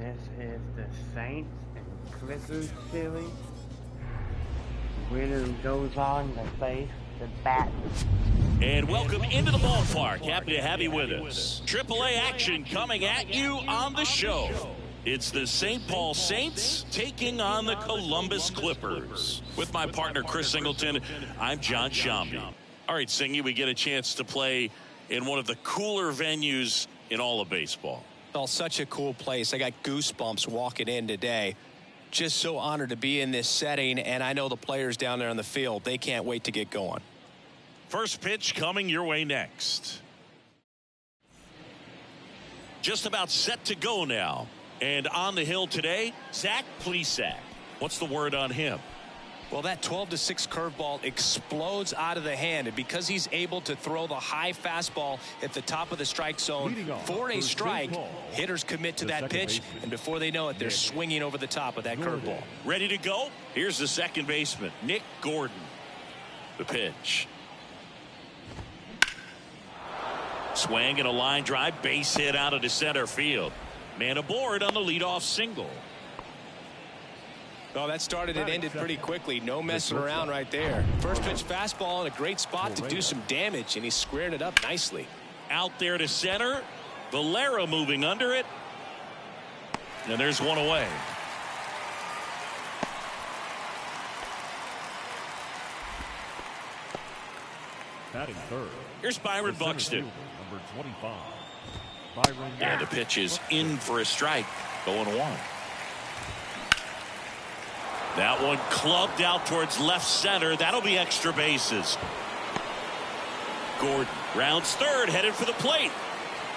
This is the Saints and Clippers series. Winner goes on to face the Bats. And welcome into the ballpark. Happy to have you with us. AAA action coming at you on the show. It's the St. Paul Saints taking on the Columbus Clippers. With my partner, Chris Singleton, I'm John Shambi. All right, Singy, we get a chance to play in one of the cooler venues in all of baseball. Oh, such a cool place. I got goosebumps walking in today. Just so honored to be in this setting, and I know the players down there on the field, they can't wait to get going. First pitch coming your way next. Just about set to go now. And on the hill today, Zach Plesac. What's the word on him? Well, that 12-6 curveball explodes out of the hand, and because he's able to throw the high fastball at the top of the strike zone for a strike, hitters commit to that pitch, and before they know it, they're swinging over the top of that curveball. Ready to go? Here's the second baseman, Nick Gordon. The pitch. Swing and a line drive, base hit out into center field. Man aboard on the leadoff single. Oh, that started and ended pretty quickly. No messing around right there. First pitch fastball in a great spot to do some damage, and he squared it up nicely. Out there to center. Valera moving under it. And there's one away. Batting third. Here's Byron Buxton. Number 25. Byron. And the pitch is in for a strike. 0-1. That one clubbed out towards left center. That'll be extra bases. Gordon rounds third, headed for the plate.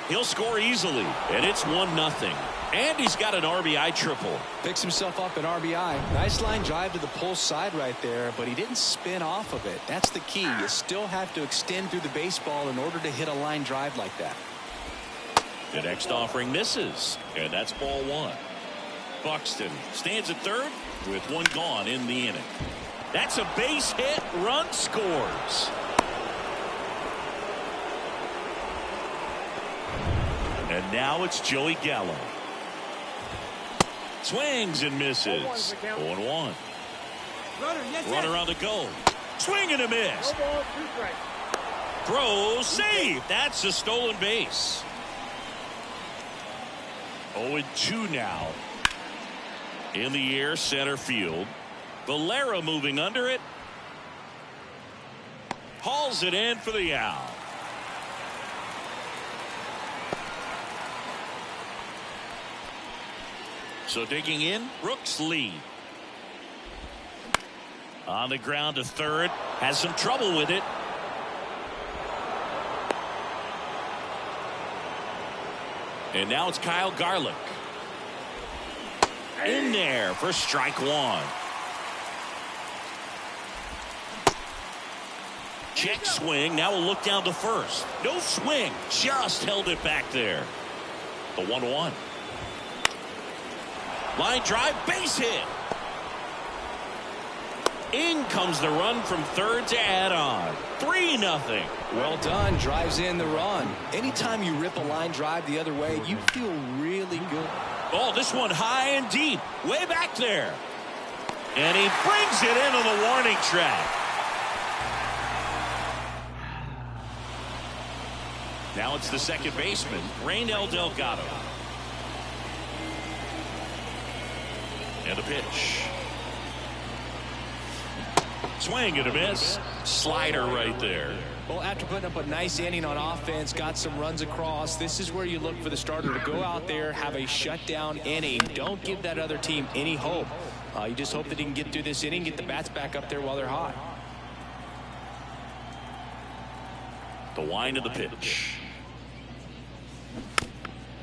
He'll score easily, and it's 1-0. And he's got an RBI triple. Picks himself up an RBI. Nice line drive to the pull side right there, but he didn't spin off of it. That's the key. You still have to extend through the baseball in order to hit a line drive like that. The next offering misses, and that's ball one. Buxton stands at third with one gone in the inning. That's a base hit. Run scores. And now it's Joey Gallo. Swings and misses. 0-1. Runner on the go. Swing and a miss. Throw, save. That's a stolen base. 0-2 now. In the air, center field. Valera moving under it. Hauls it in for the out. So digging in, Brooks Lee. On the ground to third. Has some trouble with it. And now it's Kyle Garlick. In there for strike one. Check swing. Now we'll look down to first. No swing. Just held it back there. The 1-1. Line drive. Base hit. In comes the run from third to add on. 3-0. Well done. Drives in the run. Anytime you rip a line drive the other way, you feel really good. Oh, this one high and deep. Way back there. And he brings it in on the warning track. Now it's the second baseman, Raynel Delgado. And a pitch. Swing and a miss. Slider right there. Well, after putting up a nice inning on offense, got some runs across, this is where you look for the starter to go out there, have a shutdown inning. Don't give that other team any hope. You just hope that he can get through this inning, get the bats back up there while they're hot. The wind of the pitch.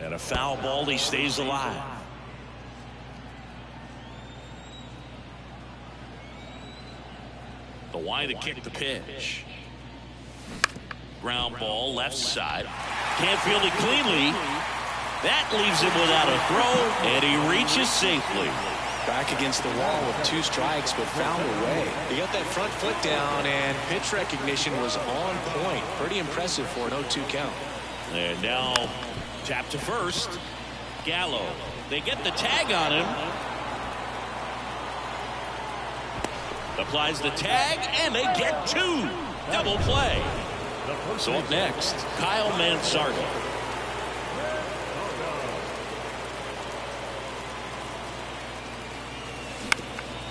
And a foul ball. He stays alive. The wind to kick the pitch. Ground ball left side. Can't field it cleanly. That leaves him without a throw, and he reaches safely. Back against the wall with 2 strikes, but found a way. He got that front foot down, and pitch recognition was on point. Pretty impressive for an 0-2 count. And now tap to first. Gallo. They get the tag on him. Applies the tag, and they get 2. Double play. So up next, Kyle Mansardo.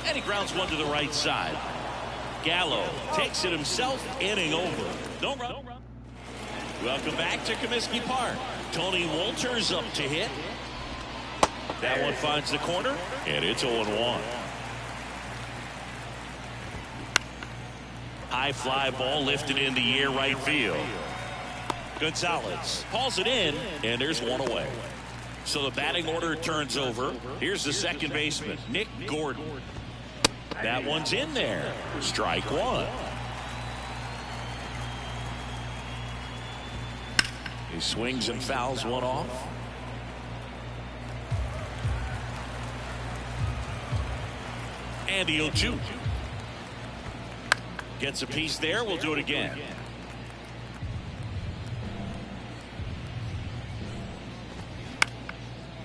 And he grounds one to the right side. Gallo takes it himself, inning over. No run. Welcome back to Comiskey Park. Tony Wolters up to hit. That one finds the corner, and it's 0-1. High fly ball lifted in the air right field. Gonzalez hauls it in, and there's one away. So the batting order turns over. Here's the second baseman, Nick Gordon. That one's in there. Strike one. He swings and fouls one off. And the 0-2. Gets a piece there. We'll do it again.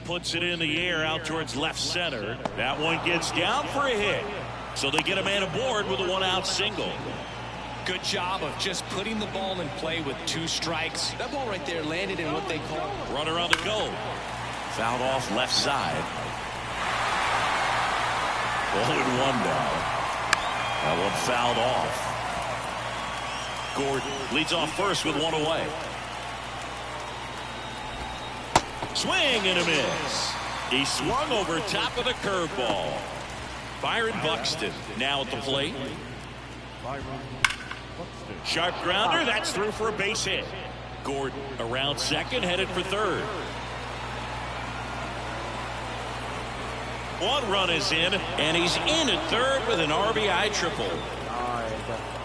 Puts it in the air out towards left center. That one gets down for a hit. So they get a man aboard with a one-out single. Good job of just putting the ball in play with 2 strikes. That ball right there landed in what they call runner on the go. Fouled off left side. 0-1 now. That one fouled off. Gordon leads off first with one away. Swing and a miss. He swung over top of the curveball. Byron Buxton now at the plate. Sharp grounder. That's through for a base hit. Gordon around second, headed for third. One run is in, and he's in at third with an RBI triple.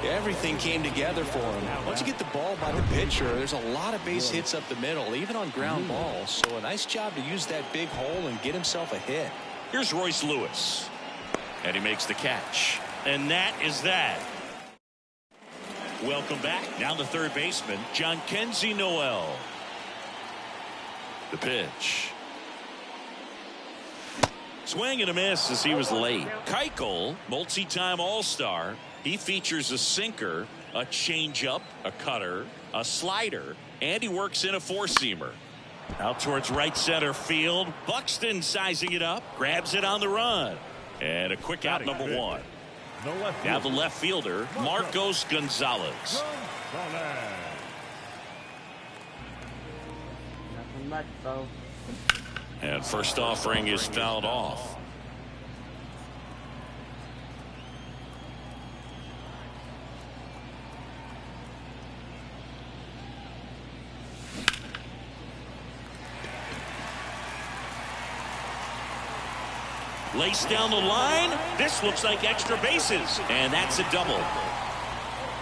Everything came together for him. Once you get the ball by the pitcher, there's a lot of base hits up the middle, even on ground balls. So a nice job to use that big hole and get himself a hit. Here's Royce Lewis. And he makes the catch. And that is that. Welcome back. Now the third baseman, John Kenzie Noel. The pitch. Swing and a miss as he was late. Keuchel, multi-time All-Star. He features a sinker, a changeup, a cutter, a slider, and he works in a four-seamer. Out towards right center field. Buxton sizing it up. Grabs it on the run. And a quick out, number one. Now the left fielder, Marcos Gonzalez. Nothing much, though. And first offering is fouled off. Laced down the line. This looks like extra bases. And that's a double.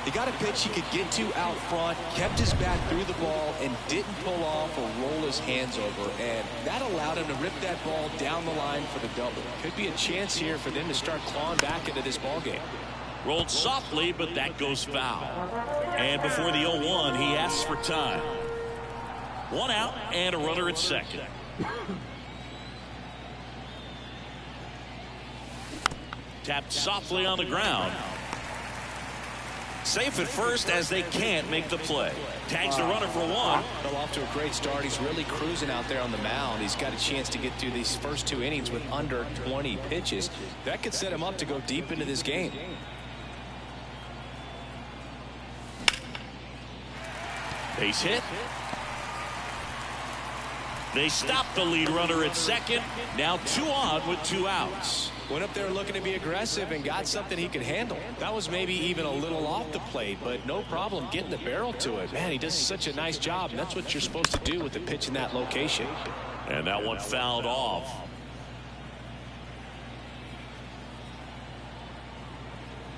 He got a pitch he could get to out front, kept his bat through the ball, and didn't pull off or roll his hands over. And that allowed him to rip that ball down the line for the double. Could be a chance here for them to start clawing back into this ball game. Rolled softly, but that goes foul. And before the 0-1, he asks for time. One out and a runner at second. Tapped softly on the ground. Safe at first as they can't make the play. Tags the runner for one. Well, off to a great start. He's really cruising out there on the mound. He's got a chance to get through these first 2 innings with under 20 pitches. That could set him up to go deep into this game. Base hit. They stop the lead runner at second. Now 2 on with 2 outs. Went up there looking to be aggressive and got something he could handle. That was maybe even a little off the plate, but no problem getting the barrel to it. Man, he does such a nice job, and that's what you're supposed to do with the pitch in that location. And that one fouled off.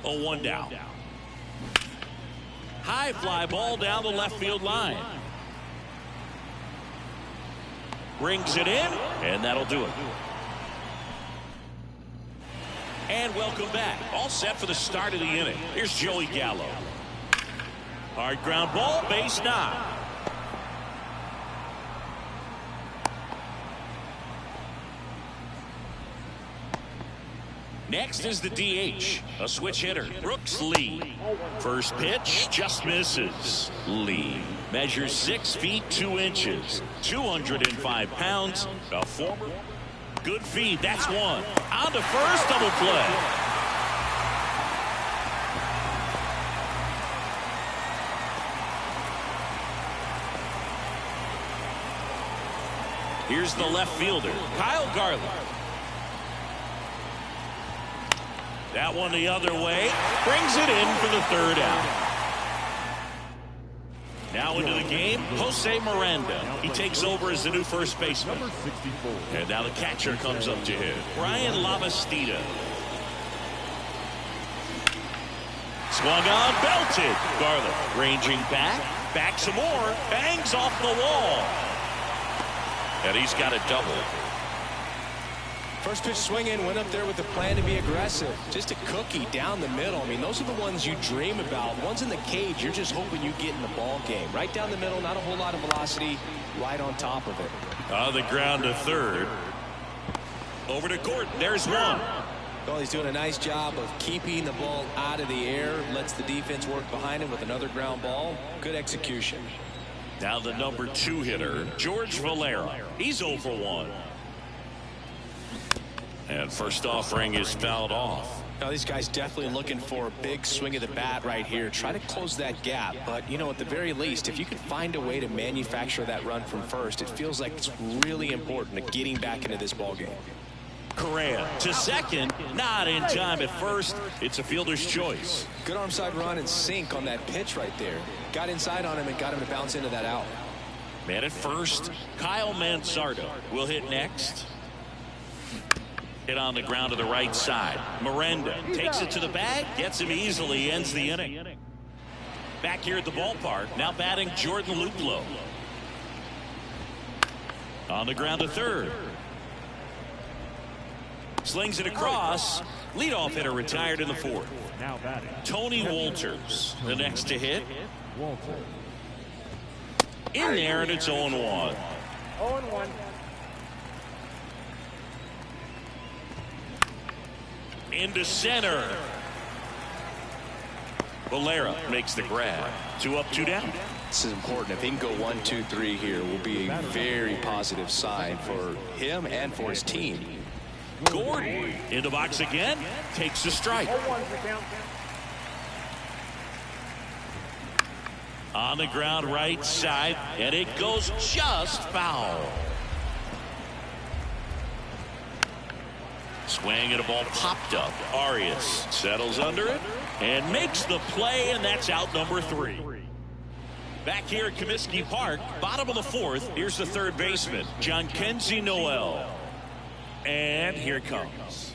Oh, 1 down. High fly ball down the left field line. Brings it in, and that'll do it. And welcome back. All set for the start of the inning. Here's Joey Gallo. Hard ground ball, base knock. Next is the DH, a switch hitter, Brooks Lee. First pitch just misses. Lee measures 6 feet 2 inches, 205 pounds, a former. Good feed, that's one. On to first, double play. Here's the left fielder, Kyle Garland. That one the other way, brings it in for the third out. Now into the game, Jose Miranda. He takes over as the new first baseman. And now the catcher comes up to him, Brian Lavastida. Swung on, belted. Garland ranging back some more, bangs off the wall. And he's got a double. First pitch swinging, went up there with the plan to be aggressive. Just a cookie down the middle. I mean, those are the ones you dream about. Ones in the cage, you're just hoping you get in the ball game. Right down the middle, not a whole lot of velocity, right on top of it. On the ground to third. Over to Gordon. There's one. Well, he's doing a nice job of keeping the ball out of the air. Lets the defense work behind him with another ground ball. Good execution. Now the number 2 hitter, George Valera. He's 0 for 1. And first offering is fouled off. Now these guys definitely looking for a big swing of the bat right here. Try to close that gap. But, you know, at the very least, if you can find a way to manufacture that run from first, it feels like it's really important to getting back into this ball game. Correa to second, not in time at first. It's a fielder's choice. Good arm side run and sink on that pitch right there. Got inside on him and got him to bounce into that out. Man at first, Kyle Mansardo will hit next. Hit on the ground to the right side. Miranda takes it to the bag, gets him easily, ends the inning. Back here at the ballpark, now batting Jordan Luplow. On the ground to third. Slings it across. Leadoff hitter retired in the fourth. Now batting, Tony Walters, the next to hit. In there, and it's 0-1. 0-1. Into center. Valera makes the grab. 2 up, 2 down. This is important. If he can go 1, 2, 3 here, will be a very positive sign for him and for his team. Gordon in the box again, takes the strike. 0-1's the count. On the ground right side, and it goes just foul. Swing and a ball popped up. Arias settles under it and makes the play, and that's out number 3. Back here at Comiskey Park, bottom of the fourth, here's the third baseman, John Kenzie Noel. And here it comes.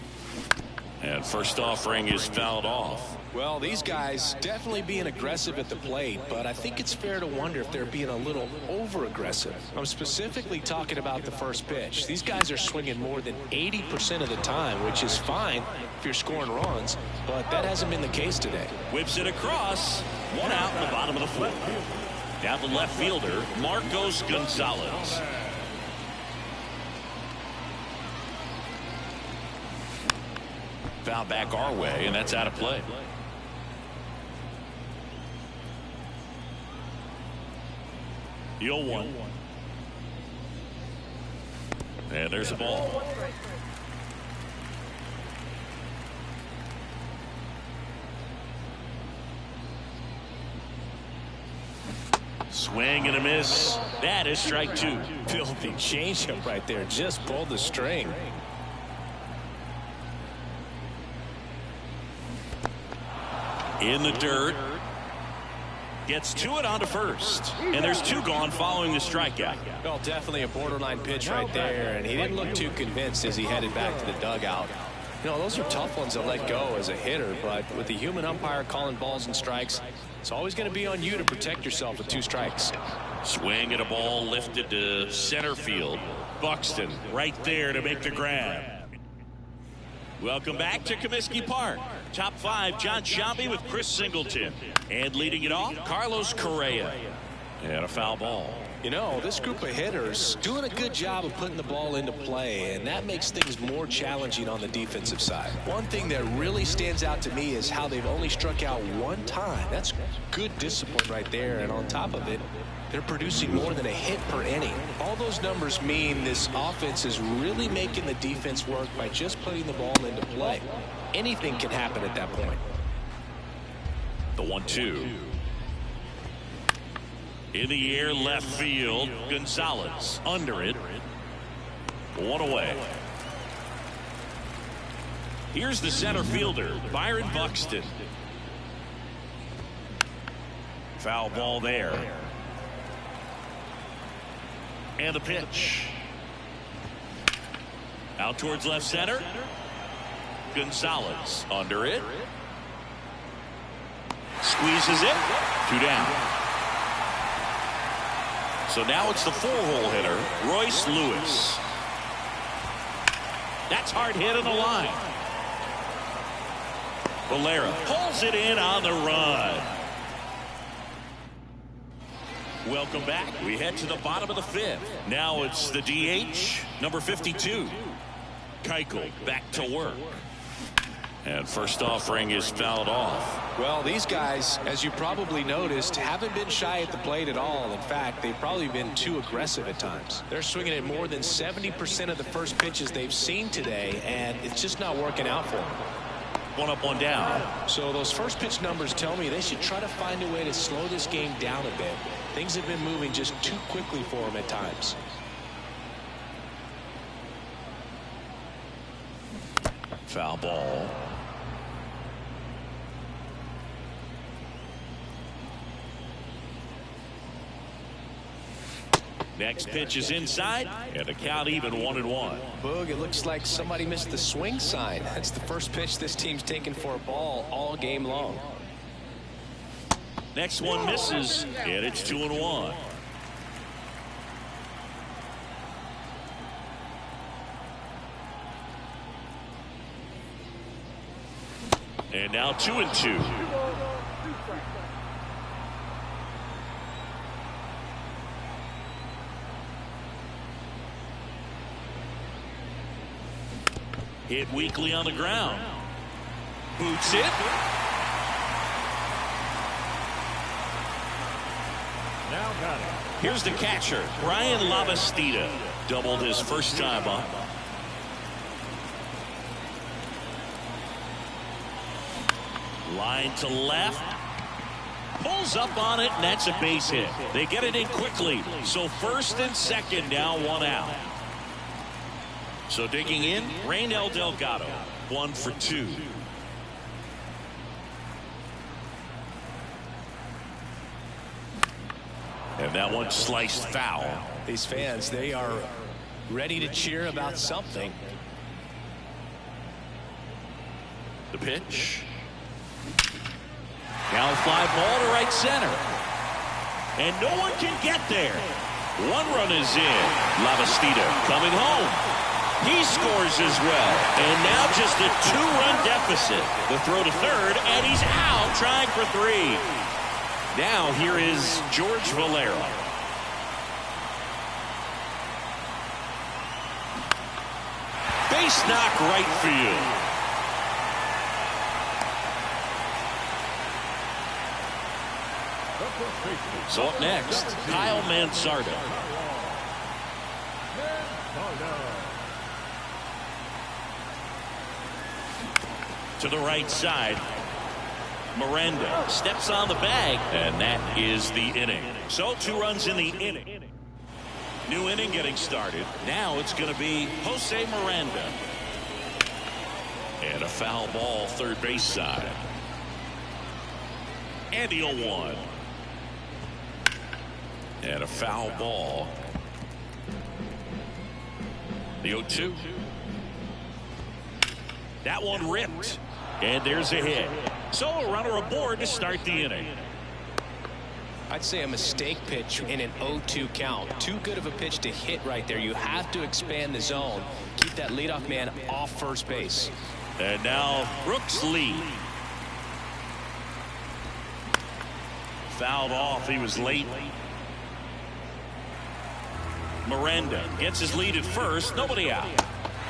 And first offering is fouled off. Well, these guys definitely being aggressive at the plate, but I think it's fair to wonder if they're being a little over-aggressive. I'm specifically talking about the first pitch. These guys are swinging more than 80% of the time, which is fine if you're scoring runs, but that hasn't been the case today. Whips it across. 1 out in the bottom of the fourth. Down the left fielder, Marcos Gonzalez. Foul back our way, and that's out of play. The 0-1. And there's a ball. Swing and a miss. That is strike 2. Filthy changeup right there. Just pulled the string. In the dirt. Gets to it onto first. And there's 2 gone following the strikeout. Well, definitely a borderline pitch right there, and he didn't look too convinced as he headed back to the dugout. You know, those are tough ones to let go as a hitter, but with the human umpire calling balls and strikes, it's always going to be on you to protect yourself with 2 strikes. Swing at a ball lifted to center field. Buxton right there to make the grab. Welcome back to Comiskey Park. Top 5, John Sciambi with Chris Singleton. And leading it off, Carlos Correa. And a foul ball. You know, this group of hitters doing a good job of putting the ball into play, and that makes things more challenging on the defensive side. One thing that really stands out to me is how they've only struck out one time. That's good discipline right there, and on top of it, they're producing more than a hit per inning. All those numbers mean this offense is really making the defense work by just putting the ball into play. Anything can happen at that point. The 1-2. In the air, left field. Gonzalez under it. One away. Here's the center fielder, Byron Buxton. Foul ball there. And the pitch. Out towards left center. Gonzalez under it. Squeezes it. 2 down. So now it's the 4-hole hitter, Royce Lewis. That's hard hit on the line. Valera pulls it in on the run. Welcome back. We head to the bottom of the 5th. Now it's the DH, number 52. Keuchel back to work. And first offering is fouled off. Well, these guys, as you probably noticed, haven't been shy at the plate at all. In fact, they've probably been too aggressive at times. They're swinging at more than 70% of the first pitches they've seen today, and it's just not working out for them. 1 up, 1 down. So those first pitch numbers tell me they should try to find a way to slow this game down a bit. Things have been moving just too quickly for them at times. Foul ball. Next pitch is inside, and the count even 1-1. Boog, it looks like somebody missed the swing sign. That's the first pitch this team's taken for a ball all game long. Next one misses, and it's 2-1. And now 2-2. Hit weakly on the ground. Boots it. Now got it. Here's the catcher, Brian Lavastida. Doubled his first time up. Line to left. Pulls up on it, and that's a base hit. They get it in quickly. So first and second, now 1 out. So digging in, Raynel Delgado, 1 for 2. And that one sliced foul. These fans, they are ready to cheer about something. The pitch. Down fly ball to right center. And no one can get there. 1 run is in. Lavastida coming home. He scores as well. And now just a 2-run deficit. The throw to third, and he's out trying for 3. Now here is George Valera. Base knock right field. So up next, Kyle Mansardo. To the right side. Miranda steps on the bag, and that is the inning. So 2 runs in the inning. New inning getting started. Now it's going to be Jose Miranda. And a foul ball third base side. And the 0-1. And a foul ball. The 0-2. That one ripped. And there's a hit. So a runner aboard to start the inning. I'd say a mistake pitch in an 0-2 count. Too good of a pitch to hit right there. You have to expand the zone. Keep that leadoff man off first base. And now Brooks Lee. Fouled off. He was late. Miranda gets his lead at first. Nobody out.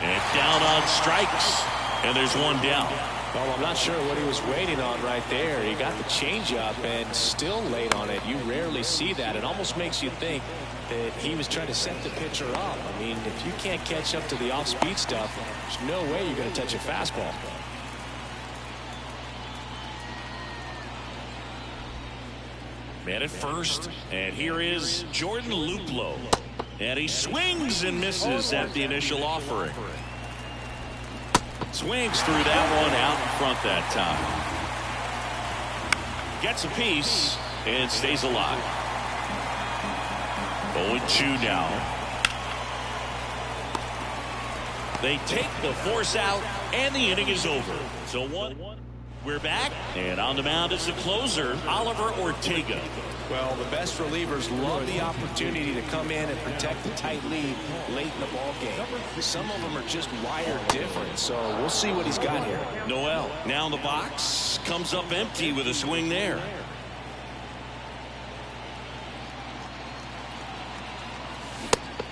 And down on strikes. And there's one down. Well, I'm not sure what he was waiting on right there. He got the changeup and still late on it. You rarely see that. It almost makes you think that he was trying to set the pitcher up. I mean, if you can't catch up to the off-speed stuff, there's no way you're going to touch a fastball. Man at first, and here is Jordan Luplow. And he swings and misses at the initial offering. Swings through that one out in front that time. Gets a piece and stays alive. 0-2 now. They take the force out, and the inning is over. So we're back, and on the mound is the closer, Oliver Ortega. Well, the best relievers love the opportunity to come in and protect the tight lead late in the ball game. Some of them are just wired different, so we'll see what he's got here. Noel now in the box, comes up empty with a swing there.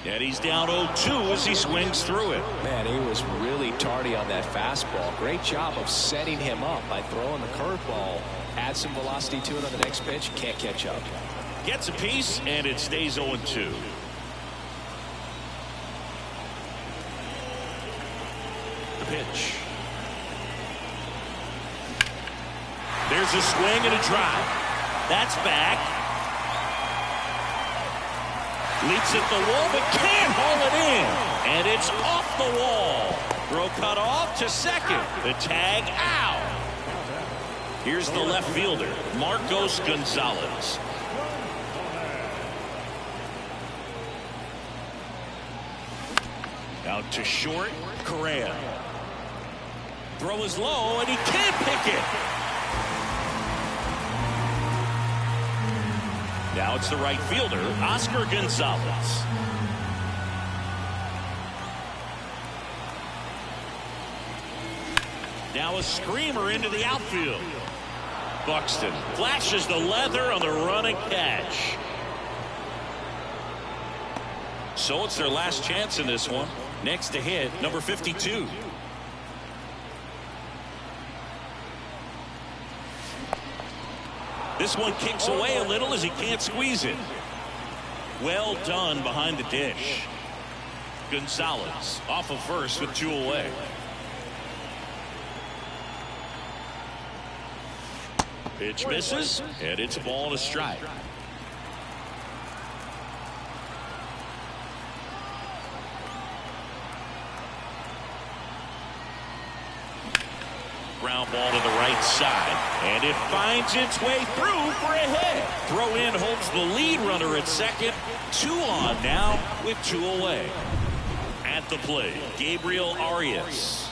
And he's down 0-2 as he swings through it. Man, he was really tardy on that fastball. Great job of setting him up by throwing the curveball. Add some velocity to it on the next pitch. Can't catch up. Gets a piece, and it stays 0-2. The pitch. There's a swing and a drive. That's back. Leaps at the wall, but can't haul it in. And it's off the wall. Throw cut off to second. The tag out. Here's the left fielder, Marcos Gonzalez. Out to short, Correa. Throw is low, and he can't pick it. Now it's the right fielder, Oscar Gonzalez. Now a screamer into the outfield. Buxton flashes the leather on the running catch. So it's their last chance in this one. Next to hit, number 52. This one kicks away a little as he can't squeeze it. Well done behind the dish. Gonzalez off of first with 2 away. Pitch misses, and it's a ball and a strike. Ground ball to the right side, and it finds its way through for a hit. Throw in holds the lead runner at second. 2 on now with 2 away. At the plate, Gabriel Arias.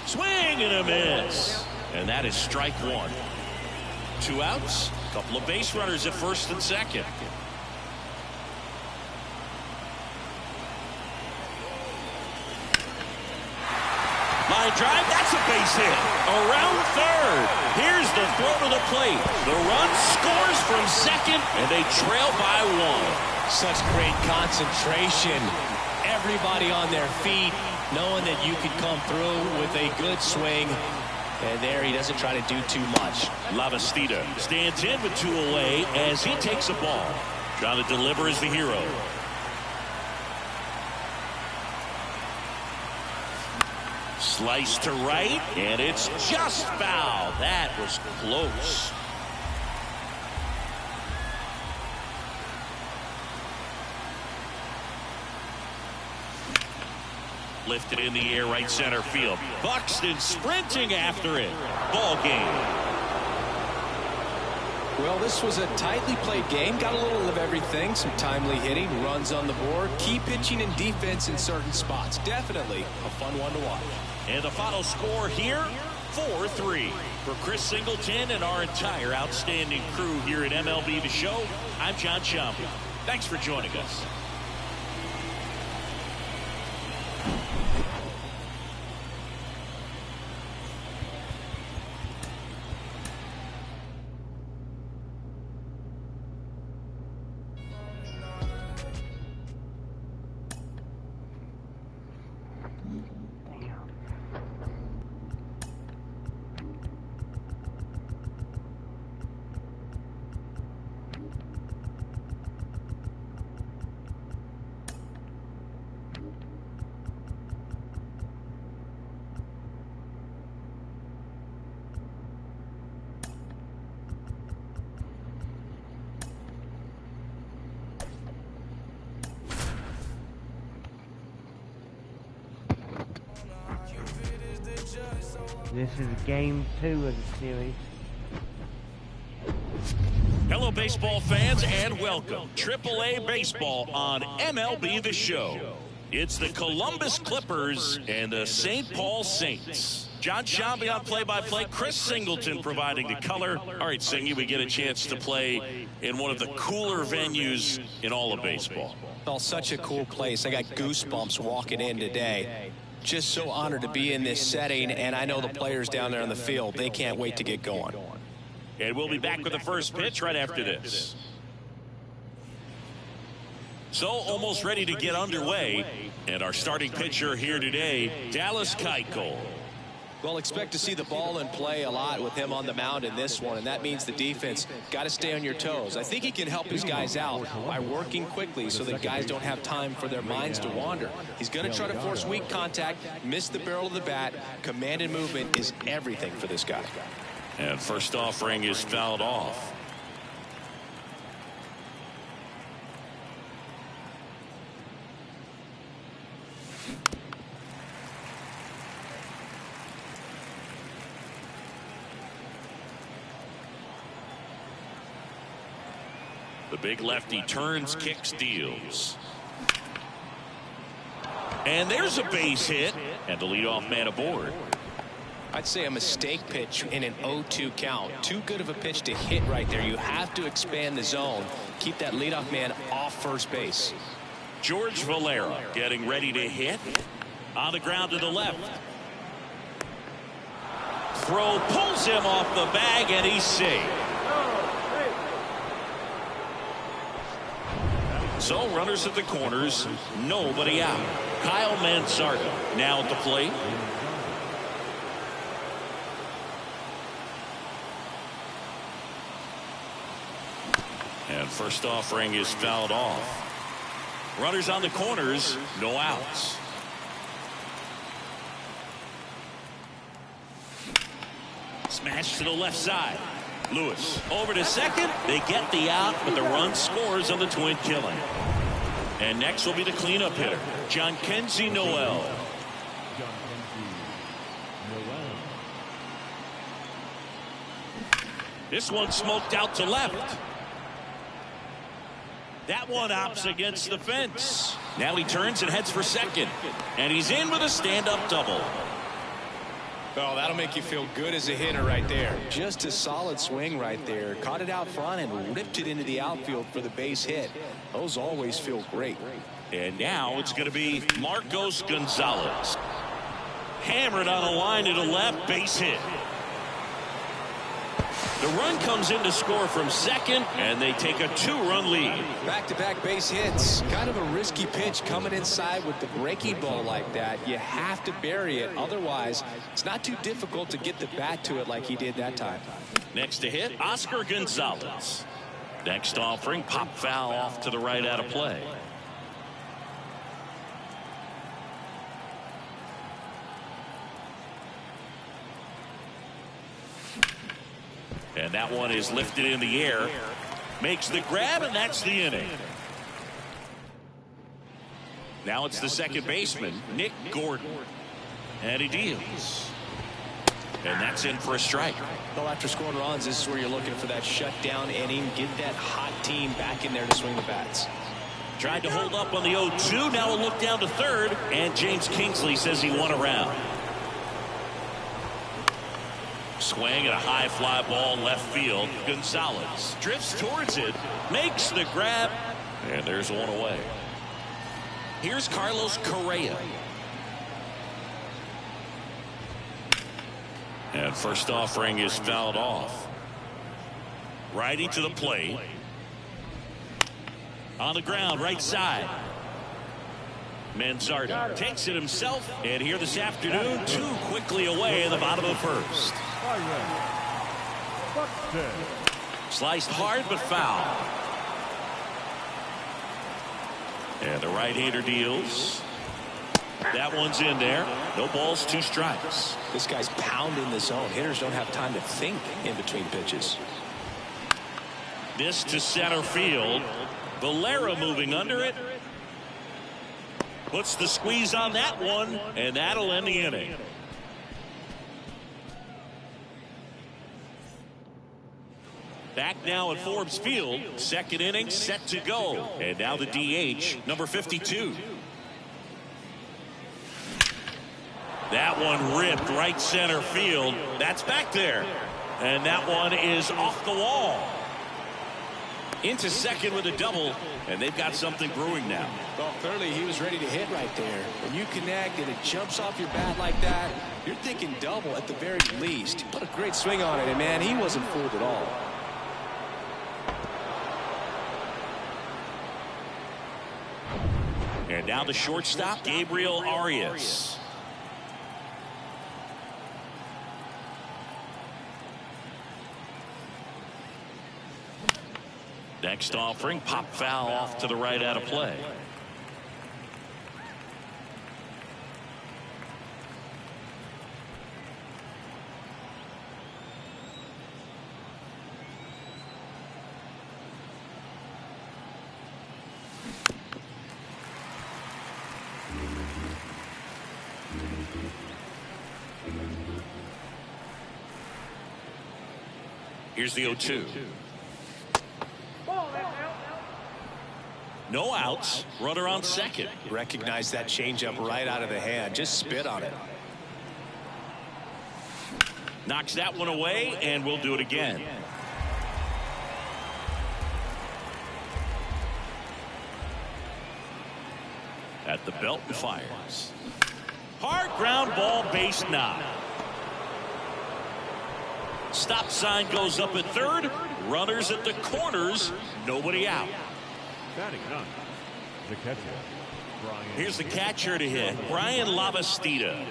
Swing and a miss. And that is strike 1. 2 outs, a couple of base runners at first and second. Line drive, that's a base hit. Around third. Here's the throw to the plate. The run scores from second, and they trail by 1. Such great concentration. Everybody on their feet, knowing that you could come through with a good swing. And there he doesn't try to do too much. Lavastida stands in with 2 away as he takes a ball. Trying to deliver as the hero. Slice to right, and it's just foul. That was close. Lifted in the air, right center field. Buxton sprinting after it. Ball game. Well, this was a tightly played game. Got a little of everything. Some timely hitting, runs on the board, key pitching and defense in certain spots. Definitely a fun one to watch. And the final score here, 4-3. For Chris Singleton and our entire outstanding crew here at MLB The Show, I'm John Sciambi. Thanks for joining us. This is game 2 of the series. Hello, baseball fans, and welcome. AAA Baseball on MLB The Show. It's the Columbus Clippers and the St. Paul Saints. John Shambi on play-by-play. Chris Singleton providing the color. All right, Singy, we get a chance to play in one of the cooler venues in all of baseball. Oh, such a cool place. I got goosebumps walking in today. Just so honored to be in this setting, and I know the players down there on the field, they can't wait to get going. And we'll be back with the first pitch right after this. So almost ready to get underway. And our starting pitcher here today, Dallas Keuchel. Well, expect to see the ball in play a lot with him on the mound in this one, and that means the defense got to stay on your toes. I think he can help his guys out by working quickly so that guys don't have time for their minds to wander. He's going to try to force weak contact, miss the barrel of the bat. Command and movement is everything for this guy. And first offering is fouled off. The big lefty turns, kicks, deals. And there's a base hit, and the leadoff man aboard. I'd say a mistake pitch in an 0-2 count. Too good of a pitch to hit right there. You have to expand the zone. Keep that leadoff man off first base. George Valera getting ready to hit. On the ground to the left. Throw pulls him off the bag, and he's safe. So runners at the corners, nobody out. Kyle Manzardo now at the plate. And first offering is fouled off. Runners on the corners, no outs. Smash to the left side. Lewis over to second. They get the out, but the run scores on the twin killing. And next will be the cleanup hitter, Jhonkensy Noel. This one smoked out to left. That one opts against the fence. Now he turns and heads for second. And he's in with a stand-up double. Oh, that'll make you feel good as a hitter right there. Just a solid swing right there. Caught it out front and ripped it into the outfield for the base hit. Those always feel great. And now it's going to be Marcos Gonzalez. Hammered on a line to the left, base hit. The run comes in to score from second, and they take a 2-run lead. Back-to-back base hits. Kind of a risky pitch coming inside with the breaking ball like that. You have to bury it. Otherwise, it's not too difficult to get the bat to it like he did that time. Next to hit, Oscar Gonzalez. Next offering, pop foul off to the right out of play. And that one is lifted in the air. Makes the grab, and that's the inning. Now it's the second baseman, Nick Gordon. And he deals. And that's in for a strike. Well, after scoring runs, this is where you're looking for that shutdown inning. Get that hot team back in there to swing the bats. Tried to hold up on the 0-2. Now a look down to third. And James Kingsley says he won a round. Swing and a high fly ball left field. Gonzalez drifts towards it, makes the grab, and there's one away. Here's Carlos Correa. And first offering is fouled off. Righty to the plate. On the ground, right side. Manzardo takes it himself, and here this afternoon, too quickly away in the bottom of the first. Sliced hard but foul. And the right-hander deals. That one's in there. No balls, 2 strikes. This guy's pounding the zone. Hitters don't have time to think in between pitches. This to center field. Valera moving under it. Puts the squeeze on that one, and that'll end the inning. Back now at Forbes Field. Second inning set to go. And now the DH, number 52. That one ripped right center field. That's back there. And that one is off the wall. Into second with a double. And they've got something brewing now. Well, clearly he was ready to hit right there. When you connect and it jumps off your bat like that, you're thinking double at the very least. Put a great swing on it, and man, he wasn't fooled at all. And now the shortstop, Gabriel Arias. Next offering, pop foul off to the right out of play. Here's the 0-2. No outs. Runner on second. Recognize that changeup right out of the hand. Just spit on it. Knocks that one away, and we'll do it again. At the belt and fires. Hard ground ball, base knock. Stop sign goes up at third. Runners at the corners. Nobody out. Batting none. The catcher. Here's the catcher to hit. Brian Lavastida.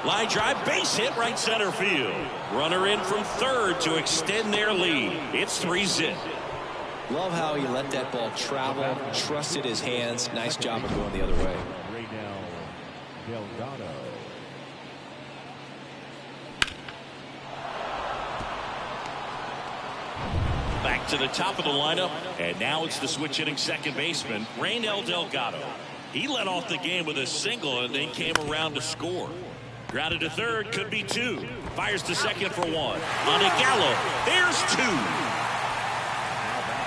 Line drive, base hit, right center field. Runner in from third to extend their lead. It's 3-0. Love how he let that ball travel, trusted his hands. Nice job of going the other way. Delgado. Back to the top of the lineup, and now it's the switch hitting second baseman, Raynel Delgado. He led off the game with a single and then came around to score. Grounded to third, could be two. Fires to second for one. On to Gallo. There's two.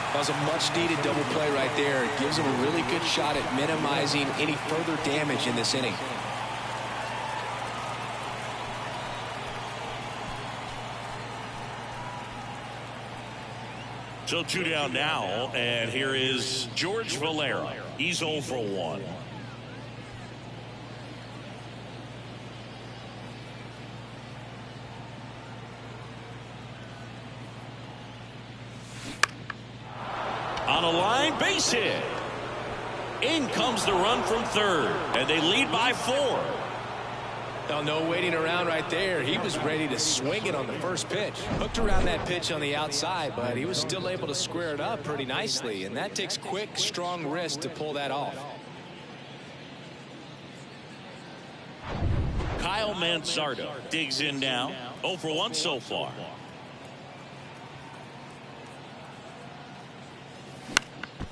That was a much-needed double play right there. It gives him a really good shot at minimizing any further damage in this inning. So two down now, and here is George Valera. He's 0 for 1. On a line, base hit. In comes the run from third, and they lead by 4. Well, no waiting around right there. He was ready to swing it on the first pitch. Hooked around that pitch on the outside, but he was still able to square it up pretty nicely, and that takes quick, strong wrist to pull that off. Kyle Mansardo digs in now. 0 for 1 so far.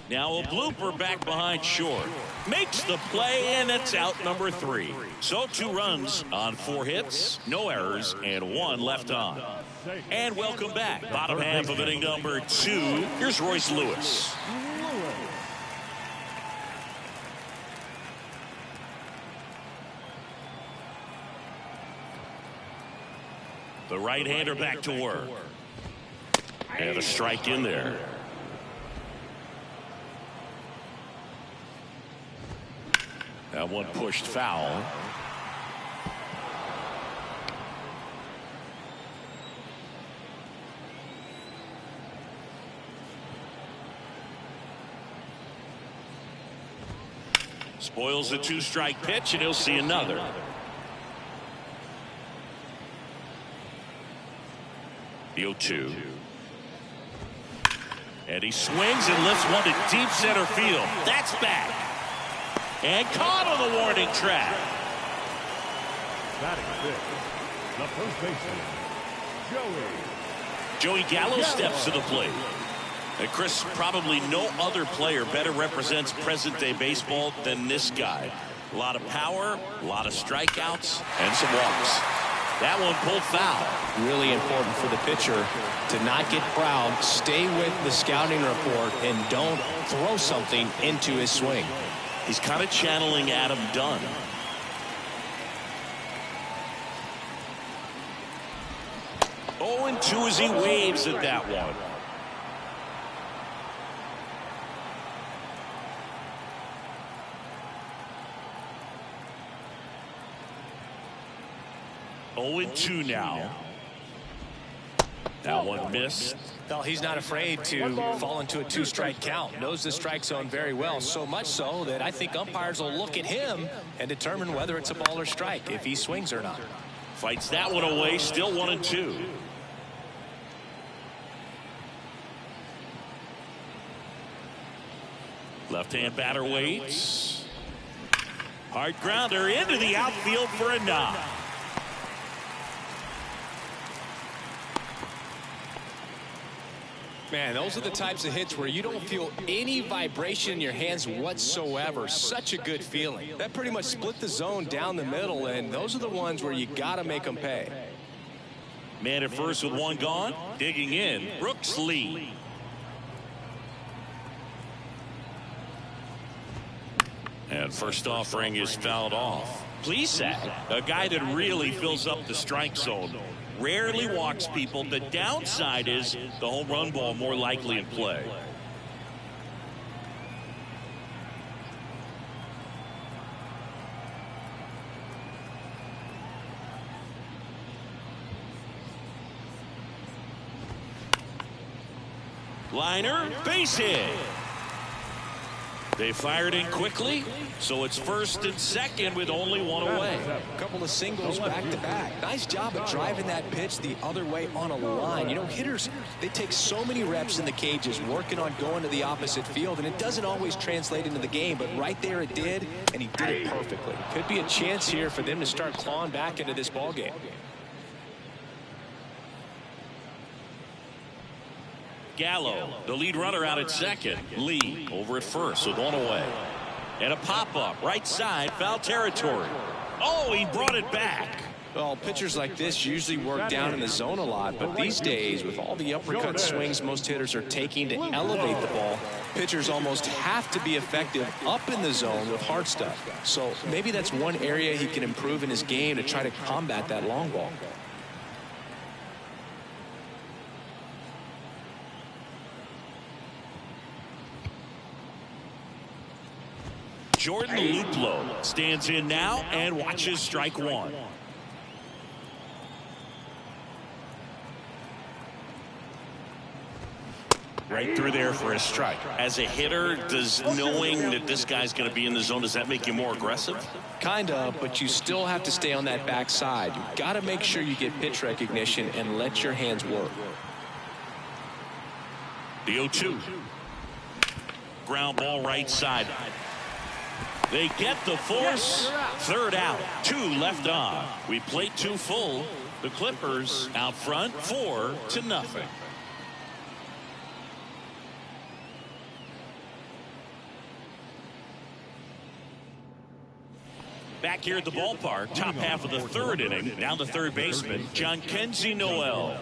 Now a blooper back behind short. Makes the play, and it's out number 3. So 2 runs on 4 hits, no errors, and 1 left on. And welcome back. Bottom half of inning number 2. Here's Royce Lewis. The right-hander back to work. And a strike in there. That one pushed foul. Spoils the 2-strike pitch, and he'll see another. The 0-2. And he swings and lifts one to deep center field. That's back. And caught on the warning track. Batting 6. The first baseman, Joey Gallo steps to the plate. And Chris, probably no other player better represents present-day baseball than this guy. A lot of power, a lot of strikeouts, and some walks. That one pulled foul. Really important for the pitcher to not get proud, stay with the scouting report, and don't throw something into his swing. He's kind of channeling Adam Dunn. Oh, and 2 as he waves at that one. Oh, and 2 now. That one missed. Well, he's not afraid to fall into a 2-strike count. Knows the strike zone very well, so much so that I think umpires will look at him and determine whether it's a ball or strike, if he swings or not. Fights that one away, still 1 and 2. Left-hand batter waits. Hard grounder into the outfield for a knock. Man, those are the types of hits where you don't feel any vibration in your hands whatsoever. Such a good feeling. That pretty much split the zone down the middle, and those are the ones where you got to make them pay. Man at first with 1 gone. Digging in, Brooks Lee. And first offering is fouled off. Plesac, a guy that really fills up the strike zone. Rarely walks people. The downside is the home run ball more likely in play. Liner, base hit. They fired in quickly, so it's 1st and 2nd with only 1 away. A couple of singles back-to-back. Nice job of driving that pitch the other way on a line. You know, hitters, they take so many reps in the cages working on going to the opposite field, and it doesn't always translate into the game, but right there it did, and he did it perfectly. Could be a chance here for them to start clawing back into this ballgame. Gallo, the lead runner out at second. Lee over at first with 1 away. And a pop-up right side, foul territory. Oh, he brought it back. Well, pitchers like this usually work down in the zone a lot, but these days, with all the uppercut swings most hitters are taking to elevate the ball, pitchers almost have to be effective up in the zone with hard stuff. So maybe that's one area he can improve in his game to try to combat that long ball. Jordan Luplow stands in now and watches strike 1. Right through there for a strike. As a hitter, does knowing that this guy's going to be in the zone, does that make you more aggressive? Kind of, but you still have to stay on that backside. You've got to make sure you get pitch recognition and let your hands work. The 0-2. Ground ball right side. They get the force. 3rd out. 2 left on. We played 2 full. The Clippers out front 4-0. Back here at the ballpark, top half of the 3rd inning. Down the third baseman, John Kenzie Noel.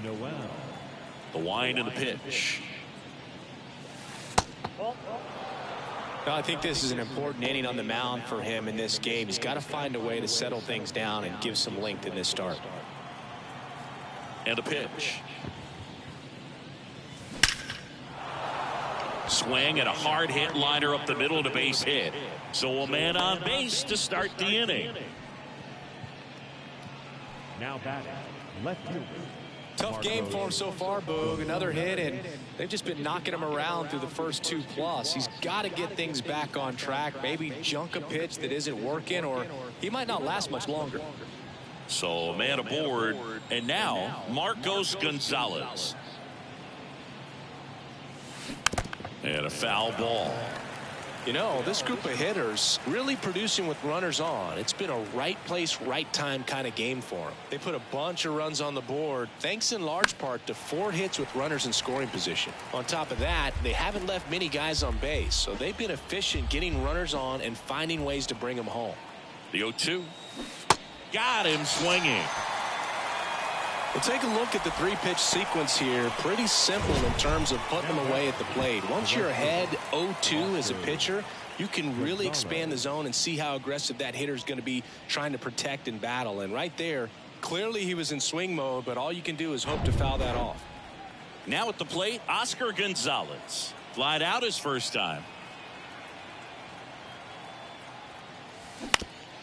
The wind and the pitch. Well, I think this is an important inning on the mound for him in this game. He's got to find a way to settle things down and give some length in this start. And a pitch. Swing and a hard hit liner up the middle of the base hit. So a man on base to start the inning. Now batting, left fielder. Tough game for him so far, Boog. Another hit, and they've just been knocking him around through the first 2+. He's got to get things back on track. Maybe junk a pitch that isn't working, or he might not last much longer. So man aboard, and now Marcos Gonzalez. And a foul ball. You know, this group of hitters really producing with runners on. It's been a right place, right time kind of game for them. They put a bunch of runs on the board, thanks in large part to 4 hits with runners in scoring position. On top of that, they haven't left many guys on base, so they've been efficient getting runners on and finding ways to bring them home. The 0-2. got him swinging. Well, take a look at the three-pitch sequence here. Pretty simple in terms of putting them away at the plate. Once you're ahead 0-2 as a pitcher, you can really expand the zone and see how aggressive that hitter is going to be trying to protect and battle. And right there, clearly he was in swing mode, but all you can do is hope to foul that off. Now at the plate, Oscar Gonzalez. Flied out his first time.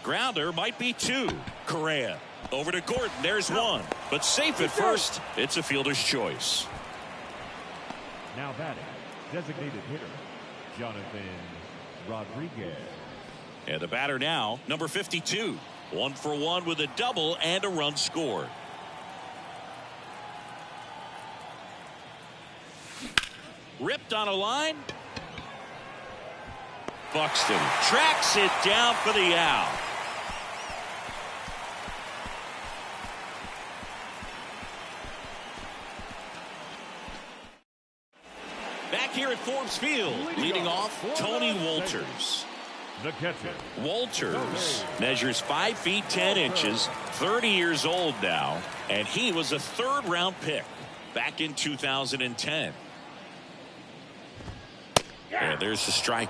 Grounder might be two. Correa over to Gordon. There's one. But safe at first. It's a fielder's choice. Now batting, designated hitter, Jonathan Rodriguez. And the batter now, number 52. 1 for 1 with a double and a run scored. Ripped on a line. Buxton tracks it down for the out. Back here at Forbes Field, leading off, Tony Wolters. The catcher, Wolters measures 5 feet 10 inches, 30 years old now, and he was a third-round pick back in 2010. And there's the strike.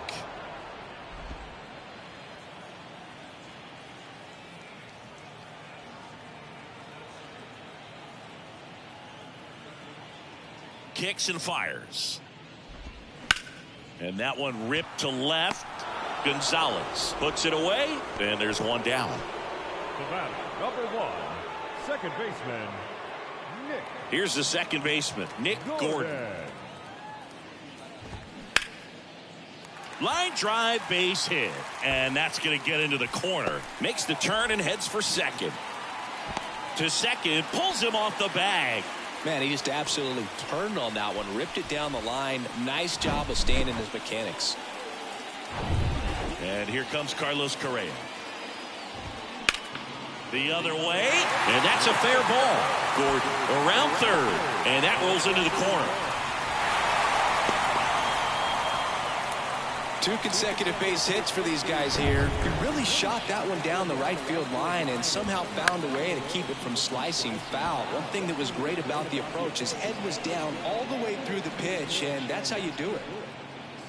Kicks and fires. And that one ripped to left. Gonzalez puts it away, and there's one down. the batter, number 1, second baseman, Nick. Here's the second baseman, Nick Gordon. Line drive, base hit, and that's going to get into the corner. Makes the turn and heads for second. To second, pulls him off the bag. Man, he just absolutely turned on that one, ripped it down the line. Nice job of staying in his mechanics. And here comes Carlos Correa. The other way, and that's a fair ball. Gordon around third, and that rolls into the corner. 2 consecutive base hits for these guys here. He really shot that one down the right field line and somehow found a way to keep it from slicing foul. One thing that was great about the approach, his head was down all the way through the pitch, and that's how you do it.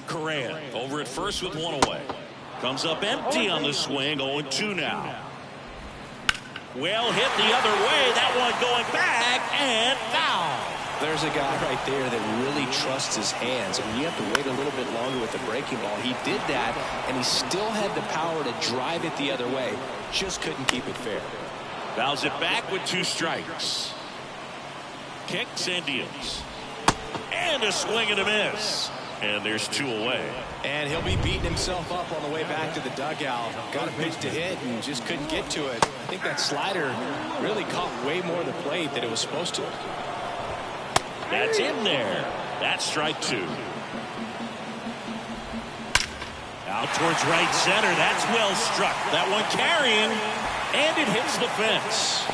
Correa over at first with one away. Comes up empty on the swing, 0-2 now. Well hit the other way, that one going back, and foul. There's a guy right there that really trusts his hands. I mean, you have to wait a little bit longer with the breaking ball. He did that, and he still had the power to drive it the other way. Just couldn't keep it fair. Fouls it back with 2 strikes. Kicks and deals. And a swing and a miss. And there's 2 away. And he'll be beating himself up on the way back to the dugout. Got a pitch to hit and just couldn't get to it. I think that slider really caught way more of the plate than it was supposed to. That's in there. That's strike 2. Out towards right center. That's well struck. That one carrying, and it hits the fence.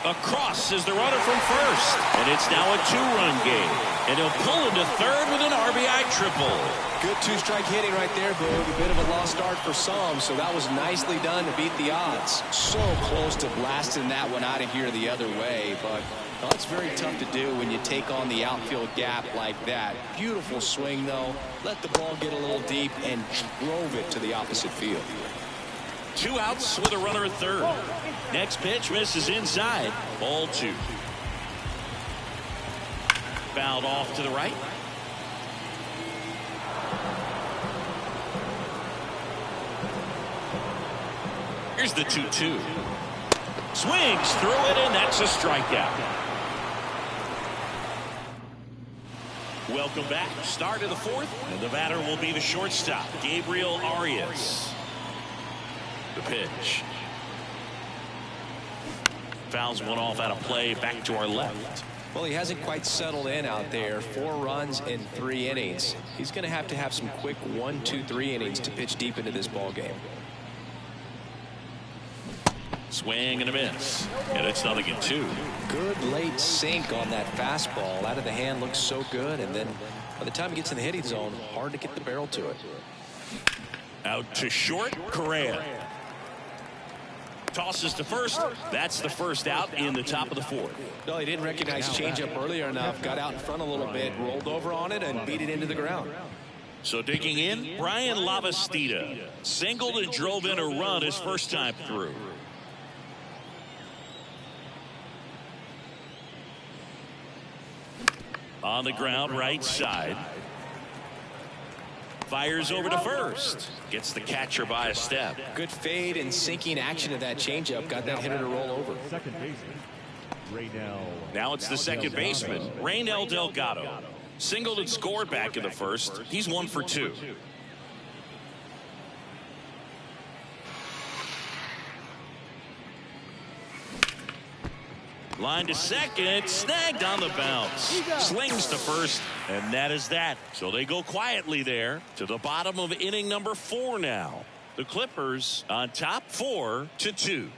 Across is the runner from first, and it's now a 2-run game. And he'll pull into third with an RBI triple. Good 2-strike hitting right there, Boog. A bit of a lost start for some, so that was nicely done to beat the odds. So close to blasting that one out of here the other way, but well, it's very tough to do when you take on the outfield gap like that. Beautiful swing, though. Let the ball get a little deep and drove it to the opposite field. 2 outs with a runner at third. Next pitch misses inside. Ball 2. Fouled off to the right. Here's the 2-2. Swings through it, and that's a strikeout. Welcome back. Start of the 4th, and the batter will be the shortstop, Gabriel Arias. The pitch. Fouls one off out of play, back to our left. Well, he hasn't quite settled in out there. 4 runs in 3 innings. He's going to have some quick 1, 2, 3 innings to pitch deep into this ball game. Swing and a miss, and it's 0-2. Good late sink on that fastball. Out of the hand, looks so good, and then by the time it gets in the hitting zone, hard to get the barrel to it. Out to short, Correa. Tosses to first. That's the first out in the top of the fourth. No, he didn't recognize changeup earlier enough. Got out in front a little bit, rolled over on it, and beat it into the ground. So digging in, Brian Lavastida singled and drove in a run his first time through. On the ground, right side. Fires over to first. Gets the catcher by a step. Good fade and sinking action of that changeup. Got that hitter to roll over. Second baseman, Now it's the second baseman, Raynel Delgado. Singled and scored back in the first. He's 1 for 2. Line to second, snagged on the bounce. Slings to first, and that is that. So they go quietly there to the bottom of inning number 4 now. The Clippers on top 4-2.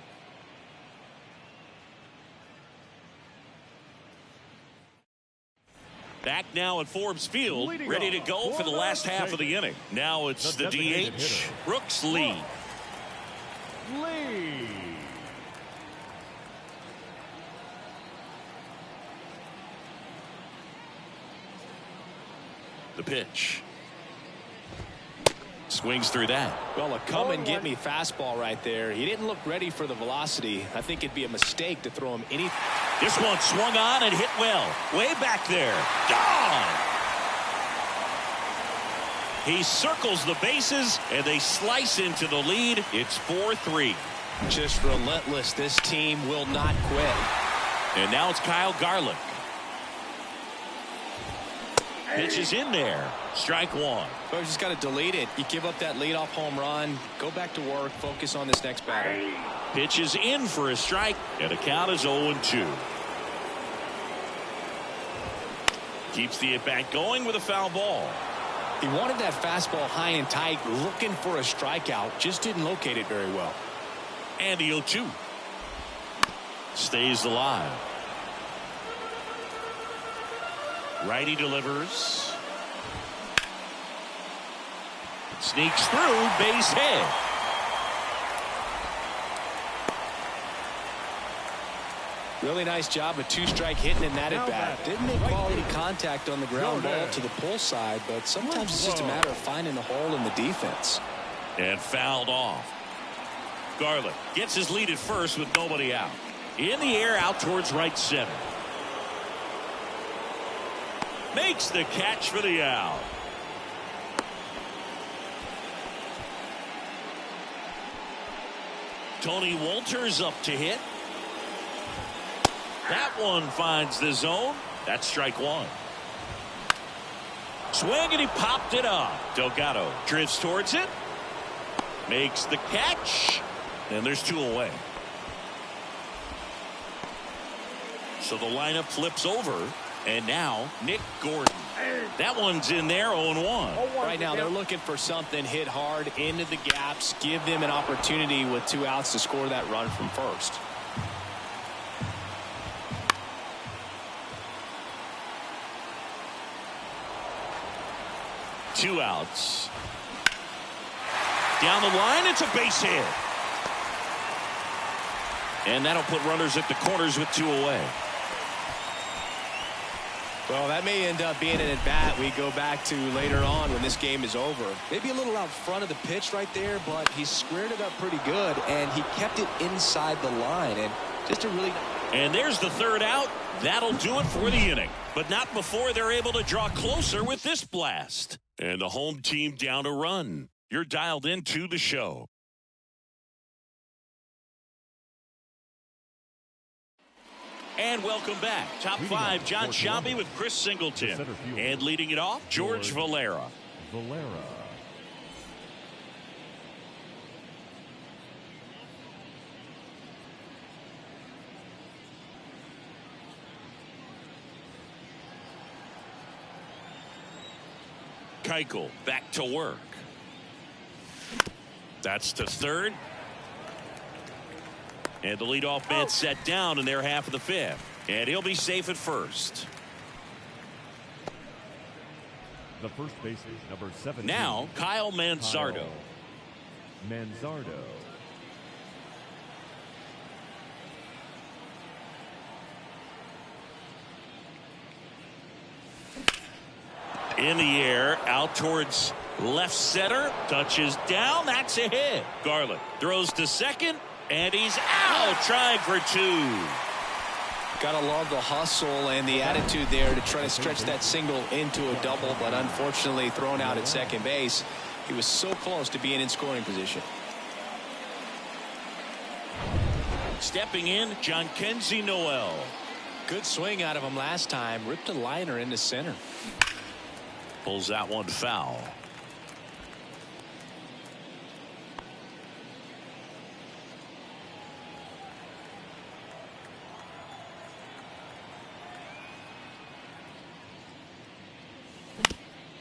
Back now at Forbes Field, ready to go for the last half of the inning. Now it's the DH, Brooks Lee. The pitch. Swings through that. Well, a come and get me fastball right there. He didn't look ready for the velocity. I think it'd be a mistake to throw him any. This one swung on and hit well. Way back there. Gone! He circles the bases, and they slice into the lead. It's 4-3. Just relentless. This team will not quit. And now it's Kyle Garlick. Pitch is in there. Strike 1. Well, you just got to delete it. You give up that leadoff home run. Go back to work. Focus on this next batter. Pitch is in for a strike, and the count is 0-2. Keeps the at-bat going with a foul ball. He wanted that fastball high and tight, looking for a strikeout. Just didn't locate it very well. And the 0-2. Stays alive. Righty delivers. Sneaks through, base hit. Really nice job of 2-strike hitting in that at bat. Didn't make quality contact on the ground ball to the pull side, but sometimes it's just a matter of finding the hole in the defense. And fouled off. Garlick gets his lead at first with nobody out. In the air, out towards right center. Makes the catch for the out. Tony Wolters up to hit. That one finds the zone. That's strike 1. Swing, and he popped it up. Delgado drifts towards it. Makes the catch. And there's 2 away. So the lineup flips over. And now Nick Gordon. That one's in there, 0-1. Right now they're looking for something hit hard into the gaps. Give them an opportunity with 2 outs to score that run from first. Two outs. Down the line, it's a base hit. And that'll put runners at the corners with 2 away. Well, that may end up being an at-bat we go back to later on when this game is over. Maybe a little out front of the pitch right there, but he squared it up pretty good, and he kept it inside the line. And just a really... And there's the 3rd out. That'll do it for the inning. But not before they're able to draw closer with this blast. And the home team down a run. You're dialed into the show. And welcome back. Top 5, John Sciambi with Chris Singleton. And leading it off, George Valera. Keuchel back to work. That's to third. And the leadoff man set down in their half of the 5th. And he'll be safe at first. The first baseman, number 17. Now, Kyle Manzardo. Manzardo. In the air, out towards left center, touches down, that's a hit. Garland throws to second, and he's out, trying for two. Gotta love the hustle and the attitude there to try to stretch that single into a double, but unfortunately thrown out at second base. He was so close to being in scoring position. Stepping in, Jhonkensy Noel. Good swing out of him last time. Ripped a liner into center. Pulls that one foul.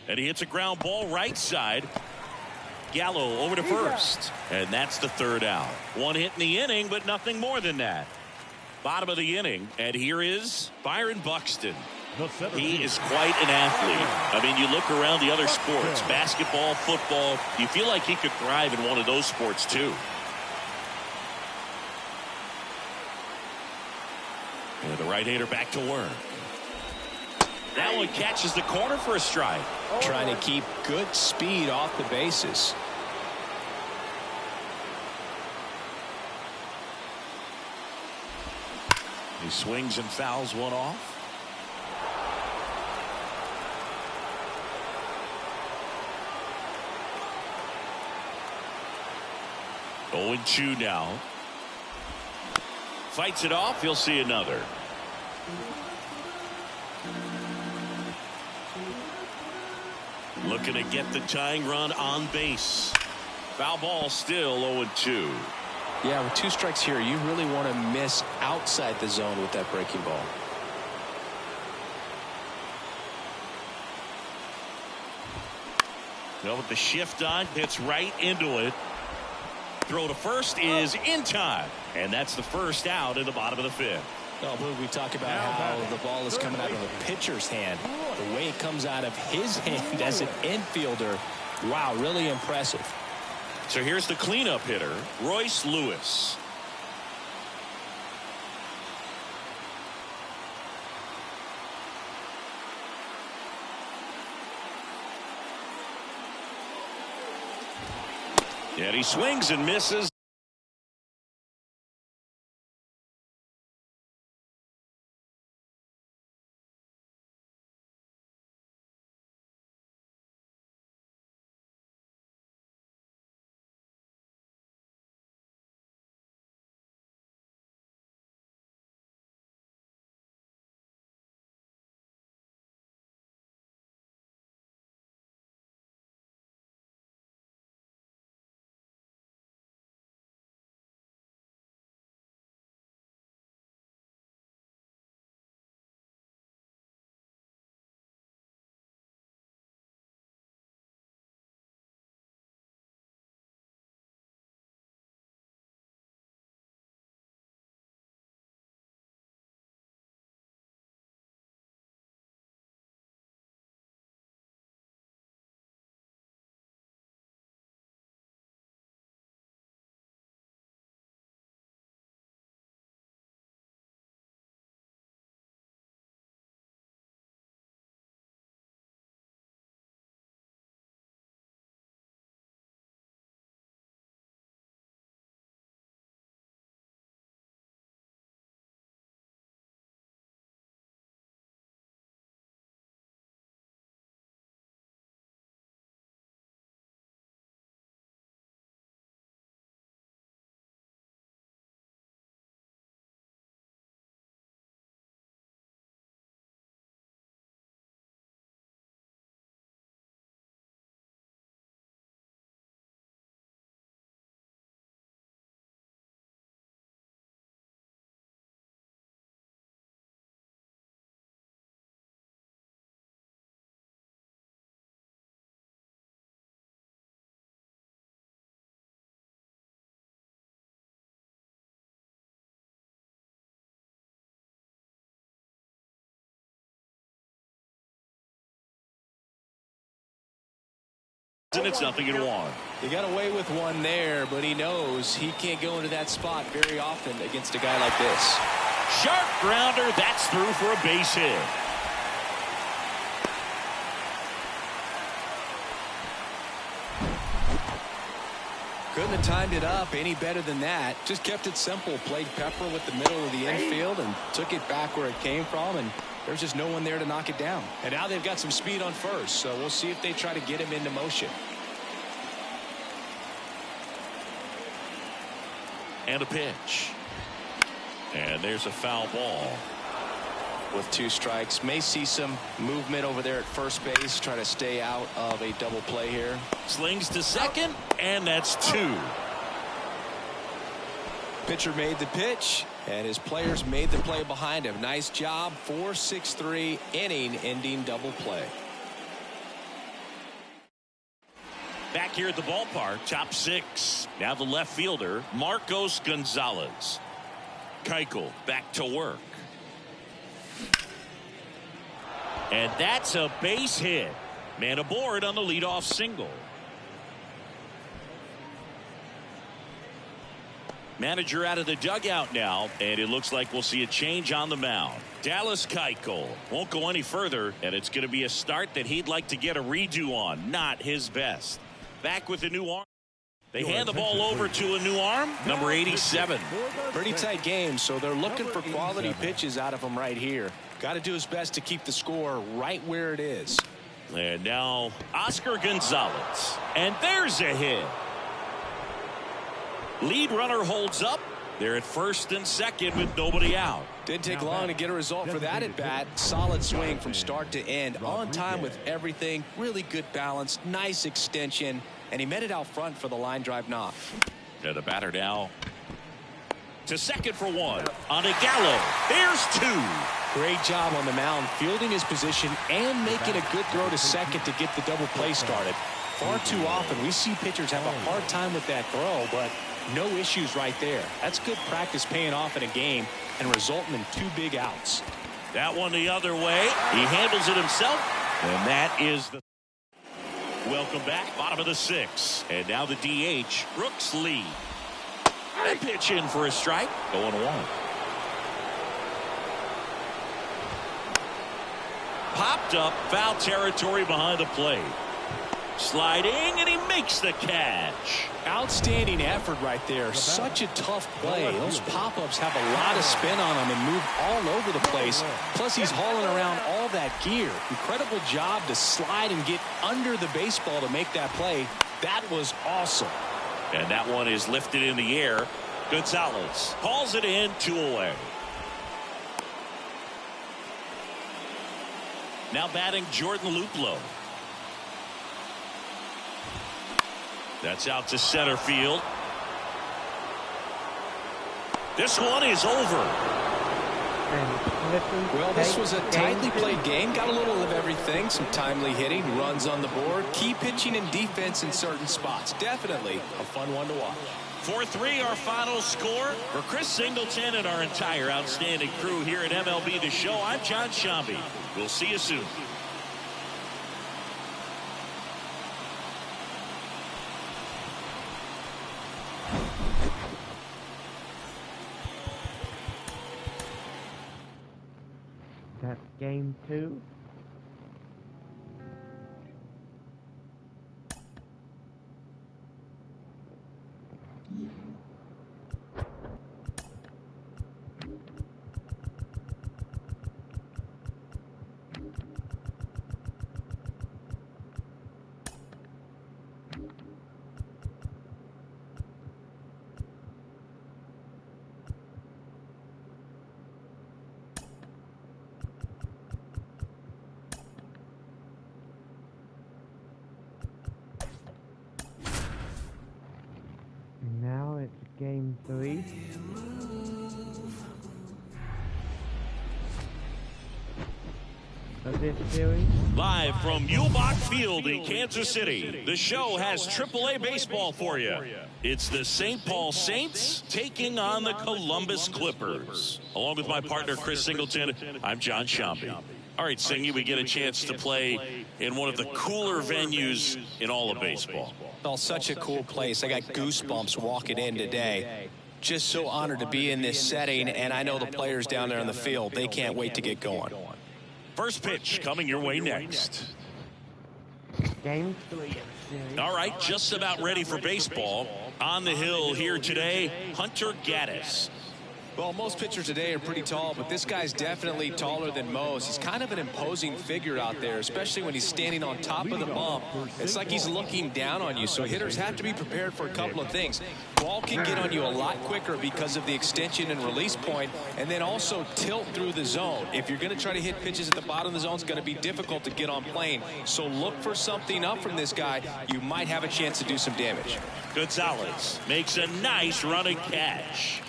And he hits a ground ball right side. Gallo over to first. And that's the third out. One hit in the inning, but nothing more than that. Bottom of the inning, and here is Byron Buxton. He is quite an athlete. I mean, you look around the other sports, basketball, football, you feel like he could thrive in one of those sports too. And the right-hander back to work. That one catches the corner for a strike. Trying to keep good speed off the bases. He swings and fouls one off. 0-2 now. Fights it off. He'll see another. Looking to get the tying run on base. Foul ball, still 0-2. Yeah, with two strikes here, you really want to miss outside the zone with that breaking ball. Well, with the shift on, hits right into it. Throw to first is in time. And that's the first out in the bottom of the fifth. Oh, Blue, we talk about how the ball is coming out of a pitcher's hand. The way it comes out of his hand as an infielder, wow, really impressive. So here's the cleanup hitter, Royce Lewis. And he swings and misses. And it's 0-1. He got away with one there, but he knows he can't go into that spot very often against a guy like this. Sharp grounder. That's through for a base hit. Couldn't have timed it up any better than that. Just kept it simple. Played pepper with the middle of the infield and took it back where it came from, and there's just no one there to knock it down. And now they've got some speed on first, so we'll see if they try to get him into motion. And a pitch. And there's a foul ball. With 2 strikes, may see some movement over there at first base. Try to stay out of a double play here. Slings to second, and that's 2. Pitcher made the pitch, and his players made the play behind him. Nice job. 4-6-3 inning-ending double play. Back here at the ballpark, top 6. Now the left fielder, Marcos Gonzalez. Keuchel back to work. And that's a base hit. Man aboard on the leadoff single. Manager out of the dugout now, and it looks like we'll see a change on the mound. Dallas Keuchel won't go any further, and it's going to be a start that he'd like to get a redo on. Not his best. Back with a new arm. They hand the ball over to a new arm, number 87. Pretty tight game, so they're looking for quality pitches out of him right here. Got to do his best to keep the score right where it is. And now Oscar Gonzalez. And there's a hit. Lead runner holds up. They're at first and second with nobody out. Didn't take long to get a result for that at bat. Solid swing from start to end. On time with everything. Really good balance. Nice extension. And he met it out front for the line drive knock. And the batter now to second for 1. On a Gallo. There's 2. Great job on the mound, fielding his position and making a good throw to second to get the double play started. Far too often we see pitchers have a hard time with that throw, but no issues right there. That's good practice paying off in a game and resulting in 2 big outs. That one the other way. He handles it himself, and that is the welcome back. Bottom of the 6th, and now the DH Brooks Lee. And pitch in for a strike. 0-1. Popped up, foul territory behind the plate. Sliding, and he makes the catch. Outstanding effort right there. Such a tough play. Those pop-ups have a lot of spin on them and move all over the place. Plus, he's hauling around all that gear. Incredible job to slide and get under the baseball to make that play. That was awesome. And that one is lifted in the air. Gonzalez calls it in, 2 away. Now batting Jordan Luplow. That's out to center field. This one is over. Well, this was a tightly played game. Got a little of everything. Some timely hitting, runs on the board, key pitching and defense in certain spots. Definitely a fun one to watch. 4-3 our final score. For Chris Singleton and our entire outstanding crew here at MLB The Show, I'm John Shambi. We'll see you soon. That's game 2. Now it's game 3. Of this series. Live from Muehlbach Field in Kansas City, the show has AAA baseball for you. It's the St. Paul Saints taking on the Columbus Clippers. Along with my partner Chris Singleton, I'm John Shambi. All right, Singy, we get a chance to play in one of the cooler venues in all of baseball. Oh, such a cool place. I got goosebumps walking in today. Just so honored to be in this setting, and I know the players down there on the field, they can't wait to get going. First pitch coming your way next. Game 3 of series. All right, just about ready for baseball. On the hill here today, Hunter Gaddis. Well, most pitchers today are pretty tall, but this guy's definitely taller than most. He's kind of an imposing figure out there, especially when he's standing on top of the bump. It's like he's looking down on you, so hitters have to be prepared for a couple of things. Ball can get on you a lot quicker because of the extension and release point, and then also tilt through the zone. If you're going to try to hit pitches at the bottom of the zone, it's going to be difficult to get on plane. So look for something up from this guy. You might have a chance to do some damage. Gonzalez makes a nice running catch.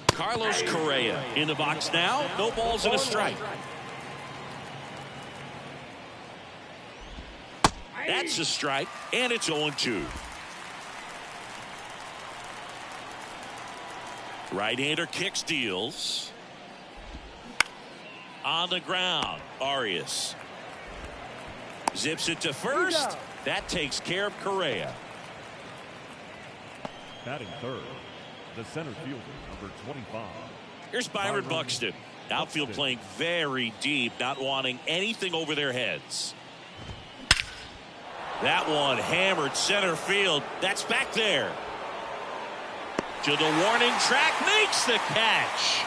Carlos Correa in the box now. No balls and a strike. That's a strike, and it's 0-2. Right-hander kicks, deals. On the ground, Arias zips it to first. That takes care of Correa. Batting third, the center fielder, number 25. Here's Byron Buxton. Outfield playing very deep, not wanting anything over their heads. That one hammered center field. That's back there. To the warning track, makes the catch.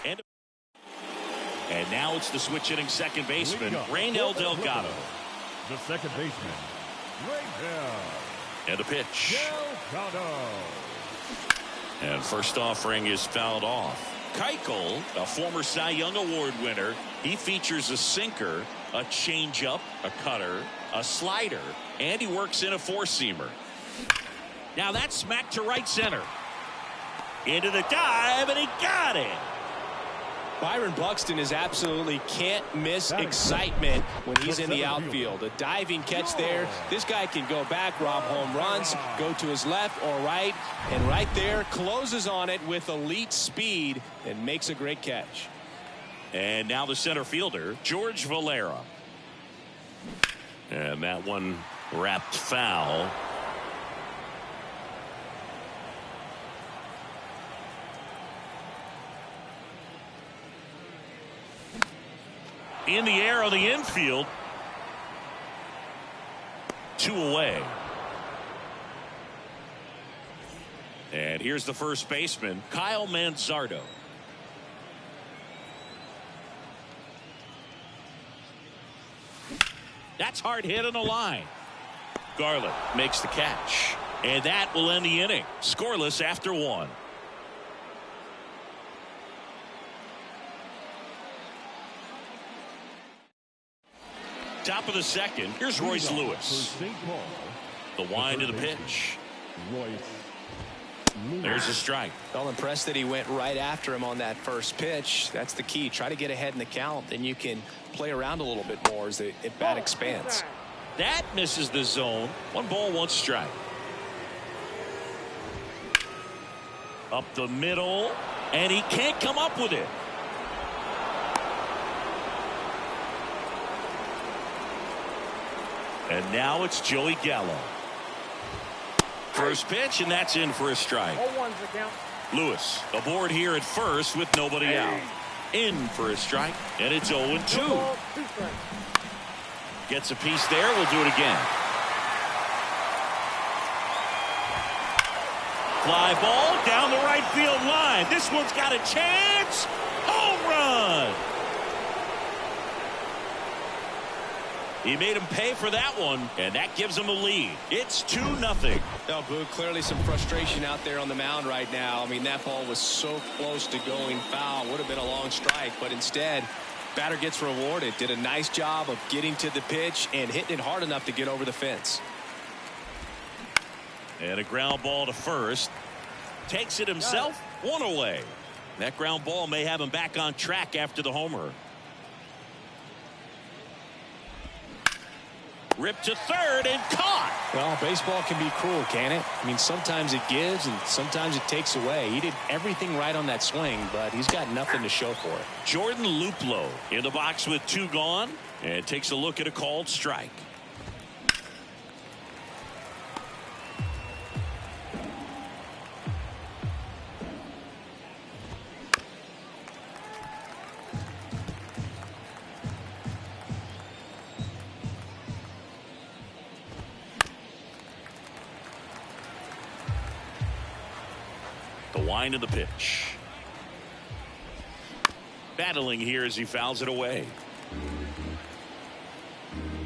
And now it's the switch hitting second baseman, Raynel Delgado. The second baseman, Raynel. And the pitch. Delgado. And first offering is fouled off. Keuchel, a former Cy Young Award winner, he features a sinker, a changeup, a cutter, a slider, and he works in a four-seamer. Now that's smacked to right center. Into the dive, and he got it. Byron Buxton is absolutely can't miss excitement when he's in the outfield. A diving catch there. This guy can go back, rob home runs, go to his left or right, and right there closes on it with elite speed and makes a great catch. And now the center fielder, George Valera. And that one wrapped foul. In the air on the infield. 2 away. And here's the first baseman, Kyle Manzardo. That's hard hit on the line. Garland makes the catch. And that will end the inning. Scoreless after 1. Top of the second. Here's Royce Lewis. The wind of the pitch. There's a strike. Well, impressed that he went right after him on that first pitch. That's the key. Try to get ahead in the count. Then you can play around a little bit more as the at-bat expands. That misses the zone. 1 ball, 1 strike. Up the middle. And he can't come up with it. And now it's Joey Gallo. First pitch, and that's in for a strike. Lewis aboard here at first with nobody out. In for a strike, and it's 0-2. Gets a piece there. We'll do it again. Fly ball down the right field line. This one's got a chance. Home run. He made him pay for that one, and that gives him a lead. It's 2-0. Now, Boo, clearly some frustration out there on the mound right now. I mean, that ball was so close to going foul. Would have been a long strike, but instead, batter gets rewarded. Did a nice job of getting to the pitch and hitting it hard enough to get over the fence. And a ground ball to first. Takes it himself. 1 away. That ground ball may have him back on track after the homer. Ripped to third and caught. Well, baseball can be cruel, can it? I mean, sometimes it gives and sometimes it takes away. He did everything right on that swing, but he's got nothing to show for it. Jordan Luplow in the box with 2 gone and takes a look at a called strike. The wind of the pitch. Battling here as he fouls it away.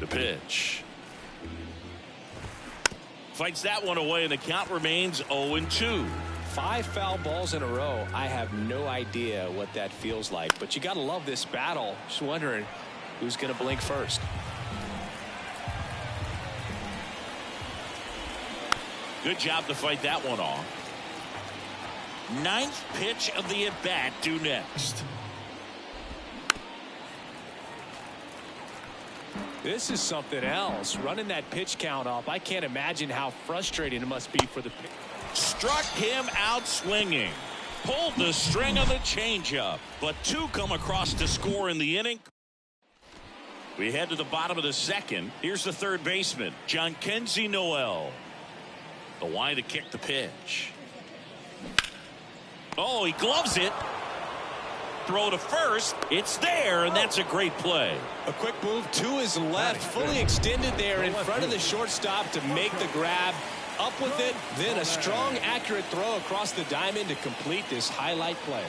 The pitch. Fights that one away, and the count remains 0-2. 5 foul balls in a row. I have no idea what that feels like, but you got to love this battle. Just wondering who's going to blink first. Good job to fight that one off. 9th pitch of the at-bat due next. This is something else. Running that pitch count up. I can't imagine how frustrating it must be for the pitcher. Struck him out swinging. Pulled the string on the changeup. But 2 come across to score in the inning. We head to the bottom of the 2nd. Here's the third baseman, John Kenzie Noel. The wind to kick the pitch. Oh, he gloves it. Throw to first. It's there, and that's a great play. A quick move to his left, fully extended there in front of the shortstop to make the grab. Up with it, then a strong, accurate throw across the diamond to complete this highlight play.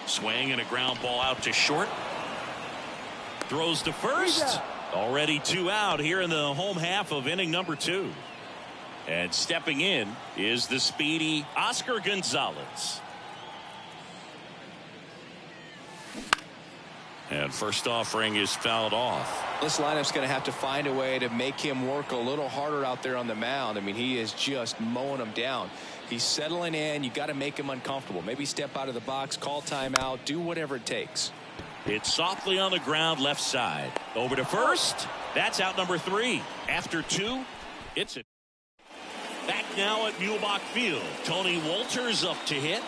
Swing and a ground ball out to short. Throws to first. Already 2 out here in the home half of inning number 2. And stepping in is the speedy Oscar Gonzalez. And first offering is fouled off. This lineup's going to have to find a way to make him work a little harder out there on the mound. I mean, he is just mowing them down. He's settling in. You got to make him uncomfortable. Maybe step out of the box, call timeout, do whatever it takes. It's softly on the ground left side. Over to first. That's out number 3. After 2, it's it. Back now at Muehlbach Field. Tony Wolters up to hit.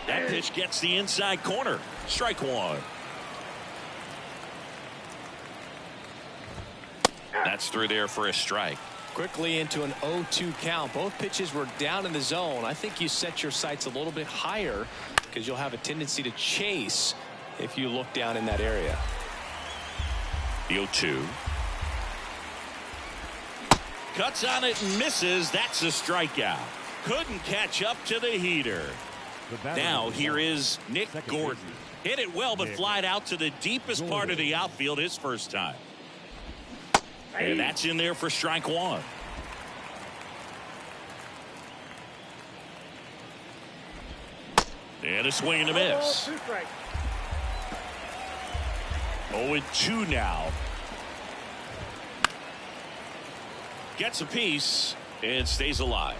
That pitch gets the inside corner. Strike 1. That's through there for a strike. Quickly into an 0-2 count. Both pitches were down in the zone. I think you set your sights a little bit higher because you'll have a tendency to chase if you look down in that area. The 0-2. Cuts on it and misses. That's a strikeout. Couldn't catch up to the heater. Now here is Nick Gordon. Hit it well, but flied out to the deepest part of the outfield his first time. And that's in there for strike 1. And a swing and a miss. 0-2 now. Gets a piece and stays alive.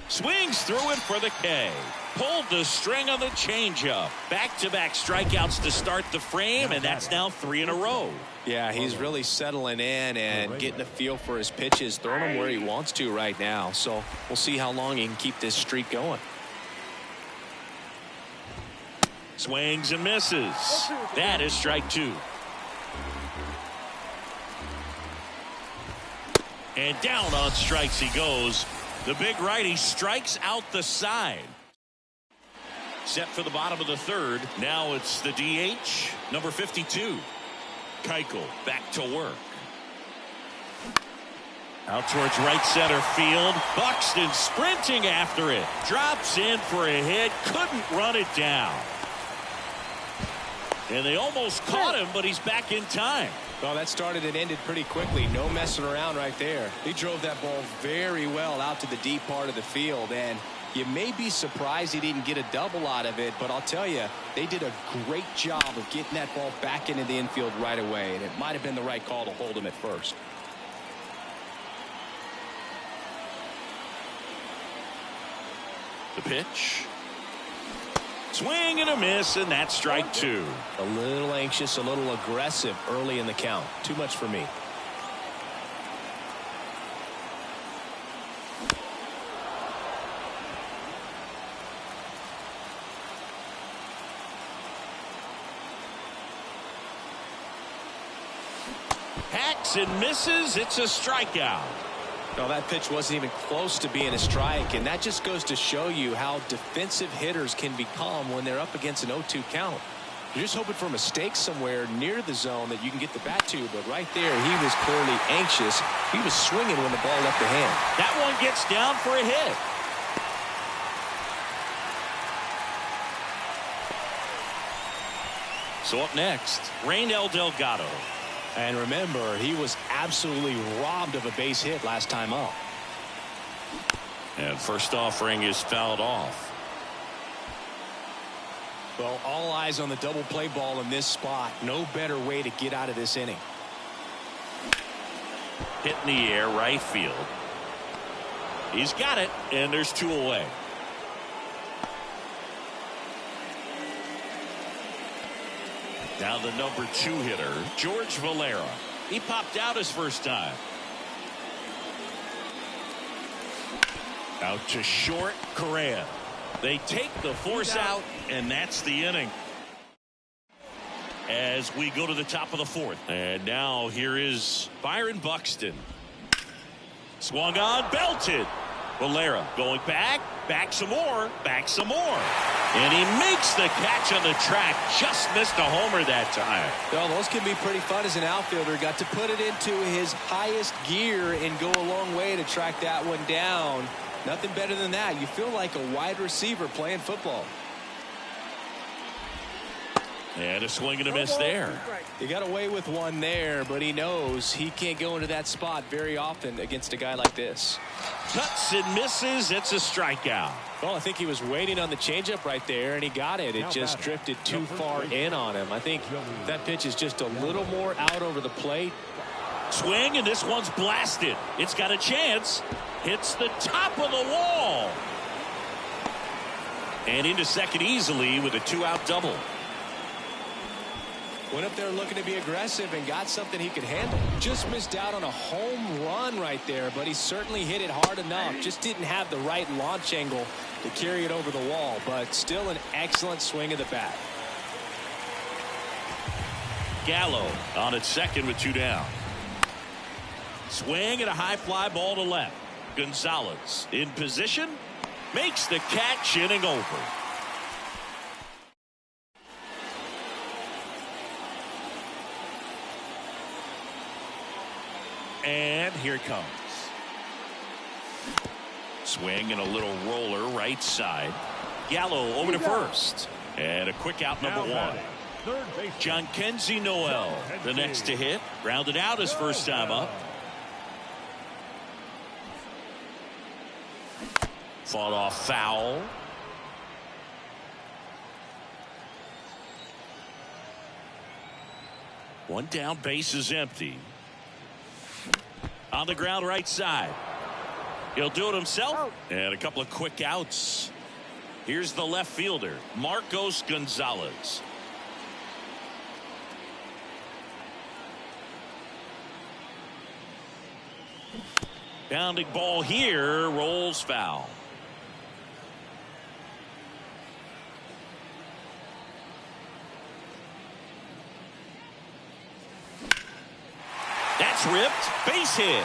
Swings through it for the K. Pulled the string on the changeup. Back-to-back strikeouts to start the frame, and that's now 3 in a row. Yeah, he's really settling in and getting a feel for his pitches, throwing them where he wants to right now. So we'll see how long he can keep this streak going. Swings and misses. That is strike 2. And down on strikes he goes. The big righty strikes out the side. Set for the bottom of the 3rd. Now it's the DH, number 52. Keuchel back to work. Out towards right center field. Buxton sprinting after it. Drops in for a hit. Couldn't run it down. And they almost caught him, but he's back in time. Well, that started and ended pretty quickly. No messing around right there. He drove that ball very well out to the deep part of the field, and you may be surprised he didn't get a double out of it, but I'll tell you, they did a great job of getting that ball back into the infield right away, and it might have been the right call to hold him at first. Swing and a miss, and that's strike two. A little anxious, a little aggressive early in the count. Too much for me. Hacks and misses. It's a strikeout. No, that pitch wasn't even close to being a strike, and that just goes to show you how defensive hitters can become when they're up against an 0-2 count. You're just hoping for a mistake somewhere near the zone that you can get the bat to, but right there he was clearly anxious. He was swinging when the ball left the hand. That one gets down for a hit. So up next, Raynel Delgado. And remember, he was absolutely robbed of a base hit last time up. And first offering is fouled off. Well, all eyes on the double play ball in this spot. No better way to get out of this inning. Hit in the air, right field. He's got it, and there's two away. Now the number 2 hitter, George Valera. He popped out his first time. Out to short, Correa. They take the force out, and that's the inning. As we go to the top of the 4th. And now here is Byron Buxton. Swung on, belted. Valera going back some more, and he makes the catch on the track. Just missed a homer that time. Well, those can be pretty fun as an outfielder. Got to put it into his highest gear and go a long way to track that one down. Nothing better than that. You feel like a wide receiver playing football. And a swing and a miss there. He got away with one there, but he knows he can't go into that spot very often against a guy like this. Cuts and misses. It's a strikeout. Well, I think he was waiting on the changeup right there, and he got it. It just drifted too far in on him. I think that pitch is just a little more out over the plate. Swing, and this one's blasted. It's got a chance. Hits the top of the wall. And into second easily with a 2-out double. Went up there looking to be aggressive and got something he could handle. Just missed out on a home run right there, but he certainly hit it hard enough. Just didn't have the right launch angle to carry it over the wall, but still an excellent swing of the bat. Gallo on at second with 2 down. Swing and a high fly ball to left. Gonzalez in position, makes the catch, inning over. And here it comes. Swing and a little roller right side. Gallo over to first. And a quick out, number 1. Jhonkensy Noel, the next to hit. Grounded out his first time up. Fought off foul. One down, base is empty. On the ground right side. He'll do it himself. And a couple of quick outs. Here's the left fielder, Marcos Gonzalez. Bounding ball here, rolls foul. That's ripped, base hit.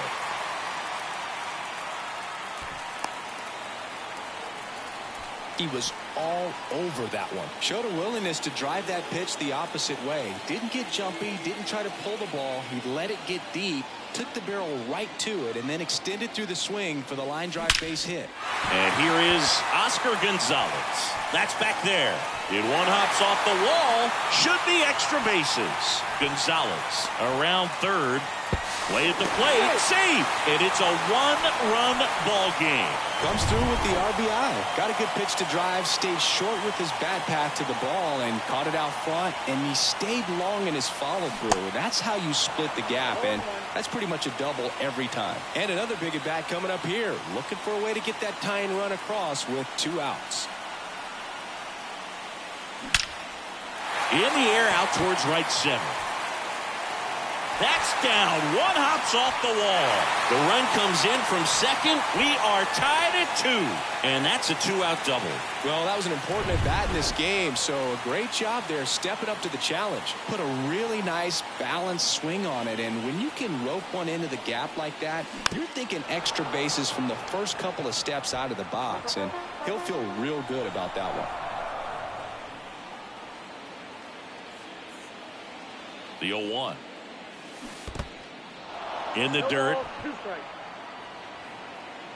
He was all over that one. Showed a willingness to drive that pitch the opposite way. Didn't get jumpy, didn't try to pull the ball. He let it get deep, took the barrel right to it, and then extended through the swing for the line drive base hit. And here is Oscar Gonzalez. That's back there. It one hops off the wall. Should be extra bases. Gonzalez around third. Play at the plate. Safe. And it's a one-run ball game. Comes through with the RBI. Got a good pitch to drive. Stayed short with his bat path to the ball and caught it out front. And he stayed long in his follow through. That's how you split the gap. And that's pretty much a double every time. And another big at bat coming up here. Looking for a way to get that tying run across with 2 outs. In the air out towards right center. That's down. One hops off the wall. The run comes in from second. We are tied at 2. And that's a 2-out double. Well, that was an important at bat in this game, so a great job there stepping up to the challenge. Put a really nice balanced swing on it, and when you can rope one into the gap like that, you're thinking extra bases from the first couple of steps out of the box, and he'll feel real good about that one. The 0-1. In the dirt.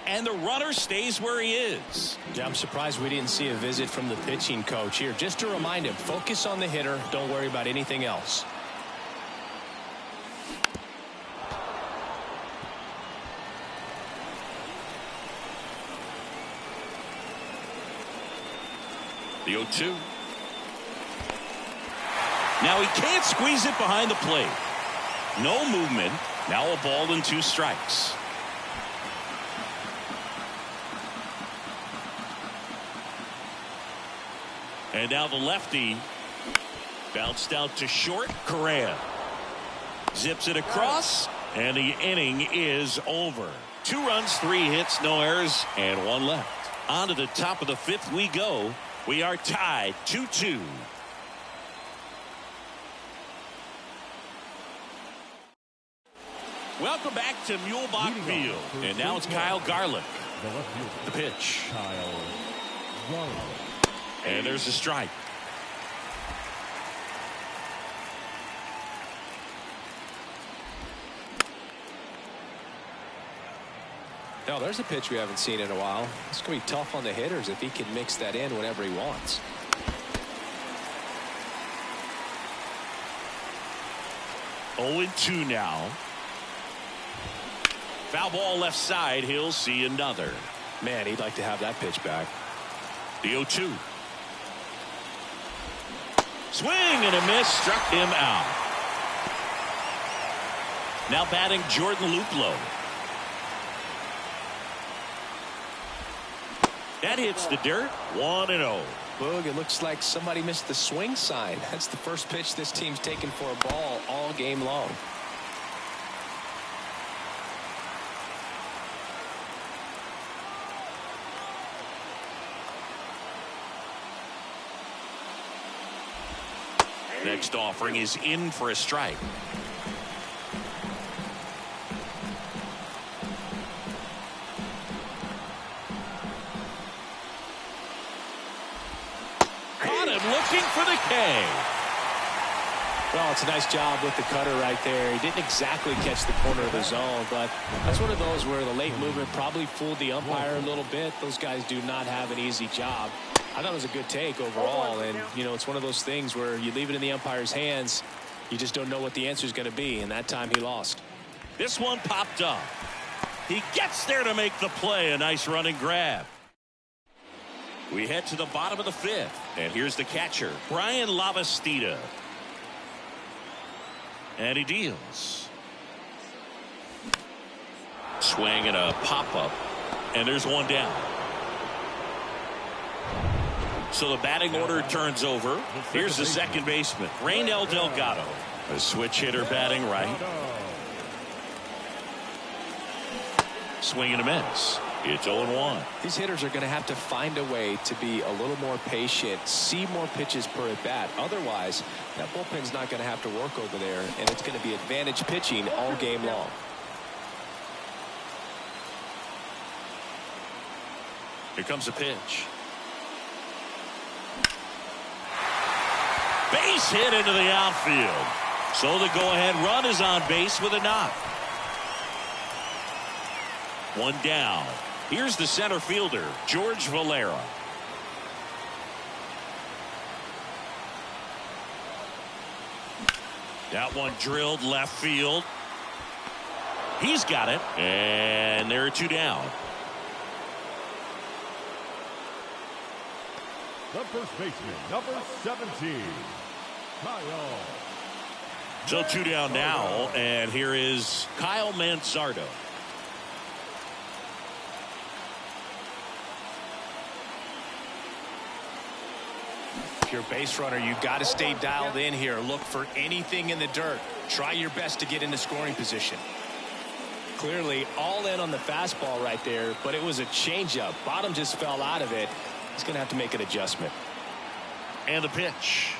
And the runner stays where he is. Yeah, I'm surprised we didn't see a visit from the pitching coach here. Just to remind him, focus on the hitter. Don't worry about anything else. The 0-2. Now he can't squeeze it behind the plate. No movement. Now a ball and 2 strikes. And now the lefty bounced out to short. Correa zips it across, and the inning is over. 2 runs, 3 hits, no errors, and 1 left. On to the top of the 5th we go. We are tied 2-2. Welcome back to Mulebach Field. And now it's Kyle Garlick. The pitch. And there's a strike. No, there's a pitch we haven't seen in a while. It's going to be tough on the hitters if he can mix that in whenever he wants. Oh, 2 now. Foul ball left side. He'll see another. Man, he'd like to have that pitch back. The 0-2. Swing and a miss. Struck him out. Now batting Jordan Luplow. That hits the dirt. 1-0. Boog, it looks like somebody missed the swing sign. That's the first pitch this team's taken for a ball all game long. Next offering is in for a strike. Caught him looking for the K. Well, it's a nice job with the cutter right there. He didn't exactly catch the corner of the zone, but that's one of those where the late movement probably fooled the umpire a little bit. Those guys do not have an easy job. I thought it was a good take overall, and you know, it's one of those things where you leave it in the umpire's hands, you just don't know what the answer is going to be, and that time he lost. This one popped up. He gets there to make the play. A nice running grab. We head to the bottom of the 5th, and here's the catcher, Brian Lavastida. And he deals. Swing and a pop-up, and there's 1 down. So the batting order turns over. Here's the second baseman, Raynel Delgado. A switch hitter batting right. Swing and a miss. It's 0-1. These hitters are going to have to find a way to be a little more patient, see more pitches per at bat. Otherwise, that bullpen's not going to have to work over there, and it's going to be advantage pitching all game long. Here comes a pitch. Base hit into the outfield. So the go-ahead run is on base with a knock. 1 down. Here's the center fielder, George Valera. That one drilled left field. He's got it. And there are 2 down. The first baseman, number 17, Kyle. So 2 down now, and here is Kyle Manzardo. If you're a base runner, you got to stay dialed in here. Look for anything in the dirt. Try your best to get into scoring position. Clearly all in on the fastball right there, but it was a changeup. Bottom just fell out of it. He's going to have to make an adjustment. And the pitch.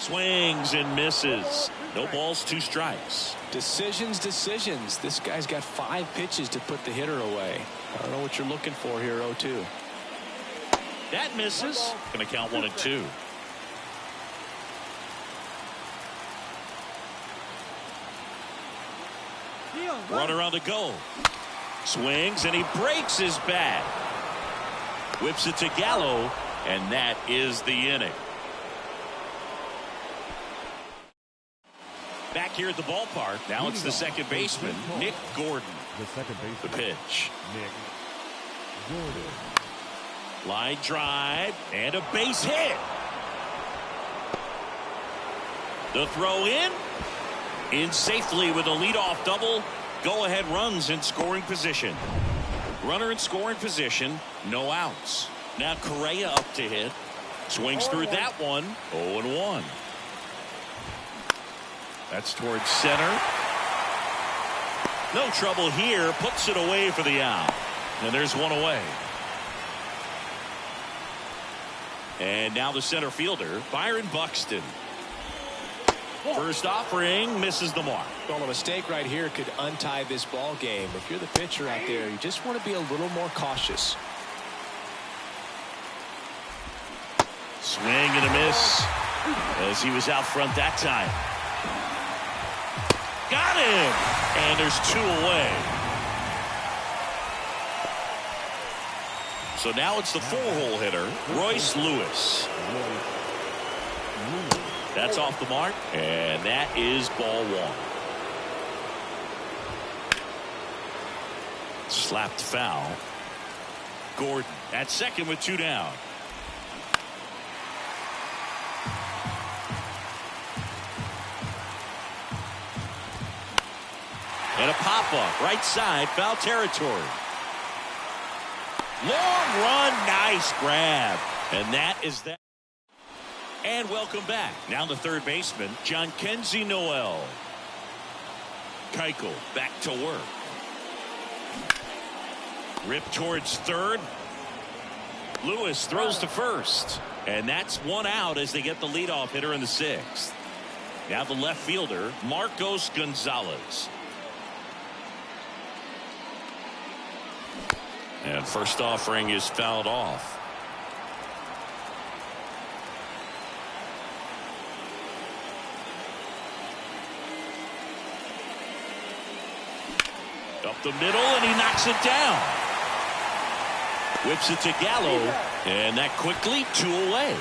Swings and misses. No balls, 2 strikes. Decisions. This guy's got 5 pitches to put the hitter away. I don't know what you're looking for here, 0-2. That misses. Going to count 1 and 2. Runner on the go. Swings and he breaks his bat. Whips it to Gallo, and that is the inning. Back here at the ballpark. Now it's the second baseman, Nick Gordon. The second baseman. The pitch. Nick Gordon. Line drive and a base hit. The throw in safely with a leadoff double. Go ahead runs in scoring position. Runner in scoring position, no outs. Now Correa up to hit. Swings through that one. 0-1. That's towards center. No trouble here. Puts it away for the out. And there's one away. And now the center fielder, Byron Buxton. First offering misses the mark. Well, a mistake right here could untie this ball game. If you're the pitcher out there, you just want to be a little more cautious. Swing and a miss as he was out front that time. Got him, and there's 2 away. So now it's the 4-hole hitter, Royce Lewis. That's off the mark, and that is ball 1. Slapped foul. Gordon at second with 2 down. And a pop-up, right side, foul territory. Long run, nice grab. And that is that. And welcome back. Now the third baseman, John Kenzie Noel. Keuchel back to work. Rip towards third. Lewis throws to first. And that's 1 out as they get the leadoff hitter in the 6th. Now the left fielder, Marcos Gonzalez. And first offering is fouled off. Up the middle, and he knocks it down. Whips it to Gallo, and that quickly 2 away.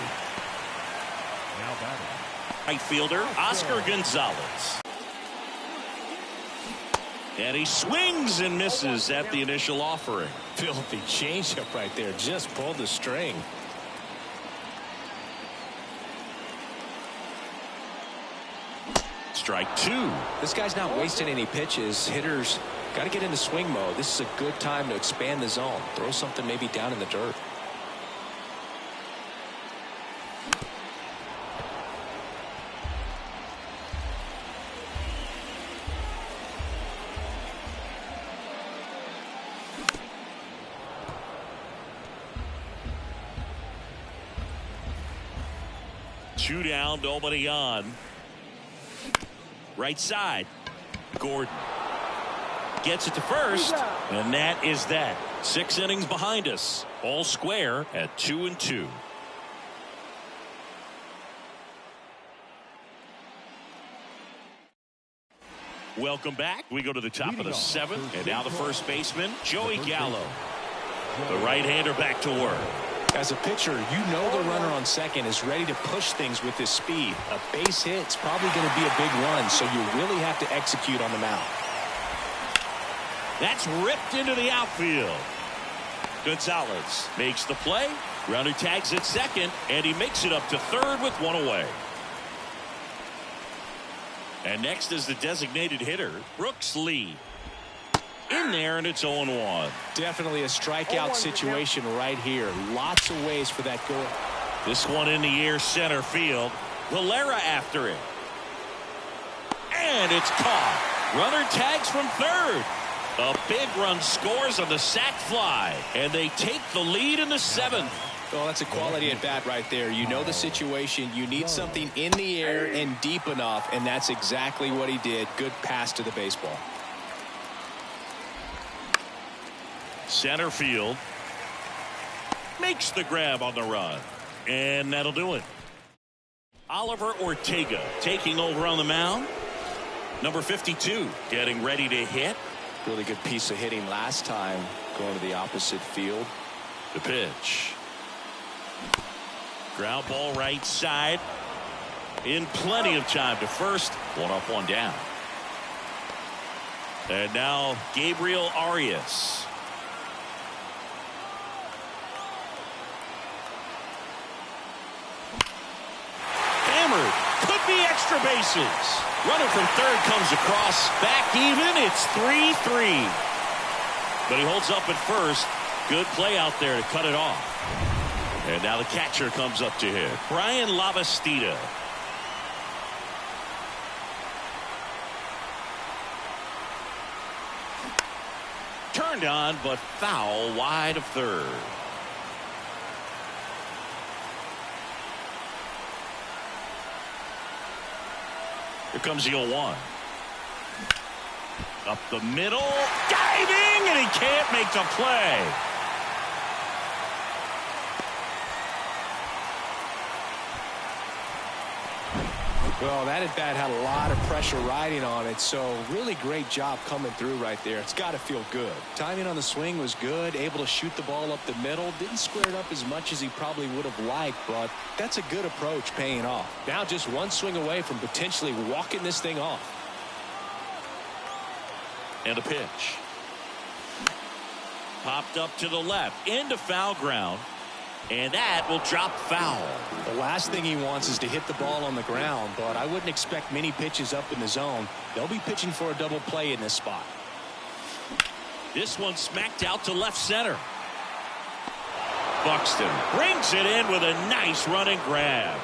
Now batting. Right fielder, Oscar Gonzalez. And he swings and misses at the initial offering. Filthy changeup right there. Just pulled the string. Strike 2. This guy's not wasting any pitches. Hitters got to get into swing mode. This is a good time to expand the zone. Throw something maybe down in the dirt. Two down, nobody on. Right side. Gordon gets it to first, and that is that. 6 innings behind us. All square at 2-2. Welcome back. We go to the top of the 7th, and now the first baseman, Joey Gallo. The right-hander back to work. As a pitcher, you know the runner on second is ready to push things with his speed. A base hit's probably going to be a big run, so you really have to execute on the mound. That's ripped into the outfield. Gonzalez makes the play. Runner tags at second, and he makes it up to third with 1 away. And next is the designated hitter, Brooks Lee. In there, and it's 0-1. Definitely a strikeout situation right here. Lots of ways for that goal. This one in the air, center field. Valera after it. And it's caught. Runner tags from third. A big run scores on the sac fly. And they take the lead in the seventh. Well, that's a quality at bat right there. You know the situation. You need something in the air and deep enough, and that's exactly what he did. Good pass to the baseball. Center field. Makes the grab on the run. And that'll do it. Oliver Ortega taking over on the mound. Number 52 getting ready to hit. Really good piece of hitting last time, going to the opposite field. The pitch. Ground ball right side. In plenty of time to first. One up, one down. And now Gabriel Arias. Hammered. Could be extra bases. Runner from third comes across. Back even. It's 3-3. But he holds up at first. Good play out there to cut it off. And now the catcher comes up to hit. Brian Lavastida. Turned on, but foul wide of third. Here comes the 0-1. Up the middle. Diving, and he can't make the play. Well, that at bat had a lot of pressure riding on it, so really great job coming through right there. It's got to feel good. Timing on the swing was good, able to shoot the ball up the middle. Didn't square it up as much as he probably would have liked, but that's a good approach paying off. Now just one swing away from potentially walking this thing off. And a pitch. Popped up to the left into foul ground. And that will drop foul. The last thing he wants is to hit the ball on the ground, but I wouldn't expect many pitches up in the zone. They'll be pitching for a double play in this spot. This one smacked out to left center. Buxton brings it in with a nice running grab.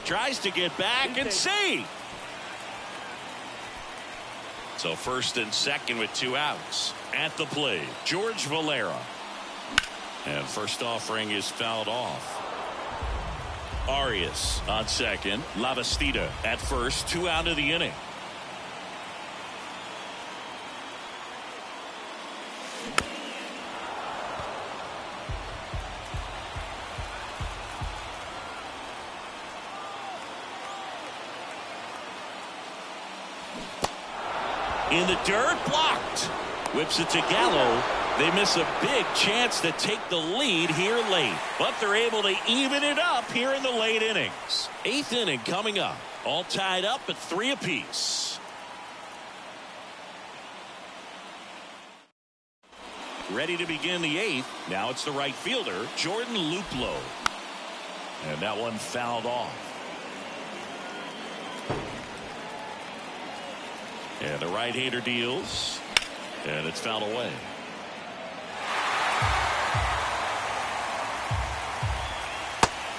Tries to get back and save. So first and second with 2 outs. At the plate, George Valera. And first offering is fouled off. Arias on second. Lavastida at first. 2 out of the inning. In the dirt, blocked. Whips it to Gallo. They miss a big chance to take the lead here late. But they're able to even it up here in the late innings. 8th inning coming up. All tied up at 3 apiece. Ready to begin the 8th. Now it's the right fielder, Jordan Luplow. And that one fouled off. And the right-hander deals. And it's fouled away.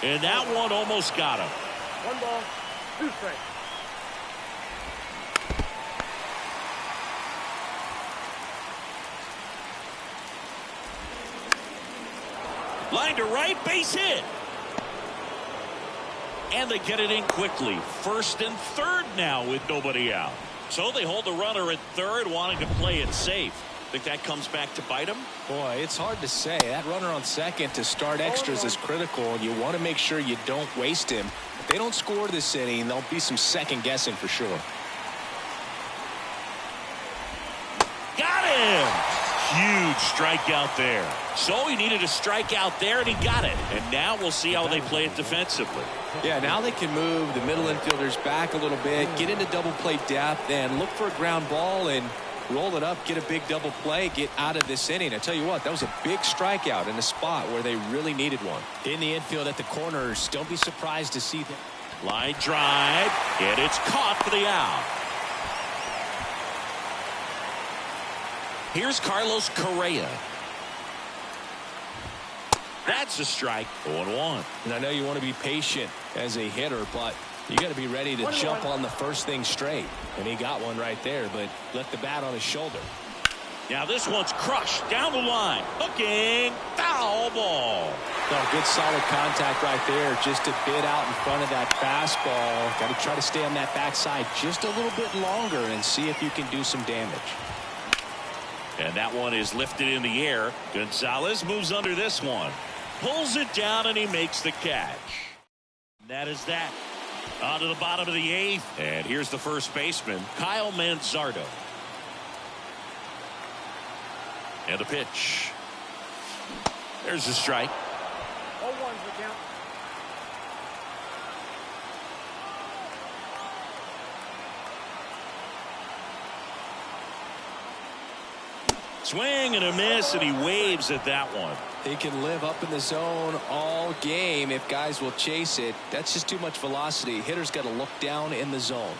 And that one almost got him. 1 ball, 2 strikes. Line to right, base hit. And they get it in quickly. First and third now with nobody out. So they hold the runner at third, wanting to play it safe. Think that comes back to bite him? Boy, it's hard to say. That runner on second to start extras is critical, and you want to make sure you don't waste him. If they don't score this inning, there'll be some second guessing for sure. Got him! Huge strikeout there. So he needed a strikeout there, and he got it. And now we'll see how they play it defensively. Yeah, now they can move the middle infielders back a little bit, get into double play depth, and look for a ground ball and roll it up, get a big double play, get out of this inning. I tell you what, that was a big strikeout in a spot where they really needed one. In the infield at the corners, don't be surprised to see that. Line drive, and it's caught for the out. Here's Carlos Correa. That's a strike. 0-1. And I know you want to be patient as a hitter, but you got to be ready to jump on the first thing straight. And he got one right there, but left the bat on his shoulder. Now this one's crushed down the line. Hooking. Foul ball. Oh, good solid contact right there. Just a bit out in front of that fastball. Got to try to stay on that backside just a little bit longer and see if you can do some damage. And that one is lifted in the air. Gonzalez moves under this one. Pulls it down and he makes the catch. That is that. On to the bottom of the 8th. And here's the first baseman, Kyle Manzardo. And a pitch. There's a strike. 0-1's the count. Swing and a miss, and he waves at that one. He can live up in the zone all game if guys will chase it. That's just too much velocity. Hitter's got to look down in the zone.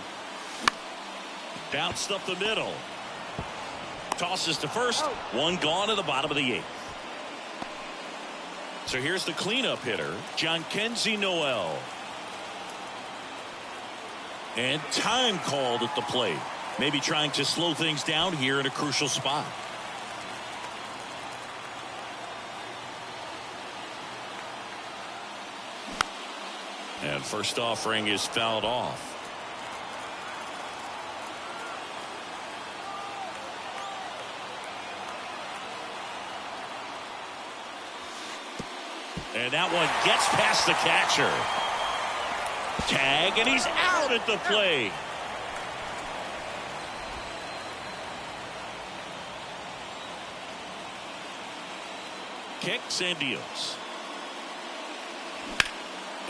Bounced up the middle. Tosses to first. One gone at the bottom of the 8th. So here's the cleanup hitter, Jhonkensy Noel. And time called at the plate. Maybe trying to slow things down here in a crucial spot. And first offering is fouled off. And that one gets past the catcher. Tag, and he's out at the plate. Kicks and deals.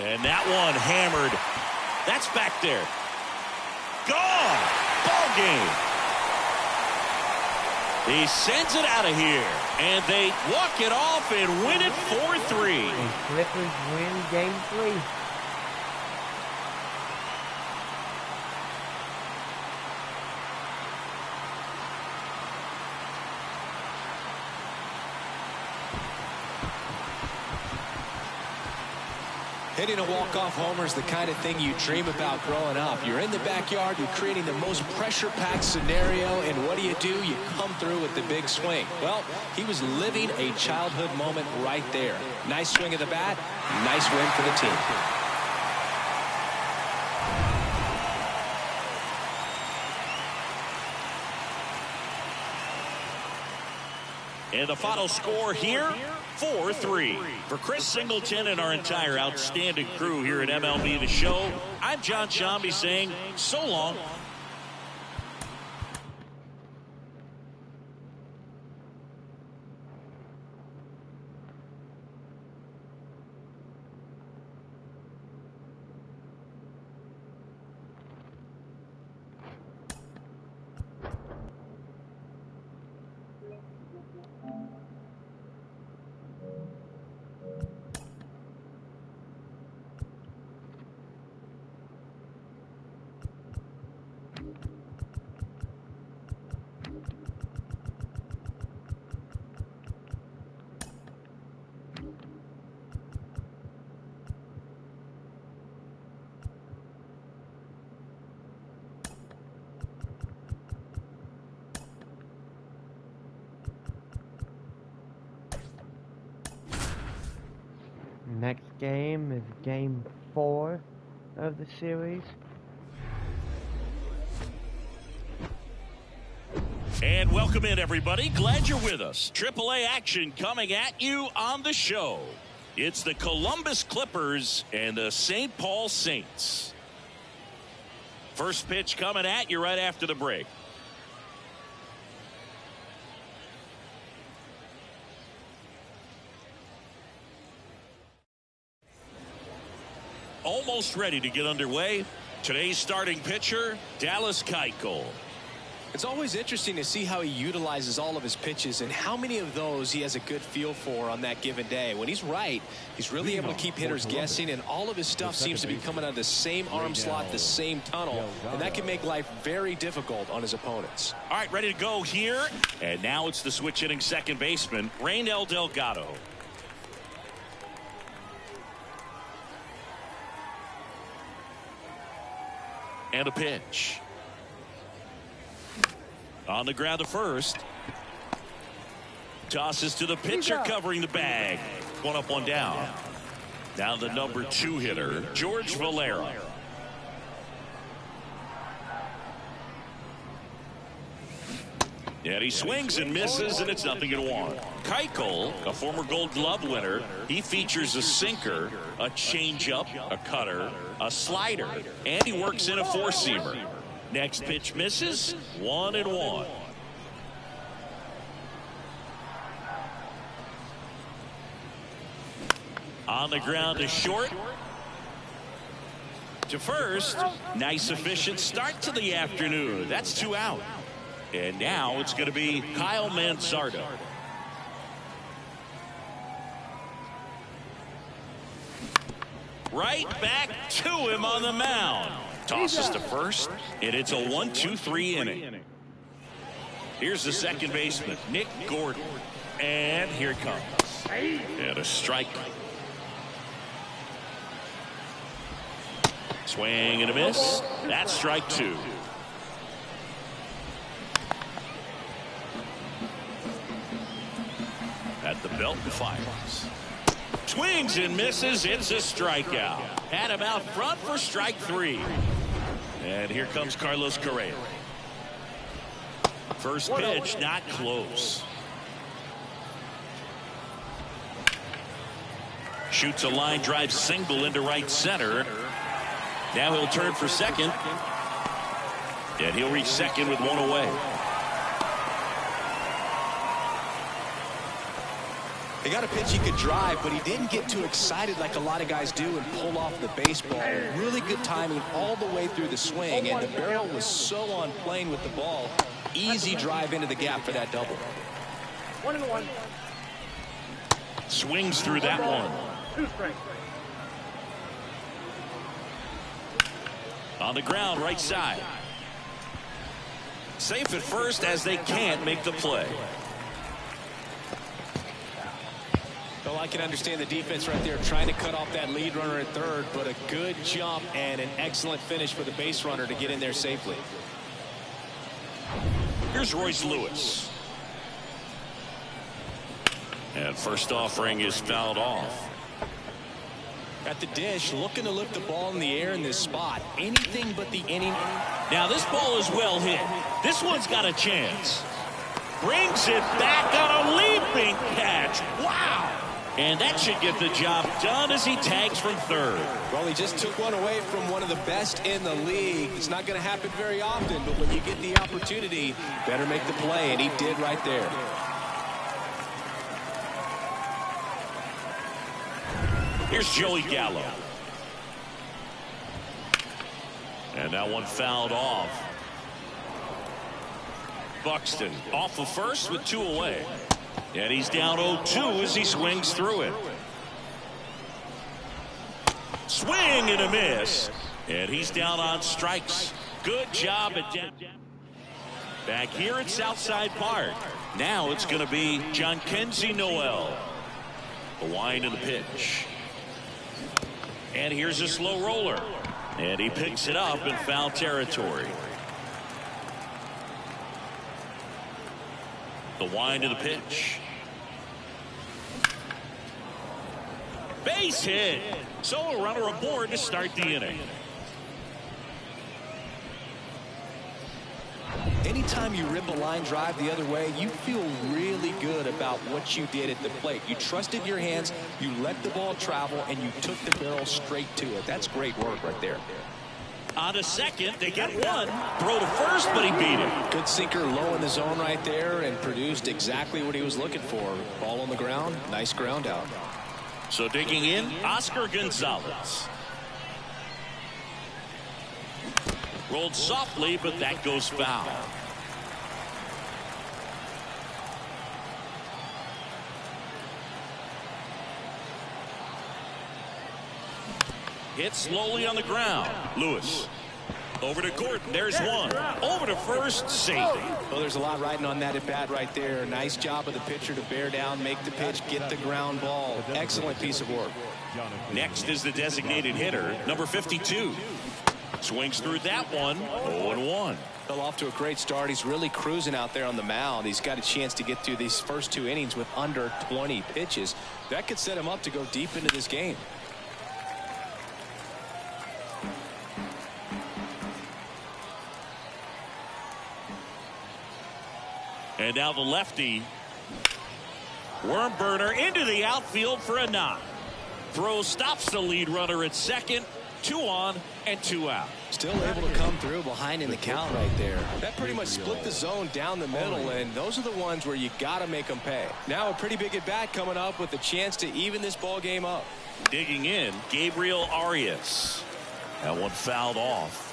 And that one hammered. That's back there. Gone. Ball game. He sends it out of here. And they walk it off and win it 4-3. And Clippers win game 3. Hitting a walk-off homer is the kind of thing you dream about growing up. You're in the backyard, you're creating the most pressure-packed scenario, and what do? You come through with the big swing. Well, he was living a childhood moment right there. Nice swing of the bat, nice win for the team. And the final score here, 4-3. For Chris Singleton and our entire outstanding crew here at MLB The Show, I'm John Shambi saying so long. Next game is game 4 of the series. And welcome in, everybody. Glad you're with us. AAA action coming at you on the show. It's the Columbus Clippers and the St. Paul Saints. First pitch coming at you right after the break. Almost ready to get underway. Today's starting pitcher, Dallas Keuchel. It's always interesting to see how he utilizes all of his pitches and how many of those he has a good feel for on that given day. When he's right, he's really able to keep hitters guessing, and all of his stuff seems to be coming out of the same arm slot, the same tunnel, and that can make life very difficult on his opponents. All right, ready to go here. And now it's the switch hitting second baseman, Raynel Delgado. And a pitch. On the ground to first. Tosses to the pitcher covering the bag. One up, one down. Now the number 2 hitter, George Valera. And he swings and misses, and it's 0-1. Keuchel, a former Gold Glove winner, he features a sinker, a changeup, a cutter, a slider, and he works in a four-seamer. Next pitch misses, 1-1. On the ground to short. To first. Nice efficient start to the afternoon. That's 2 out. And now it's going to be Kyle Mansardo. Right back to him on the mound. Tosses to first, and it's a 1-2-3 inning. Here's the second baseman, Nick Gordon. And here it comes. And a strike. Swing and a miss. That's strike 2. At the belt and fires. Swings and misses. It's a strikeout. Had him out front for strike 3. And here comes Carlos Correa. First pitch not close. Shoots a line drive single into right center. Now he'll turn for second. And he'll reach second with 1 away. He got a pitch he could drive, but he didn't get too excited like a lot of guys do and pull off the baseball. Really good timing all the way through the swing, and the barrel was so on plane with the ball. Easy drive into the gap for that double. 1-1. Swings through that one. 2 strikes. On the ground, right side. Safe at first as they can't make the play. Well, I can understand the defense right there trying to cut off that lead runner at third, but a good jump and an excellent finish for the base runner to get in there safely. Here's Royce Lewis. And first offering is fouled off. At the dish, looking to lift the ball in the air in this spot. Anything but the inning. Now this ball is well hit. This one's got a chance. Brings it back on a leaping catch. Wow! And that should get the job done as he tags from third. Well, he just took one away from one of the best in the league. It's not going to happen very often, but when you get the opportunity, better make the play, and he did right there. Here's Joey Gallo. And that one fouled off. Buxton off of first with 2 away. And he's down 0-2 as he swings through it. Swing and a miss. And he's down on strikes. Good job at back here at Southside Park. Now it's going to be Jhonkensy Noel. The wind of the pitch. And here's a slow roller. And he picks it up in foul territory. The wind of the pitch. Base hit. So a runner aboard to start the inning. Anytime you rip a line drive the other way, you feel really good about what you did at the plate. You trusted your hands, you let the ball travel, and you took the barrel straight to it. That's great work right there. On to second, they get one. Throw to first, but he beat it. Good sinker low in the zone right there and produced exactly what he was looking for. Ball on the ground, nice ground out. So digging in, Oscar Gonzalez. Rolled softly, but that goes foul. Hit slowly on the ground. Lewis. Over to Gordon. There's one. Over to first. Safety. Well, there's a lot riding on that at bat right there. Nice job of the pitcher to bear down, make the pitch, get the ground ball. Excellent piece of work. Next is the designated hitter, number 52. Swings through that one. 0-1. Fell off to a great start. He's really cruising out there on the mound. He's got a chance to get through these first 2 innings with under 20 pitches. That could set him up to go deep into this game. And now the lefty. Worm burner into the outfield for a knock. Throw stops the lead runner at second. 2 on and 2 out. Still able to come through behind in the count right there. That pretty much split the zone down the middle, and those are the ones where you got to make them pay. Now a pretty big at bat coming up with a chance to even this ball game up. Digging in, Gabriel Arias. That one fouled off.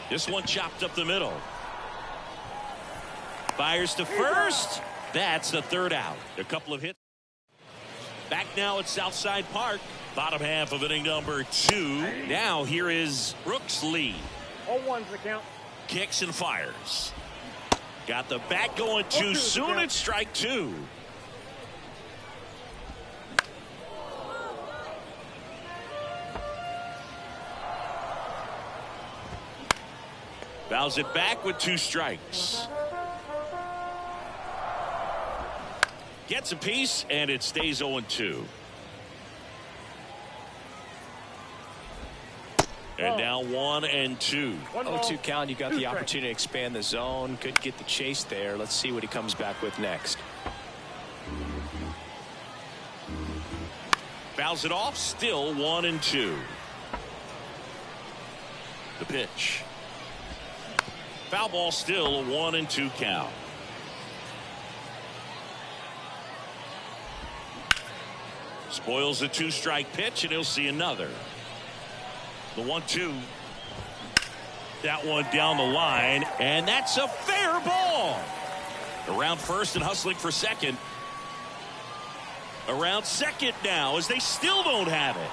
This one chopped up the middle. Fires to first. That's the 3rd out. A couple of hits. Back now at Southside Park. Bottom half of inning number 2. Now here is Brooks Lee. 0-1's the count. Kicks and fires. Got the bat going too soon. It's strike 2. Fouls it back with 2 strikes. Gets a piece, and it stays 0-2. And now 1-2. 0-2 count. You got the opportunity to expand the zone. Couldn't get the chase there. Let's see what he comes back with next. Fouls it off. Still 1-2. The pitch. Foul ball, still a 1-2 count. Spoils the 2-strike pitch, and he'll see another. The 1-2. That one down the line, and that's a fair ball. Around first and hustling for second. Around second now, as they still don't have it.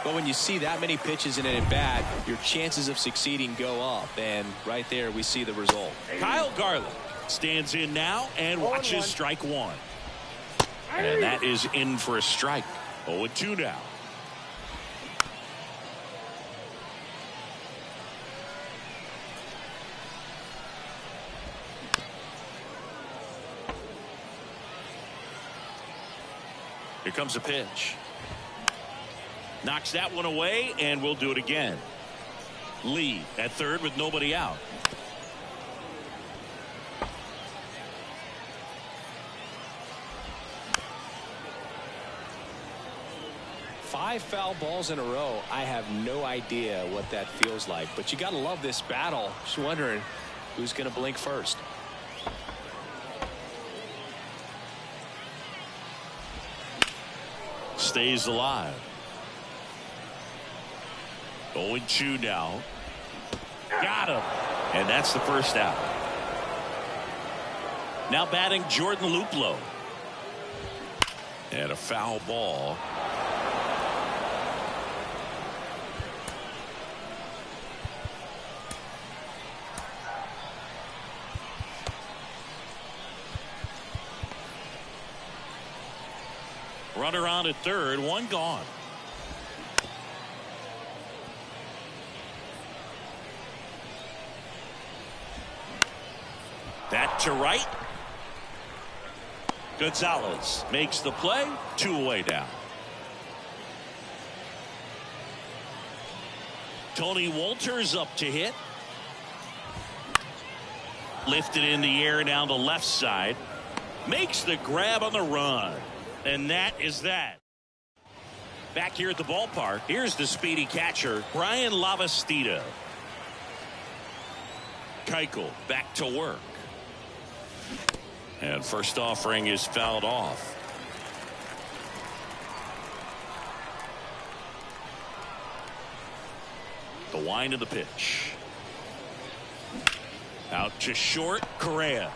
But when you see that many pitches in an at-bat, your chances of succeeding go up. And right there, we see the result. Kyle Garland stands in now and watches strike 1. And that is in for a strike. 0-2 now. Here comes a pitch. Knocks that one away, and we'll do it again. Lee at third with nobody out. Five foul balls in a row. I have no idea what that feels like, but you got to love this battle. Just wondering who's going to blink first. Stays alive. 0-2 now. Got him. And that's the first out. Now batting Jordan Luplow. And a foul ball. Runner on at third, one gone. That to right. Gonzalez makes the play. 2 away now. Tony Wolters up to hit. Lifted in the air down the left side. Makes the grab on the run. And that is that. Back here at the ballpark, here's the speedy catcher, Brian Lavastida. Keuchel back to work. And first offering is fouled off. The wind of the pitch. Out to short, Correa.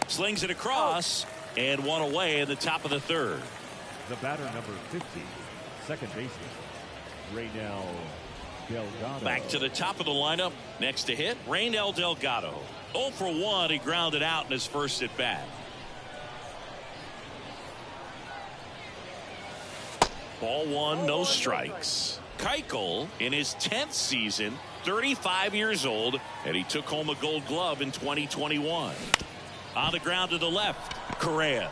Slings it across, and one away in the top of the third. The batter, number 50, second baseman, Raynel Delgado. Back to the top of the lineup. Next to hit, Raynel Delgado. 0 for 1. He grounded out in his first at bat. Ball 1, no strikes. Keuchel in his 10th season, 35 years old, and he took home a Gold Glove in 2021. On the ground to the left, Correa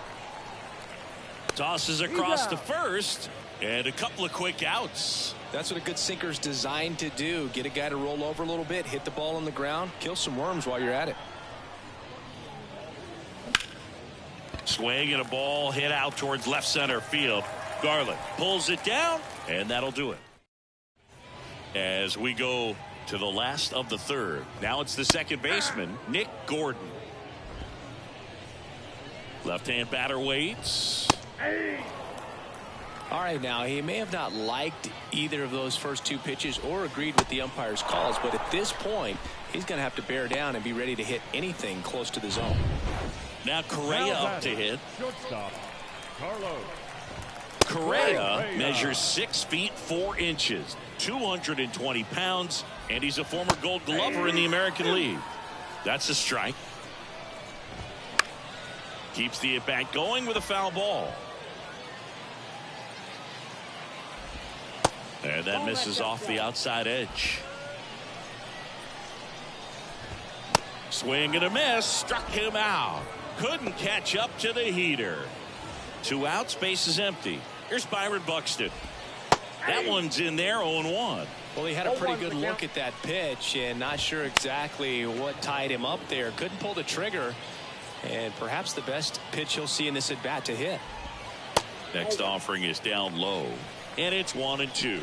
tosses across to first, and a couple of quick outs. That's what a good sinker's designed to do. Get a guy to roll over a little bit, hit the ball on the ground, kill some worms while you're at it. Swing and a ball hit out towards left center field. Garland pulls it down, and that'll do it. As we go to the last of the third. Now it's the second baseman, Nick Gordon. Left-hand batter waits. All right, now he may have not liked either of those first two pitches or agreed with the umpire's calls, but at this point he's going to have to bear down and be ready to hit anything close to the zone. Now Correa up to hit. Shortstop, Carlos. Correa measures 6 feet 4 inches, 220 pounds, and he's a former Gold Glover in the American League. That's a strike. Keeps the at-bat going with a foul ball. And that misses off the outside edge. Swing and a miss, struck him out. Couldn't catch up to the heater. 2 outs, base is empty. Here's Byron Buxton. That one's in there, 0-1. Well, he had a pretty good look at that pitch and not sure exactly what tied him up there. Couldn't pull the trigger, and perhaps the best pitch he'll see in this at bat to hit. Next offering is down low, and it's 1-2.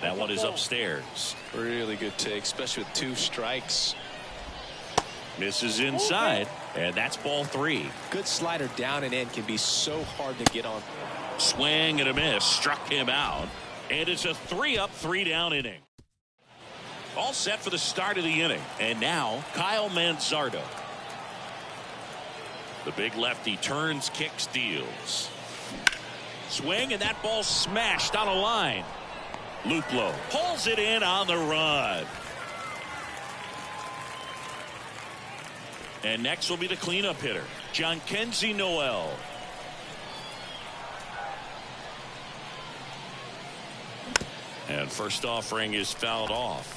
That one is upstairs. Really good take, especially with 2 strikes. Misses inside, and that's ball 3. Good slider down and in can be so hard to get on. Swing and a miss, struck him out, and it's a 3-up, 3-down inning. All set for the start of the inning, and now Kyle Manzardo. The big lefty turns, kicks, deals. Swing, and that ball smashed on a line. Luplow pulls it in on the run. And next will be the cleanup hitter, Jhonkensy Noel. And first offering is fouled off.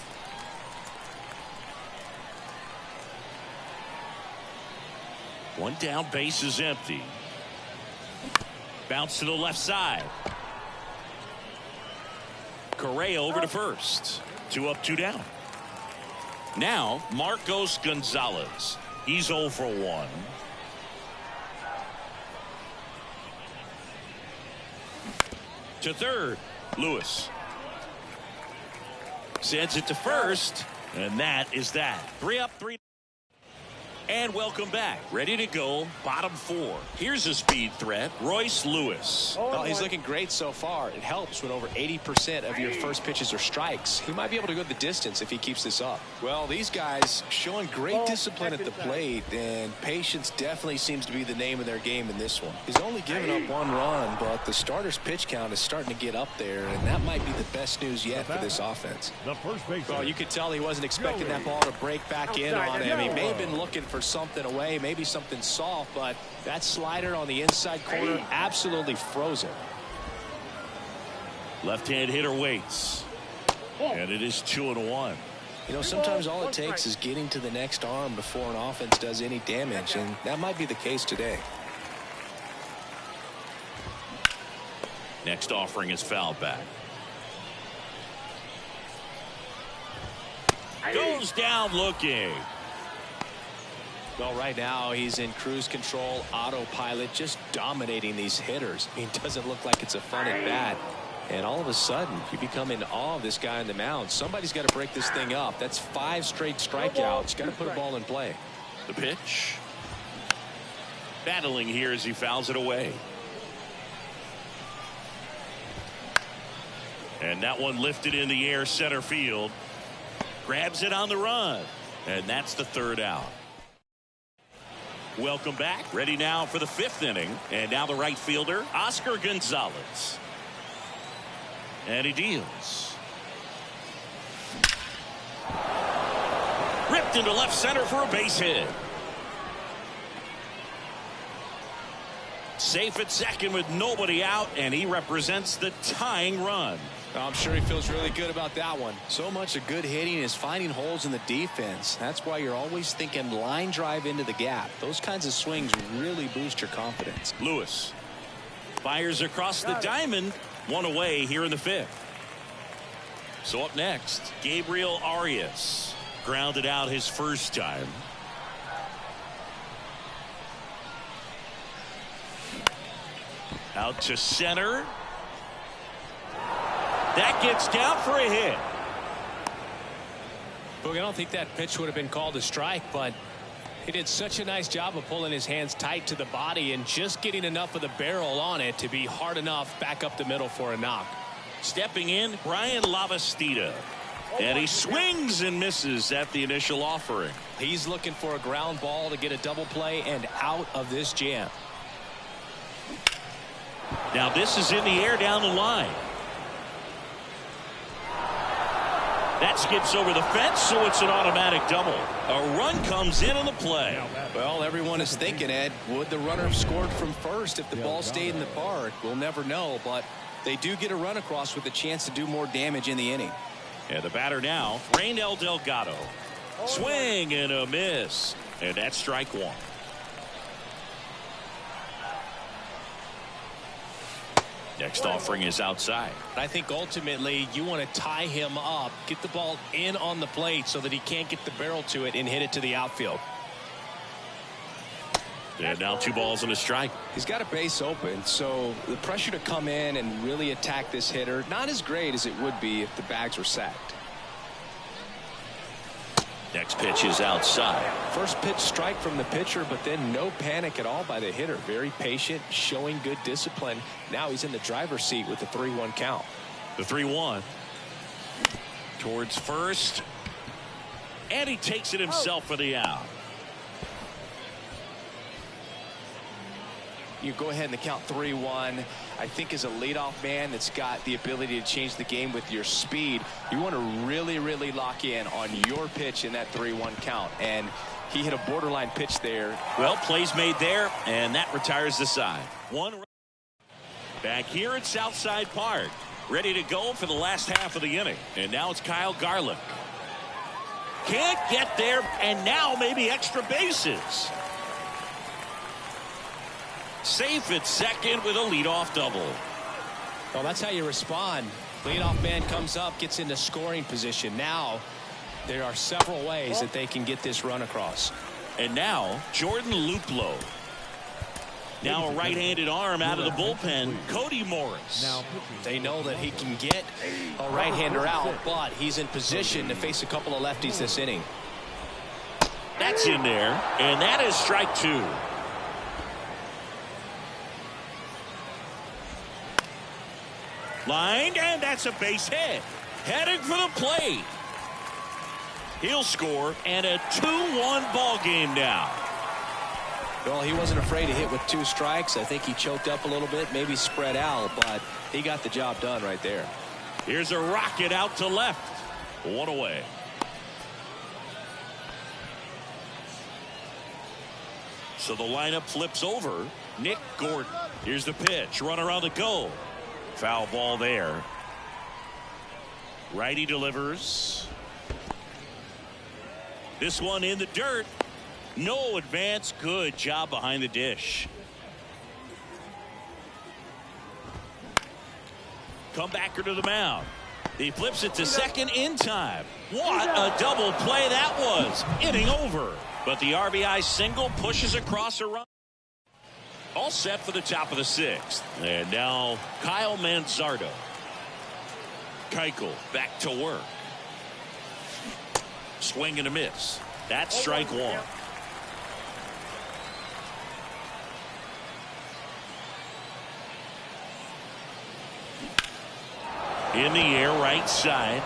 One down, base is empty. Bounce to the left side. Correa over to first. 2 up, 2 down. Now Marcos Gonzalez. He's 0 for 1. To third, Lewis. Sends it to first, and that is that. 3 up, 3. And welcome back. Ready to go. Bottom 4. Here's a speed threat. Royce Lewis. Well, he's looking great so far. It helps when over 80% of your first pitches are strikes. He might be able to go the distance if he keeps this up. Well, these guys showing great discipline at the plate, and patience definitely seems to be the name of their game in this one. He's only given up 1 run, but the starter's pitch count is starting to get up there, and that might be the best news yet for this offense. The first baseman. Well, you could tell he wasn't expecting that ball to break back in on him. He may have been looking for something away, maybe something soft, but that slider on the inside corner absolutely frozen. Left-hand hitter waits, and it is 2-1. You know, sometimes all it takes is getting to the next arm before an offense does any damage, and that might be the case today. Next offering is fouled back. Goes down looking. Well, right now he's in cruise control, autopilot, just dominating these hitters. I mean, it doesn't look like it's a fun at bat. And all of a sudden, you become in awe of this guy on the mound. Somebody's got to break this thing up. That's 5 straight strikeouts. Got to put a ball in play. The pitch. Battling here as he fouls it away. And that one lifted in the air, center field. Grabs it on the run. And that's the 3rd out. Welcome back. Ready now for the 5th inning. And now the right fielder, Oscar Gonzalez. And he deals. Ripped into left center for a base hit. Safe at second with nobody out, and he represents the tying run. I'm sure he feels really good about that one. So much of good hitting is finding holes in the defense. That's why you're always thinking line drive into the gap. Those kinds of swings really boost your confidence. Lewis fires across the diamond. 1 away here in the 5th. So up next, Gabriel Arias grounded out his first time. Out to center. That gets down for a hit. Boog, I don't think that pitch would have been called a strike, but he did such a nice job of pulling his hands tight to the body and just getting enough of the barrel on it to be hard enough back up the middle for a knock. Stepping in, Brian Lavastida. And he swings and misses at the initial offering. He's looking for a ground ball to get a double play and out of this jam. Now this is in the air down the line. That skips over the fence, so it's an automatic double. A run comes in on the play. Well, everyone is thinking, Ed, would the runner have scored from first if the ball stayed in the park? We'll never know, but they do get a run across with a chance to do more damage in the inning. And the batter now, Raynel Delgado. Swing and a miss. And that's strike 1. Next offering is outside. I think ultimately you want to tie him up, get the ball in on the plate so that he can't get the barrel to it and hit it to the outfield. And now 2 balls and a strike. He's got a base open, so the pressure to come in and really attack this hitter, not as great as it would be if the bags were sacked. Next pitch is outside. First pitch strike from the pitcher, but then no panic at all by the hitter. Very patient, showing good discipline. Now he's in the driver's seat with the 3-1 count. The 3-1 towards first, and he takes it himself for the out. You go ahead and the count 3-1. I think as a leadoff man that's got the ability to change the game with your speed, you want to really lock in on your pitch in that 3-1 count. And he hit a borderline pitch there. Well, plays made there, and that retires the side. 1 back here at Southside Park, ready to go for the last half of the inning. And now it's Kyle Garlick. Can't get there, and now maybe extra bases. Safe at second with a leadoff double. Well, that's how you respond. Leadoff man comes up, gets into scoring position. Now there are several ways that they can get this run across. And now Jordan Luplow. Now a right-handed arm out of the bullpen, Cody Morris. They know that he can get a right-hander out, but he's in position to face a couple of lefties this inning. That's in there, and that is strike 2. Lined, and that's a base hit. Heading for the plate. He'll score, and a 2-1 ball game now. Well, he wasn't afraid to hit with 2 strikes. I think he choked up a little bit, maybe spread out, but he got the job done right there. Here's a rocket out to left. 1 away. So the lineup flips over. Nick Gordon. Here's the pitch. Runner on the go. Foul ball there. Righty delivers. This one in the dirt. No advance. Good job behind the dish. Comebacker to the mound. He flips it to second in time. What a double play that was. Inning over. But the RBI single pushes across a run. All set for the top of the 6th. And now Kyle Manzardo. Keuchel back to work. Swing and a miss. That's strike 1. In the air, right side.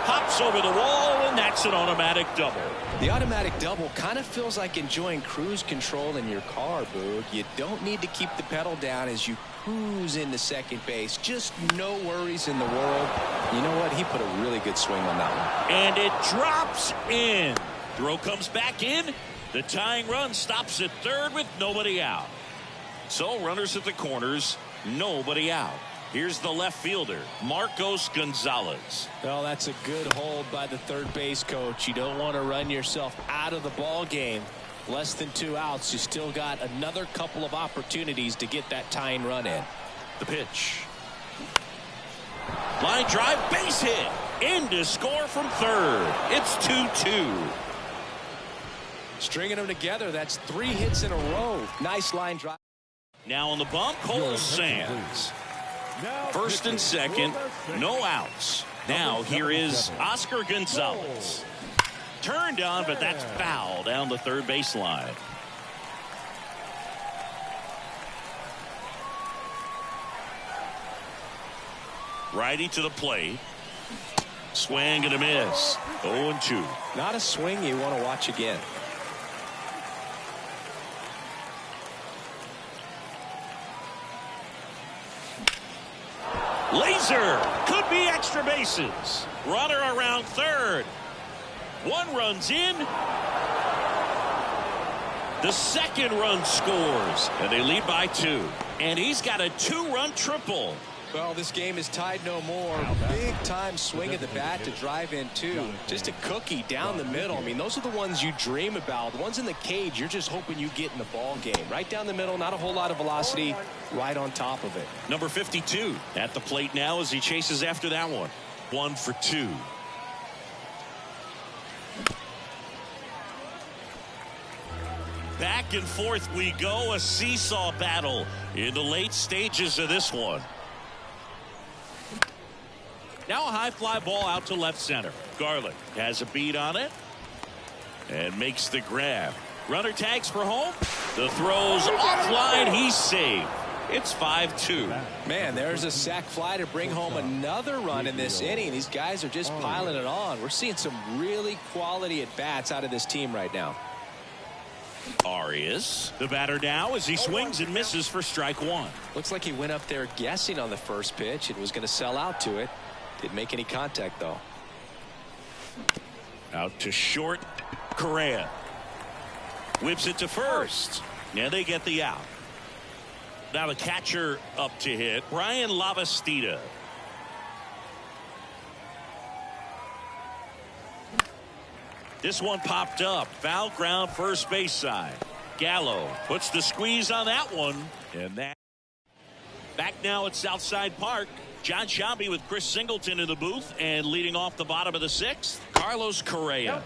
Hops over the wall and that's an automatic double. The automatic double kind of feels like enjoying cruise control in your car, Boog. You don't need to keep the pedal down as you cruise into second base. Just no worries in the world. You know what? He put a really good swing on that one. And it drops in. Throw comes back in. The tying run stops at third with nobody out. So runners at the corners, nobody out. Here's the left fielder, Marcos Gonzalez. Well, that's a good hold by the third base coach. You don't want to run yourself out of the ball game. Less than 2 outs. You still got another couple of opportunities to get that tying run in. The pitch. Line drive, base hit. In to score from third. It's 2-2. Stringing them together, that's 3 hits in a row. Nice line drive. Now on the bump, Cole Sands. First and second, no outs. Now here is Oscar Gonzalez. Turned on, but that's foul down the third baseline. Righty to the plate. Swing and a miss. 0-2. Not a swing you want to watch again. Laser could be extra bases. Runner around third. 1 runs in. The second run scores, and they lead by 2. And he's got a 2-run triple. Well, this game is tied no more. Big time swing of the bat to drive in 2. Just a cookie down the middle. I mean, those are the ones you dream about. The ones in the cage, you're just hoping you get in the ball game. Right down the middle, not a whole lot of velocity, right on top of it. Number 52 at the plate now as he chases after that one. 1 for 2. Back and forth we go, a seesaw battle in the late stages of this one. Now a high fly ball out to left center. Garlick has a beat on it and makes the grab. Runner tags for home. The throw's offline. He's saved. It's 5-2. Man, there's a sac fly to bring home another run in this inning. These guys are just piling it on. We're seeing some really quality at bats out of this team right now. Arias, the batter now as he swings and misses for strike 1. Looks like he went up there guessing on the first pitch and was going to sell out to it. Didn't make any contact, though. Out to short. Correa whips it to first. And they get the out. Now the catcher up to hit. Brian Lavastida. This one popped up. Foul ground first base side. Gallo puts the squeeze on that one. And that. Back now at Southside Park. John Shambi with Chris Singleton in the booth, and leading off the bottom of the 6th, Carlos Correa.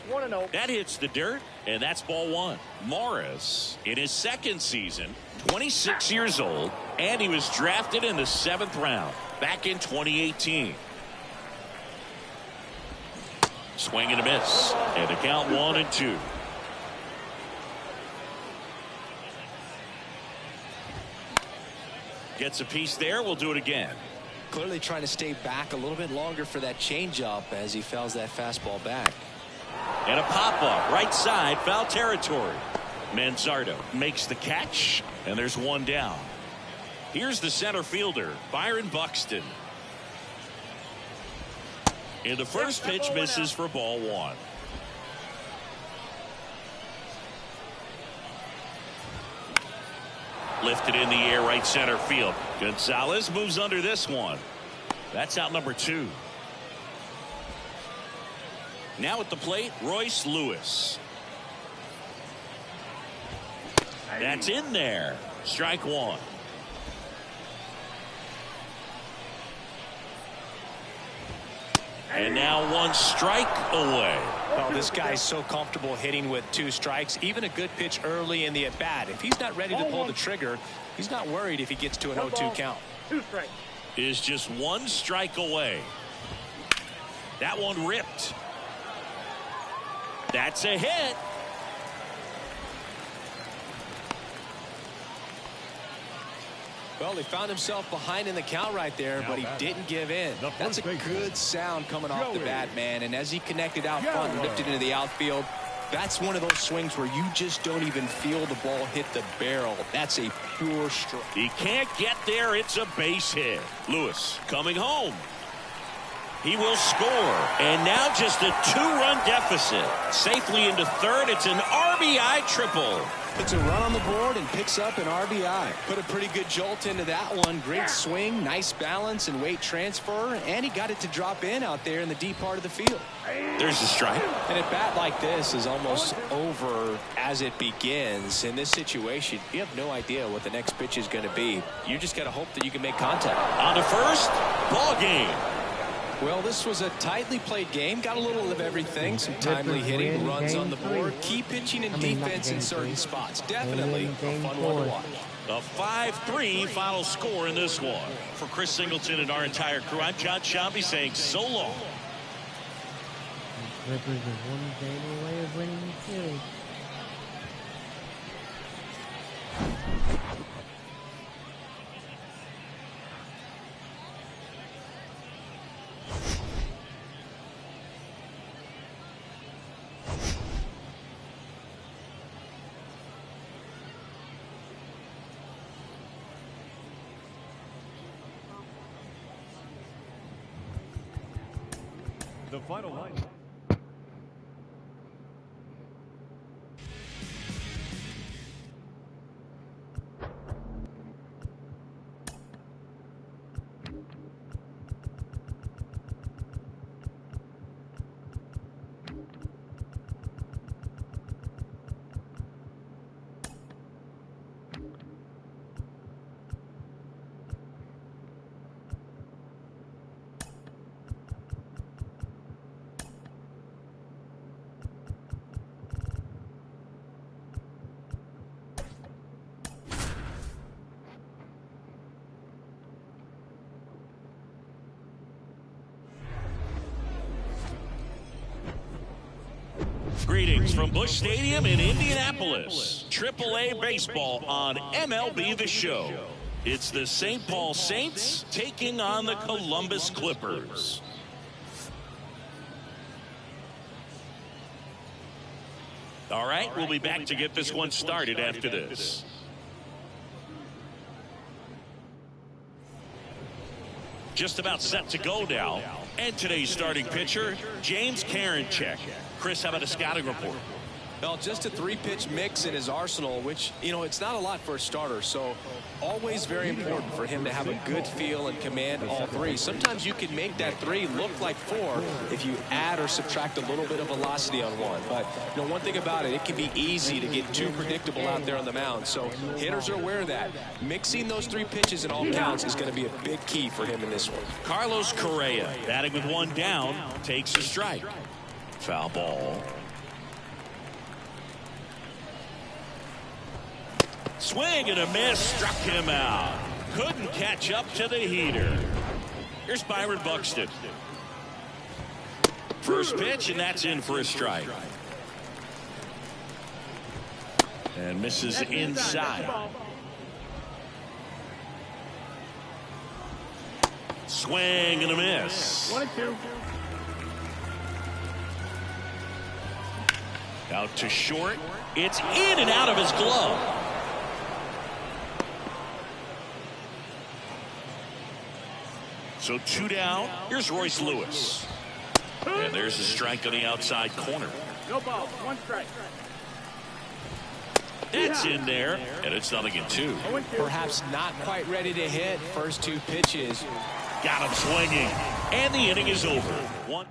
That hits the dirt, and that's ball 1. Morris in his 2nd season, 26 years old, and he was drafted in the 7th round back in 2018. Swing and a miss, and the count 1-2. Gets a piece there. We'll do it again. Clearly trying to stay back a little bit longer for that changeup as he fouls that fastball back. And a pop-up right side, foul territory. Manzardo makes the catch, and there's 1 down. Here's the center fielder, Byron Buxton. And the first pitch misses for ball 1. Lifted in the air, right center field. Gonzalez moves under this one. That's out number 2. Now at the plate, Royce Lewis. That's in there. Strike 1. And now 1 strike away. Well, this guy's so comfortable hitting with 2 strikes. Even a good pitch early in the at bat. If he's not ready to pull the trigger, he's not worried if he gets to an 0-2 count. 2 strikes. Is just 1 strike away. That one ripped. That's a hit. Well, he found himself behind in the count right there, but he didn't give in. That's a good sound coming off the bat, man. And as he connected out front and lifted into the outfield, that's one of those swings where you just don't even feel the ball hit the barrel. That's a pure strike. He can't get there. It's a base hit. Lewis coming home. He will score. And now just a 2-run deficit. Safely into third. It's an RBI triple. Puts a run on the board and picks up an RBI. Put a pretty good jolt into that one. Great swing, nice balance and weight transfer. And he got it to drop in out there in the deep part of the field. There's the strike. And a bat like this is almost over as it begins. In this situation, you have no idea what the next pitch is going to be. You just got to hope that you can make contact. On to first, ball game. Well, this was a tightly played game. Got a little of everything. Some timely hitting, runs on the board, key pitching and defense in certain spots. Definitely a fun one to watch. A 5-3 final score in this one. For Chris Singleton and our entire crew, I'm John Shambi saying so long. The Clippers are one game away of winning the series. The final line. Greetings from Busch Stadium in Indianapolis. AAA baseball on MLB The Show. It's the St. Paul Saints taking on the Columbus Clippers. All right, we'll be back to get this one started after this. Just about set to go now. And today's starting pitcher, James Karinchak. Chris, how about a scouting report? Well, just a 3-pitch mix in his arsenal, which, you know, it's not a lot for a starter. So always very important for him to have a good feel and command all 3. Sometimes you can make that 3 look like 4 if you add or subtract a little bit of velocity on one. But, you know, one thing about it, it can be easy to get too predictable out there on the mound. So hitters are aware of that. Mixing those 3 pitches in all counts is going to be a big key for him in this one. Carlos Correa, batting with 1 down, takes a strike. Foul ball. Swing and a miss, struck him out. Couldn't catch up to the heater. Here's Byron Buxton. First pitch, and that's in for a strike. And misses inside. Swing and a miss. 1-2. Out to short. It's in and out of his glove. So 2 down. Here's Royce Lewis. And there's a strike on the outside corner. No ball. 1 strike. That's in there. And it's 0-2. Perhaps not quite ready to hit. First 2 pitches. Got him swinging. And the inning is over. 1-1.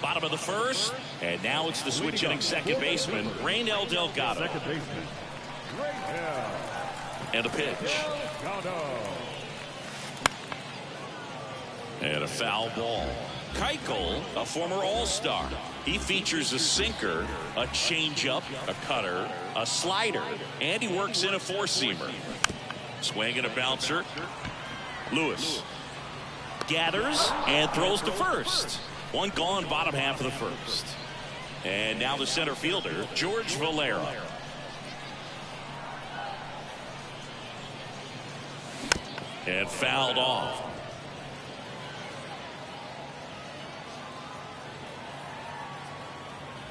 Bottom of the first. And now it's the switch hitting second baseman, Raynel Delgado. Second baseman, Raynel. And a pitch. And a foul ball. Keuchel, a former All-Star. He features a sinker, a changeup, a cutter, a slider, and he works in a 4-seamer. Swing and a bouncer. Lewis gathers and throws to first. 1 gone, bottom half of the first. And now the center fielder, George Valera. And fouled off.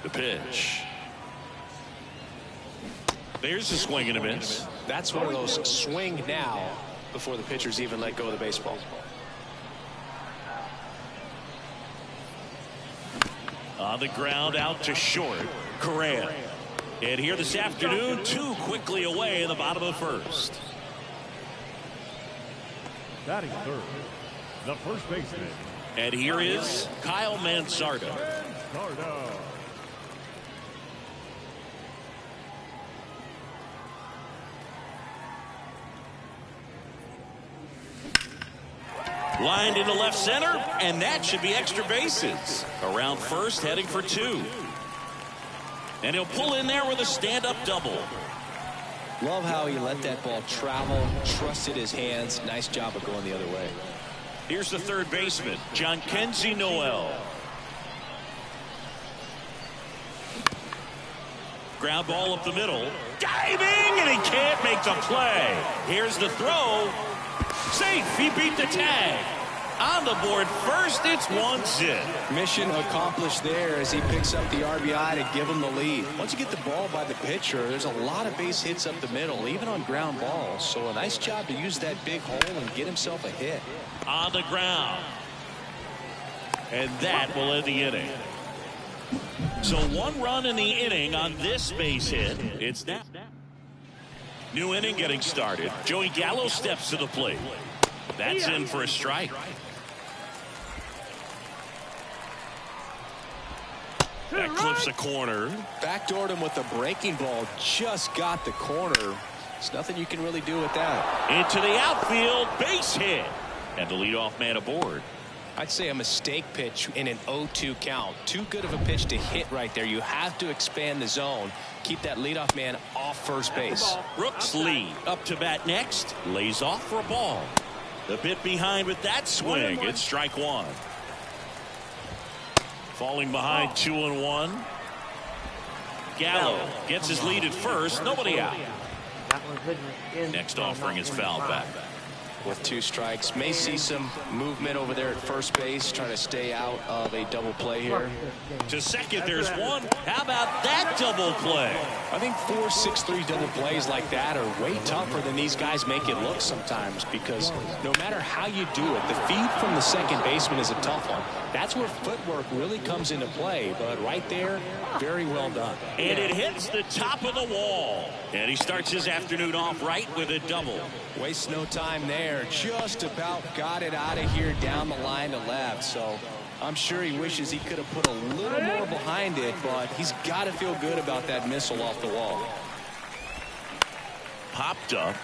The pitch. There's a swing and a miss. That's one of those swing now before the pitchers even let go of the baseball. On the ground, out to short. Correa. And here this afternoon, 2 quickly away in the bottom of the first. Batting third, the first baseman. And here is Kyle Mansardo. Lined into left center, and that should be extra bases. Around first, heading for 2. And he'll pull in there with a stand-up double. Love how he let that ball travel, trusted his hands. Nice job of going the other way. Here's the third baseman, Jhonkensy Noel. Ground ball up the middle. Diving, and he can't make the play. Here's the throw. Safe. He beat the tag. On the board first, it's 1-0. Mission accomplished there as he picks up the RBI to give him the lead. Once you get the ball by the pitcher, there's a lot of base hits up the middle, even on ground balls. So a nice job to use that big hole and get himself a hit. On the ground. And that will end the inning. So 1 run in the inning on this base hit. It's now. New inning getting started. Joey Gallo steps to the plate. That's in for a strike. That clips a corner. Backdoored him with a breaking ball. Just got the corner. There's nothing you can really do with that. Into the outfield. Base hit. And the leadoff man aboard. I'd say a mistake pitch in an 0-2 count. Too good of a pitch to hit right there. You have to expand the zone. Keep that leadoff man off first base. Brooks Lee up to bat next. Lays off for a ball. The bit behind with that swing. It's strike 1. Falling behind 2-1. Gallo gets his lead at first. Nobody out. Next offering is fouled back. With 2 strikes, may see some movement over there at first base, trying to stay out of a double play here. To second, there's 1. How about that double play? I think 4-6-3 double plays like that are way tougher than these guys make it look sometimes, because no matter how you do it, the feed from the second baseman is a tough one. That's where footwork really comes into play, but right there, very well done. And it hits the top of the wall. And he starts his afternoon off right with a double. Wastes no time there. Just about got it out of here down the line to left. So I'm sure he wishes he could have put a little more behind it, but he's got to feel good about that missile off the wall. Popped up.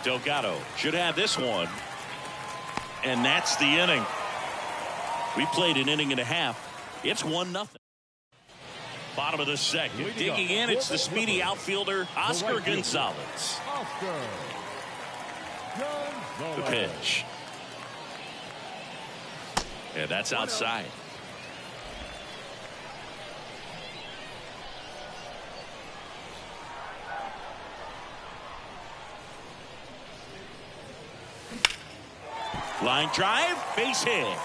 Delgado should have this one. And that's the inning. We played an inning and a half. It's 1-0. Bottom of the second. Digging in, it's the speedy outfielder, Oscar Gonzalez. The pitch. And that's outside. Line drive, base hit.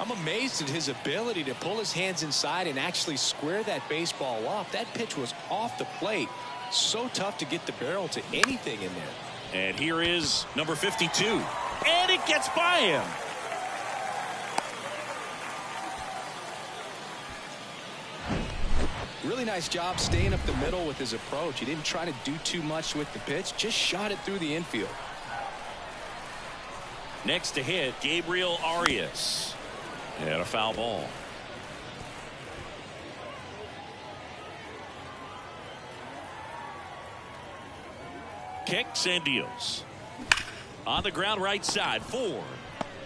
I'm amazed at his ability to pull his hands inside and actually square that baseball off. That pitch was off the plate. So tough to get the barrel to anything in there. And here is number 52. And it gets by him. Really nice job staying up the middle with his approach. He didn't try to do too much with the pitch. Just shot it through the infield. Next to hit, Gabriel Arias. And a foul ball. Kicks and deals. On the ground right side. 4,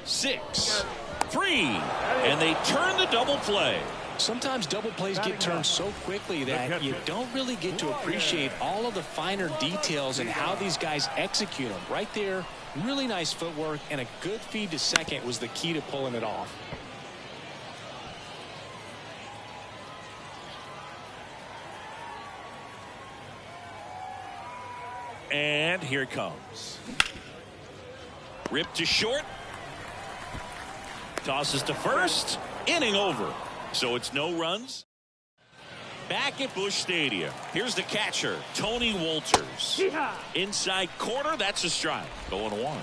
6, 3. And they turn the double play. Sometimes double plays get turned so quickly that you don't really get to appreciate all of the finer details and how these guys execute them. Right there, really nice footwork, and a good feed to second was the key to pulling it off. And here it comes. Ripped to short. Tosses to first. Inning over. So it's no runs. Back at Busch Stadium. Here's the catcher, Tony Wolters. Inside corner, that's a strike. 0-1.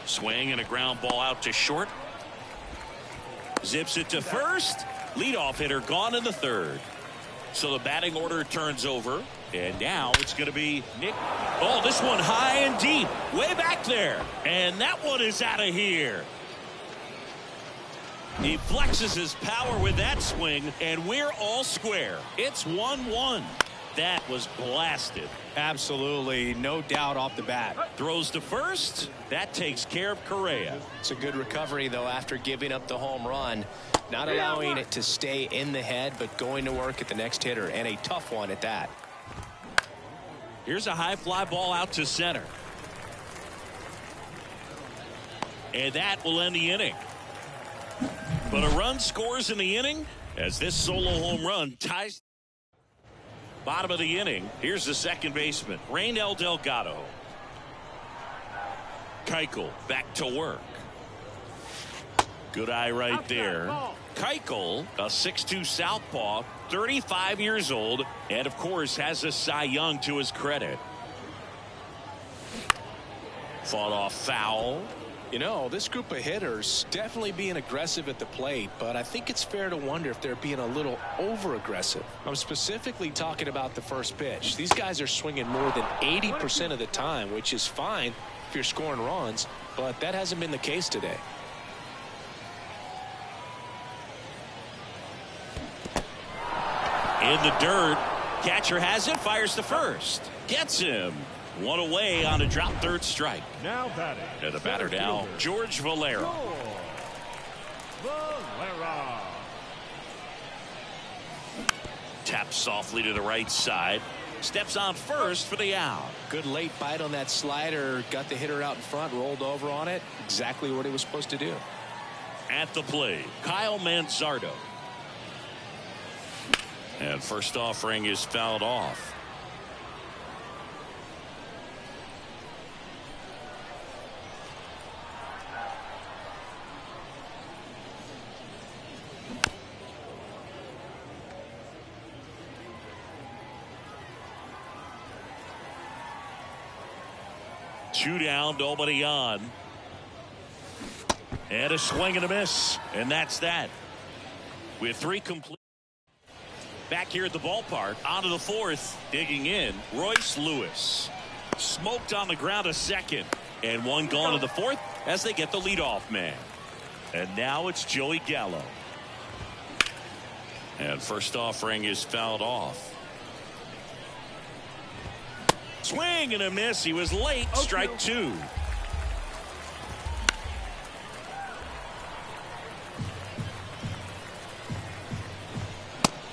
Swing and a ground ball out to short. Zips it to first. Leadoff hitter gone in the third. So the batting order turns over. And now it's going to be Nick. Oh, this one high and deep. Way back there. And that one is out of here. He flexes his power with that swing, and we're all square. It's 1-1. That was blasted. Absolutely, no doubt off the bat. Throws to first. That takes care of Correa. It's a good recovery, though, after giving up the home run. Not allowing it to stay in the head, but going to work at the next hitter, and a tough one at that. Here's a high fly ball out to center. And that will end the inning. But a run scores in the inning as this solo home run ties. Bottom of the inning. Here's the second baseman, Raynel Delgado. Keuchel back to work. Good eye right there. Keuchel, a 6'2 southpaw, 35 years old, and of course has a Cy Young to his credit. Fought off foul. You know, this group of hitters definitely being aggressive at the plate, but I think it's fair to wonder if they're being a little over-aggressive. I'm specifically talking about the first pitch. These guys are swinging more than 80% of the time, which is fine if you're scoring runs, but that hasn't been the case today. In the dirt. Catcher has it, fires to first. Gets him. One away on a drop third strike. Now batting. And the batter now, George Valera. Taps softly to the right side. Steps on first for the out. Good late bite on that slider. Got the hitter out in front, rolled over on it. Exactly what he was supposed to do. At the plate, Kyle Manzardo. And first offering is fouled off. Two down, nobody on. And a swing and a miss. And that's that. With three complete. Back here at the ballpark, onto the fourth, digging in, Royce Lewis. Smoked on the ground a second. And one gone to the fourth as they get the leadoff man. And now it's Joey Gallo. And first offering is fouled off. Swing and a miss. He was late. Strike two.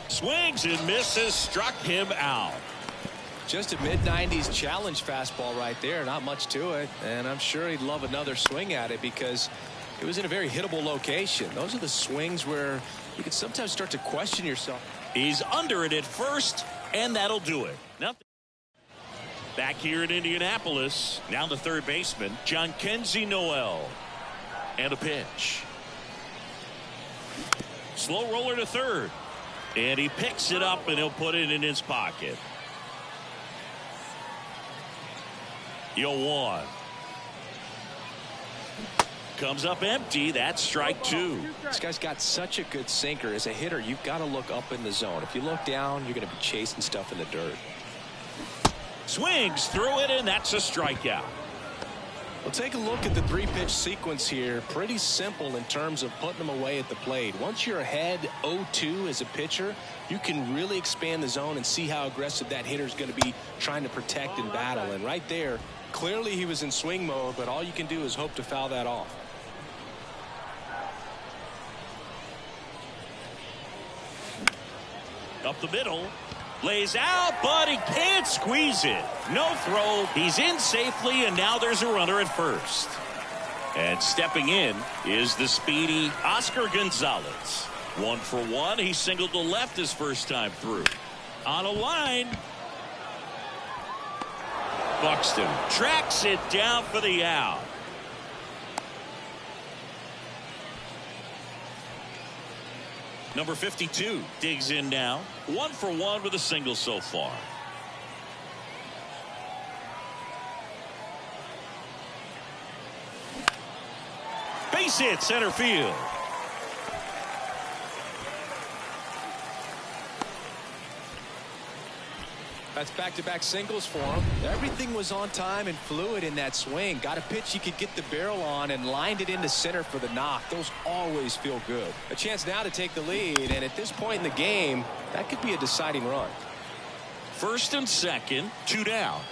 Swings and misses. Struck him out. Just a mid-90s challenge fastball right there. Not much to it. And I'm sure he'd love another swing at it because it was in a very hittable location. Those are the swings where you can sometimes start to question yourself. He's under it at first, and that'll do it. Nothing. Back here in Indianapolis, now the third baseman, Jhonkensy Noel. And a pitch. Slow roller to third. And he picks it up, and he'll put it in his pocket. 0-1. Comes up empty. That's strike two. This guy's got such a good sinker. As a hitter, you've got to look up in the zone. If you look down, you're going to be chasing stuff in the dirt. Swings through it, and that's a strikeout. Well, take a look at the three-pitch sequence here. Pretty simple in terms of putting them away at the plate. Once you're ahead 0-2 as a pitcher, you can really expand the zone and see how aggressive that hitter's going to be trying to protect and battle. And right there, clearly he was in swing mode, but all you can do is hope to foul that off. Up the middle. Lays out, but he can't squeeze it. No throw. He's in safely, and now there's a runner at first. And stepping in is the speedy Oscar Gonzalez. 1 for 1. He singled to left his first time through. On a line. Buxton tracks it down for the out. Number 52 digs in now. 1 for 1 with a single so far. Base hit center field. That's back-to-back singles for him. Everything was on time and fluid in that swing. Got a pitch he could get the barrel on and lined it into center for the knock. Those always feel good. A chance now to take the lead, and at this point in the game, that could be a deciding run. First and second, 2 down.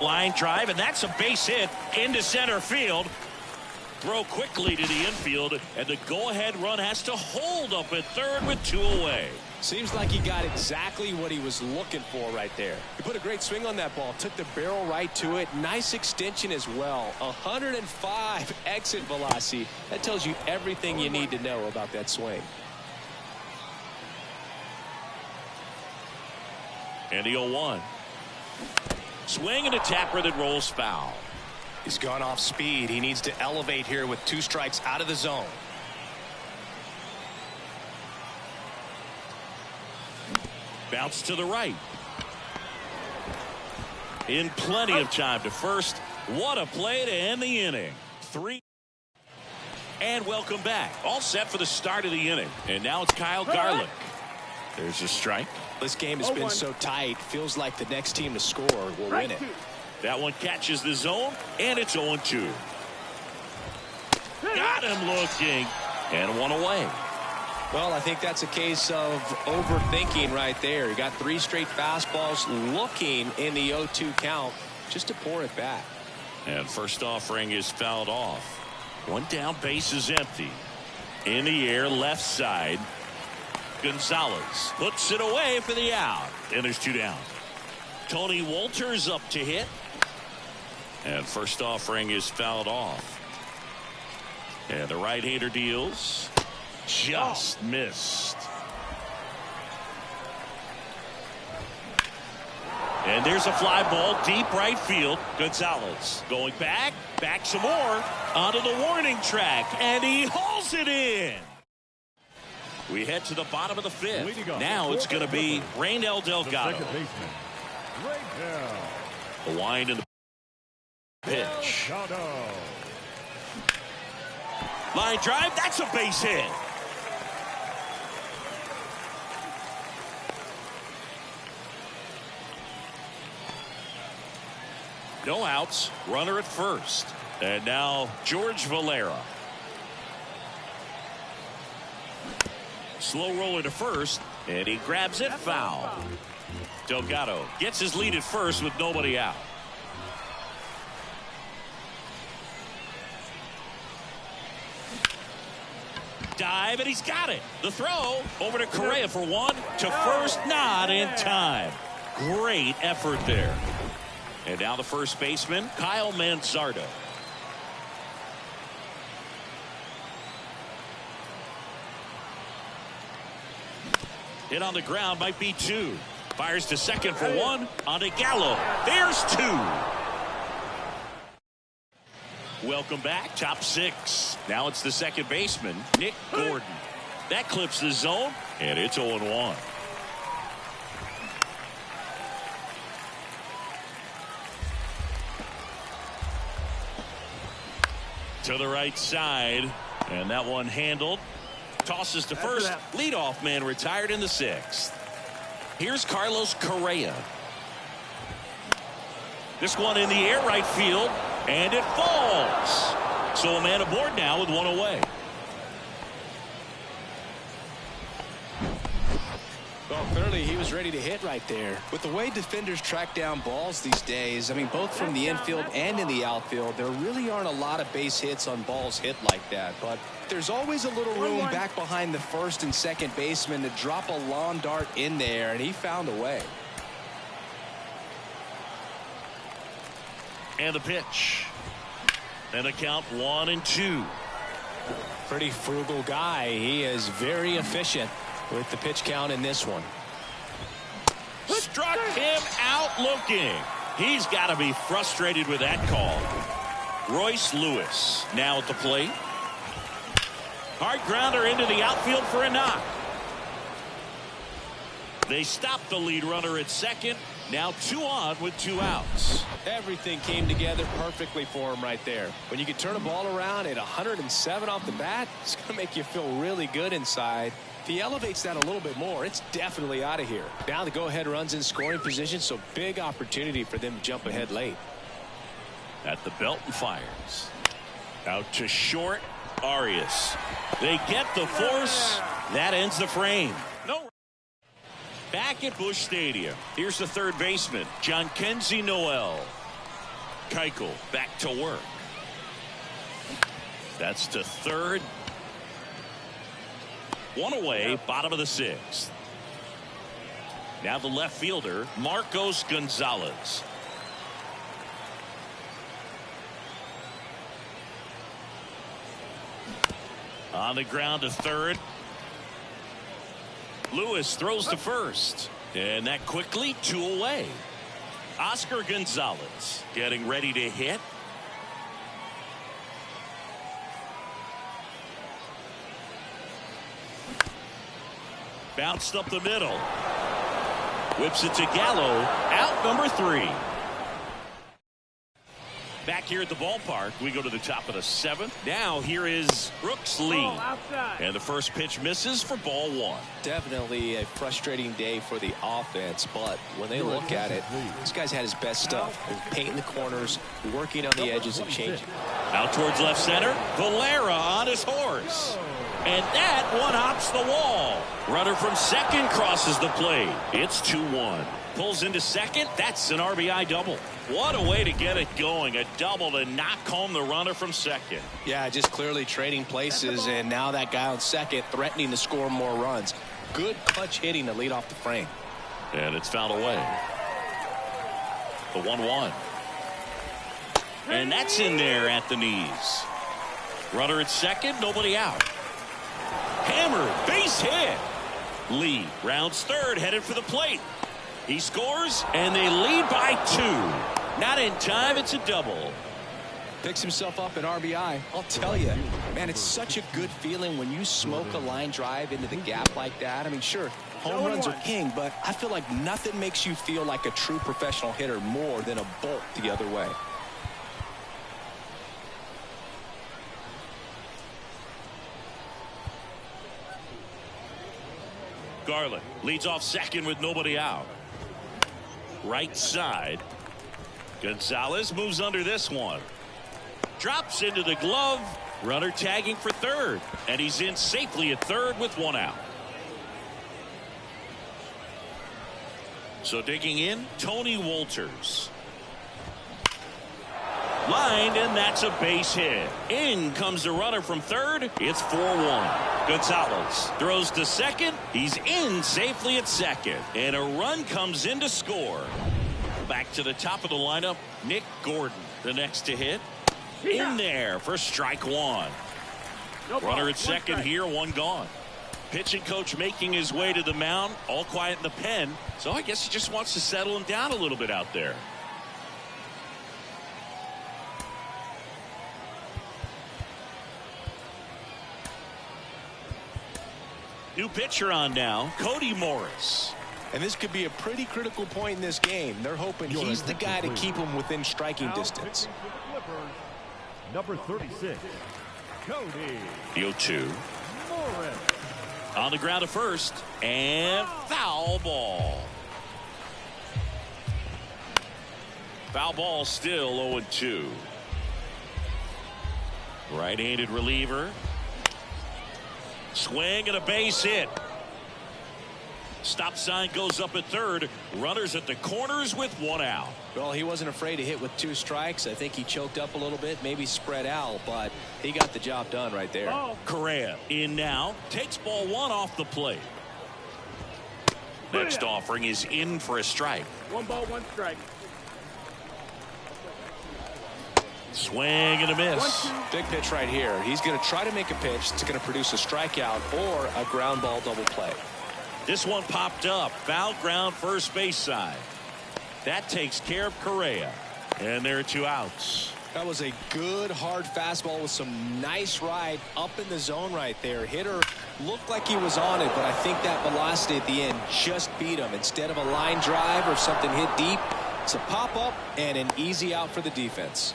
Line drive, and that's a base hit into center field. Throw quickly to the infield, and the go-ahead run has to hold up at third with 2 away. Seems like he got exactly what he was looking for right there. He put a great swing on that ball, took the barrel right to it. Nice extension as well. 105 exit velocity. That tells you everything you need to know about that swing. And the 0-1. Swing and a tapper that rolls foul. He's gone off speed. He needs to elevate here with 2 strikes out of the zone. Bounce to the right. In plenty of time to first. What a play to end the inning. 3. And welcome back. All set for the start of the inning. And now it's Kyle Garlick. There's a strike. This game has been so tight. Feels like the next team to score will win it. That one catches the zone, and it's 0-2. Got him looking, and 1 away. Well, I think that's a case of overthinking right there. He got 3 straight fastballs looking in the 0-2 count just to pour it back. And first offering is fouled off. 1 down, base is empty. In the air, left side. Gonzalez puts it away for the out, and there's 2 down. Tony Wolters up to hit. And first offering is fouled off. And the right-hander deals. Just missed. And there's a fly ball deep right field. Gonzalez going back some more onto the warning track, and he hauls it in. We head to the bottom of the 5th. Now it's going to be Raynel Delgado. The wind and the pitch. Line drive, that's a base hit. No outs, runner at first. And now George Valera. Slow roller to first, and he grabs it foul. Delgado gets his lead at first with nobody out. Dive, and he's got it. The throw over to Correa for 1 to first, not in time. Great effort there. And now the first baseman, Kyle Manzardo. Hit on the ground, might be 2. Fires to second for 1 on to Gallo. There's 2. Welcome back, top 6. Now it's the second baseman, Nick Gordon. That clips the zone, and it's 0-1. To the right side, and that one handled. Tosses to first. Leadoff man retired in the 6th. Here's Carlos Correa. This one in the air, right field, and it falls. So a man aboard now with 1 away. Well, clearly he was ready to hit right there. With the way defenders track down balls these days, I mean, both from the infield and in the outfield, there really aren't a lot of base hits on balls hit like that. But there's always a little room back behind the first and second baseman to drop a lawn dart in there, and he found a way. And the pitch. And a count 1-2. Pretty frugal guy. He is very efficient with the pitch count in this one. Struck him out looking. He's got to be frustrated with that call. Royce Lewis now at the plate. Hard grounder into the outfield for a knock. They stop the lead runner at second. Now 2 on with 2 outs. Everything came together perfectly for him right there. When you can turn a ball around at 107 off the bat, it's going to make you feel really good inside. If he elevates that a little bit more, it's definitely out of here. Now the go-ahead runs in scoring position, so big opportunity for them to jump ahead late. At the belt and fires. Out to short. Arias. They get the force. That ends the frame. No. Back at Busch Stadium. Here's the third baseman, John Kenzie Noel. Keuchel back to work. That's to third. 1 away, bottom of the 6th. Now the left fielder, Marcos Gonzalez. On the ground to third. Lewis throws to first. And that quickly 2 away. Oscar Gonzalez getting ready to hit. Bounced up the middle. Whips it to Gallo. Out number 3. Back here at the ballpark, we go to the top of the 7th. Now here is Brooks Lee. And the first pitch misses for ball 1. Definitely a frustrating day for the offense, but when they look at it, this guy's had his best stuff. Painting the corners, working on the edges, and changing. Out towards left center. Valera on his horse. And that one hops the wall. Runner from second crosses the plate. It's 2-1. Pulls into second. That's an RBI double. What a way to get it going. A double to knock home the runner from second. Yeah, just clearly trading places, and now that guy on second threatening to score more runs. Good clutch hitting to lead off the frame. And it's fouled away. The 1-1. And that's in there at the knees. Runner at second, nobody out. Hammered, base hit. Lee rounds third, headed for the plate. He scores, and they lead by 2. Not in time, it's a double. Picks himself up at RBI. I'll tell you, man, it's such a good feeling when you smoke a line drive into the gap like that. I mean, sure, home runs are king, but I feel like nothing makes you feel like a true professional hitter more than a bolt the other way. Garland leads off second with nobody out. Right side. Gonzalez moves under this one. Drops into the glove. Runner tagging for third. And he's in safely at third with 1 out. So digging in, Tony Wolters. Lined, and that's a base hit. In comes the runner from third. It's 4-1. Gonzalez throws to second. He's in safely at second. And a run comes in to score. Back to the top of the lineup, Nick Gordon, the next to hit. In there for strike 1. Runner at second here, 1 gone. Pitching coach making his way to the mound, all quiet in the pen. So I guess he just wants to settle him down a little bit out there. New pitcher on now, Cody Morris. And this could be a pretty critical point in this game. They're hoping he's the guy to keep him within striking distance. Number 36, Cody. The 0-2. Morris. On the ground at first. And foul ball. Foul ball still 0-2. Right-handed reliever. Swing and a base hit. Stop sign goes up at third. Runners at the corners with 1 out. Well, he wasn't afraid to hit with 2 strikes. I think he choked up a little bit, maybe spread out, but he got the job done right there. Correa in now. Takes ball 1 off the plate. Next offering is in for a strike. 1 ball, 1 strike. Swing and a miss. Big pitch right here. He's going to try to make a pitch that's going to produce a strikeout or a ground ball double play. This one popped up. Foul ground, first base side. That takes care of Correa. And there are 2 outs. That was a good hard fastball with some nice ride up in the zone right there. Hitter looked like he was on it, but I think that velocity at the end just beat him. Instead of a line drive or something hit deep, it's a pop up and an easy out for the defense.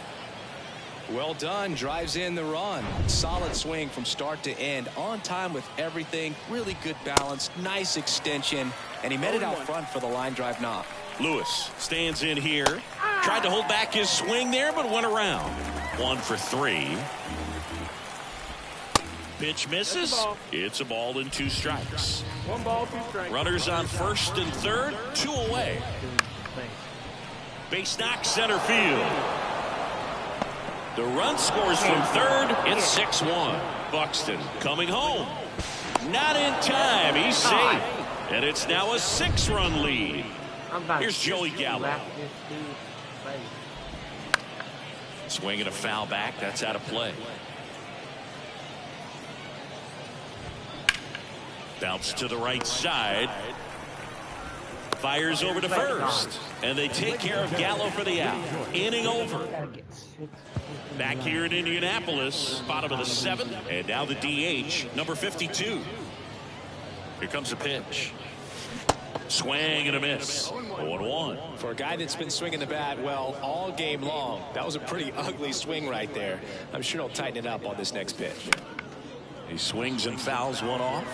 Well done. Drives in the run. Solid swing from start to end. On time with everything. Really good balance. Nice extension. And he met it out front for the line drive knock. Lewis stands in here. Tried to hold back his swing there, but went around. 1 for 3. Pitch misses. It's a ball and 2 strikes. 1 ball, 2 strikes. Runners on first and third. 2 away. Base knock, center field. The run scores from third. It's 6-1. Buxton coming home. Not in time. He's safe. And it's now a 6-run lead. Here's Joey Gallo. Swinging a foul back. That's out of play. Bounce to the right side. Fires over to first. And they take care of Gallo for the out. Inning over. Back here in Indianapolis. Bottom of the 7th. And now the DH. Number 52. Here comes a pitch. Swing and a miss. 0-1. For a guy that's been swinging the bat, well, all game long, that was a pretty ugly swing right there. I'm sure he'll tighten it up on this next pitch. He swings and fouls one off.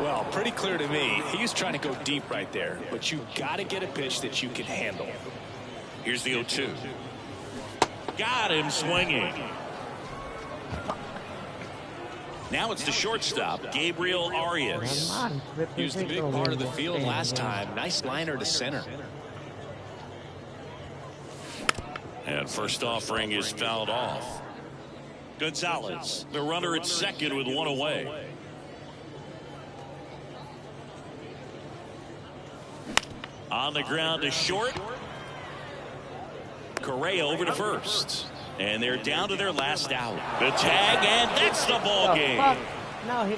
Well, pretty clear to me. He was trying to go deep right there, but you got to get a pitch that you can handle. Here's the 0-2. Got him swinging. Now it's the shortstop, Gabriel Arias. Used the big part of the field last time. Nice liner to center. And first offering is fouled off. Gonzalez, the runner at second with 1 away. On the ground to short. Correa over to first. And they're down to their last out. The tag, and that's the ball game.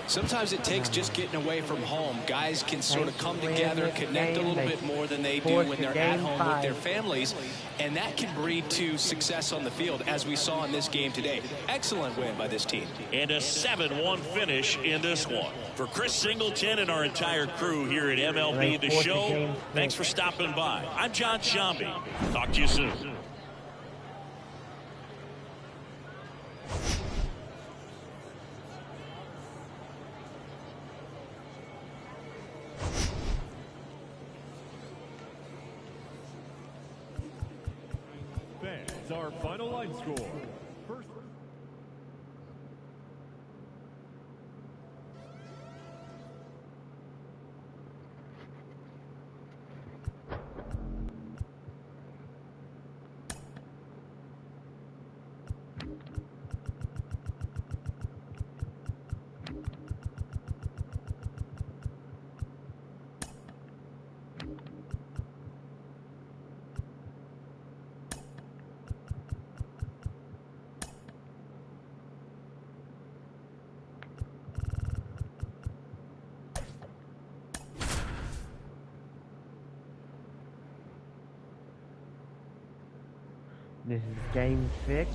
Sometimes it takes just getting away from home. Guys can sort of come together, connect a little bit more than they do when they're at home with their families. And that can breed to success on the field, as we saw in this game today. Excellent win by this team. And a 7-1 finish in this one. For Chris Singleton and our entire crew here at MLB The Show, thanks for stopping by. I'm John Shambi. Talk to you soon. Fans, our final line score. First. This is game 6.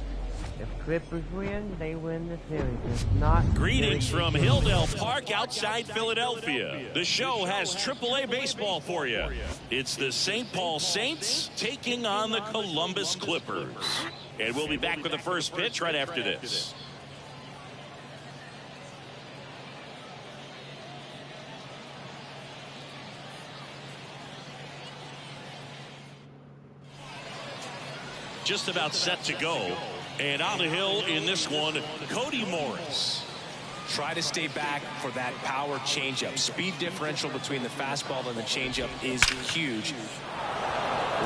If Clippers win, they win the series. If not, greetings from Hilldale Park outside Philadelphia. The show has AAA baseball for you. It's the St. Paul Saints taking on the Columbus Clippers. And we'll be back with the first pitch right after this. Just about set to go. And on the hill in this one, Cody Morris. Try to stay back for that power changeup. Speed differential between the fastball and the changeup is huge.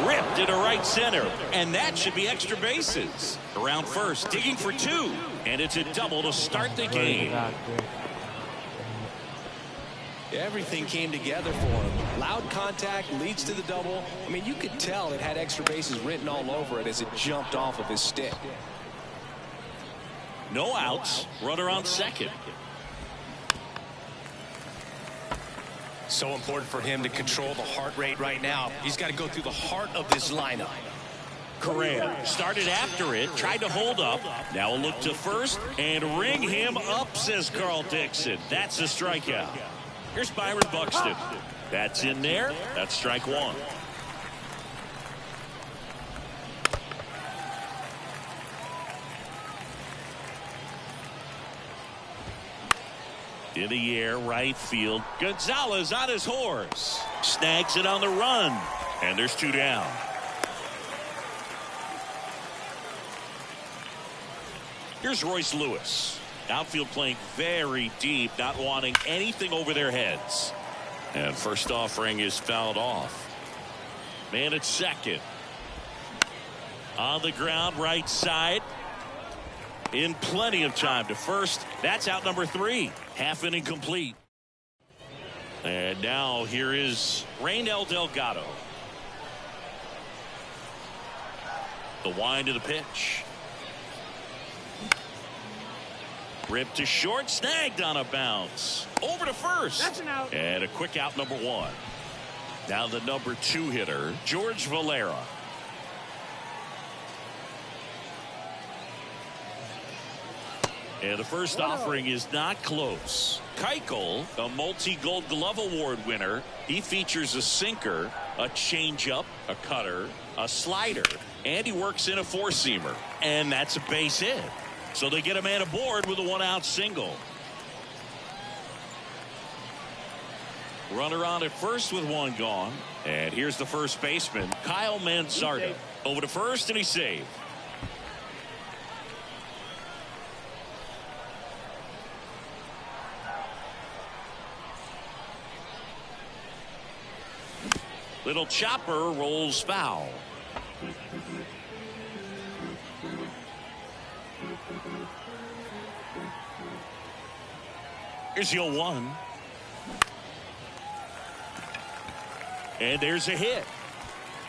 Ripped into right center. And that should be extra bases. Around first, digging for 2. And it's a double to start the game. Everything came together for him. Loud contact leads to the double. I mean, you could tell it had extra bases written all over it as it jumped off of his stick. No outs. Runner on second. So important for him to control the heart rate right now. He's got to go through the heart of this lineup. Correa started after it, tried to hold up. Now a look to first and ring him up, says Carl Dixon. That's a strikeout. Here's Byron Buxton. That's in there. That's strike one. In the air, right field. Gonzalez on his horse. Snags it on the run. And there's two down. Here's Royce Lewis. Outfield playing very deep, not wanting anything over their heads. And first offering is fouled off. Man at second. On the ground, right side. In plenty of time to first. That's out number 3. Half inning complete. And now here is Reynel Delgado. The wind of the pitch. Ripped to short, snagged on a bounce. Over to first. That's an out. And a quick out, number 1. Now the number 2 hitter, George Valera. And the first offering is not close. Keuchel, a multi-Gold Glove Award winner. He features a sinker, a changeup, a cutter, a slider, and he works in a four-seamer. And that's a base hit. So they get a man aboard with a one-out single. Runner on at first with one gone. And here's the first baseman, Kyle Manzardo. Over to first, and he's saved. Little chopper rolls foul. Here's the 0-1. And there's a hit.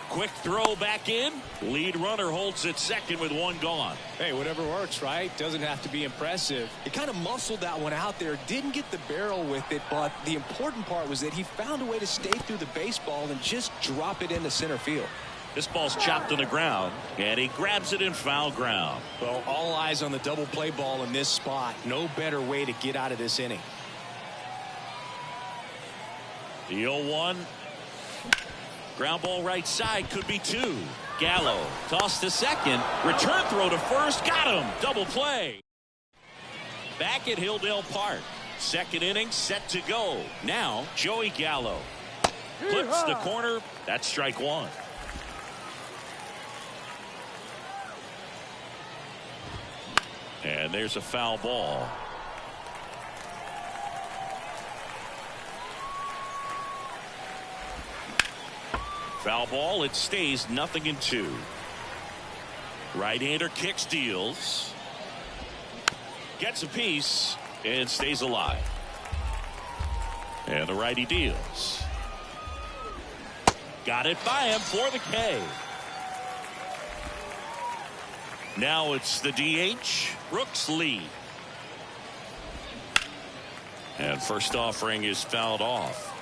Quick throw back in. Lead runner holds at second with one gone. Hey, whatever works, right? Doesn't have to be impressive. He kind of muscled that one out there. Didn't get the barrel with it, but the important part was that he found a way to stay through the baseball and just drop it into center field. This ball's chopped on the ground, and he grabs it in foul ground. Well, all eyes on the double play ball in this spot. No better way to get out of this inning. The 0-1. Ground ball right side, could be two. Gallo tossed to second. Return throw to first. Got him. Double play. Back at Hilldale Park. Second inning set to go. Now Joey Gallo. Flips the corner. That's strike one. And there's a foul ball. Foul ball. It stays 0-2. Right-hander kicks, deals. Gets a piece and stays alive. And the righty deals. Got it by him for the K. Now it's the DH, Brooks Lee. And first offering is fouled off.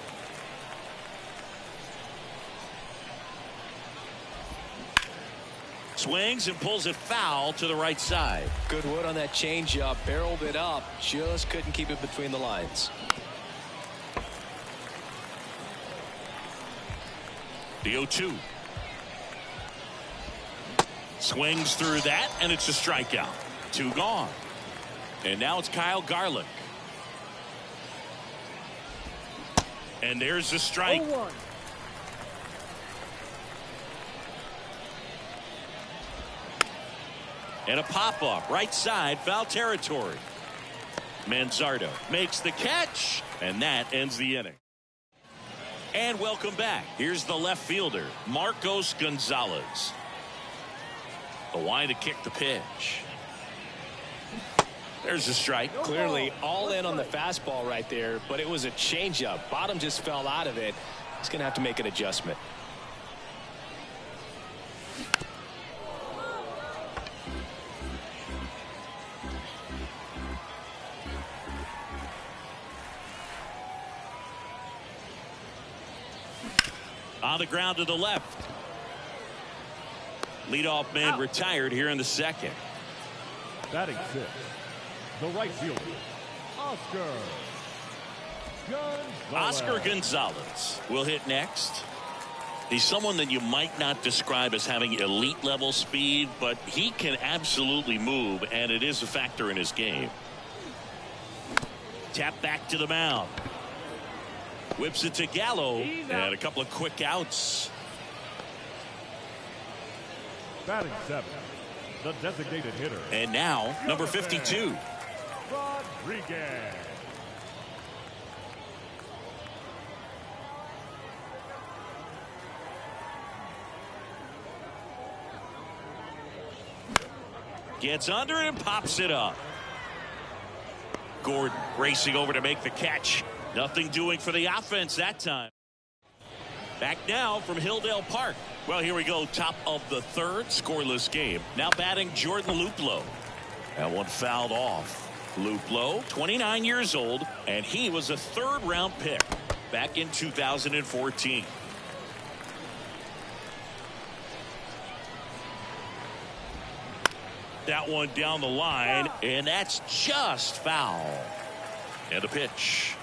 Swings and pulls it foul to the right side. Good wood on that changeup. Barreled it up. Just couldn't keep it between the lines. The 0-2. Swings through that, and it's a strikeout. Two gone. And now it's Kyle Garlick. And there's the strike. 0-1. And a pop-up, right side, foul territory. Manzardo makes the catch, and that ends the inning. And welcome back. Here's the left fielder, Marcos Gonzalez. The wind to kick the pitch. There's a strike. Clearly all in on the fastball right there, but it was a changeup. Bottom just fell out of it. He's going to have to make an adjustment. On the ground to the left. Leadoff man retired here in the second. Batting 6, the right fielder, Oscar Gonzalez will hit next. He's someone that you might not describe as having elite level speed, but he can absolutely move, and it is a factor in his game. Tap back to the mound. Whips it to Gallo, and a couple of quick outs. Batting 7, the designated hitter. And now, number 52. Rodriguez. Gets under it and pops it up. Gordon racing over to make the catch. Nothing doing for the offense that time. Back now from Hilldale Park. Well, here we go. Top of the third, scoreless game. Now batting Jordan Luplow. That one fouled off. Luplow, 29 years old, and he was a third-round pick back in 2014. That one down the line, and that's just foul. And the pitch.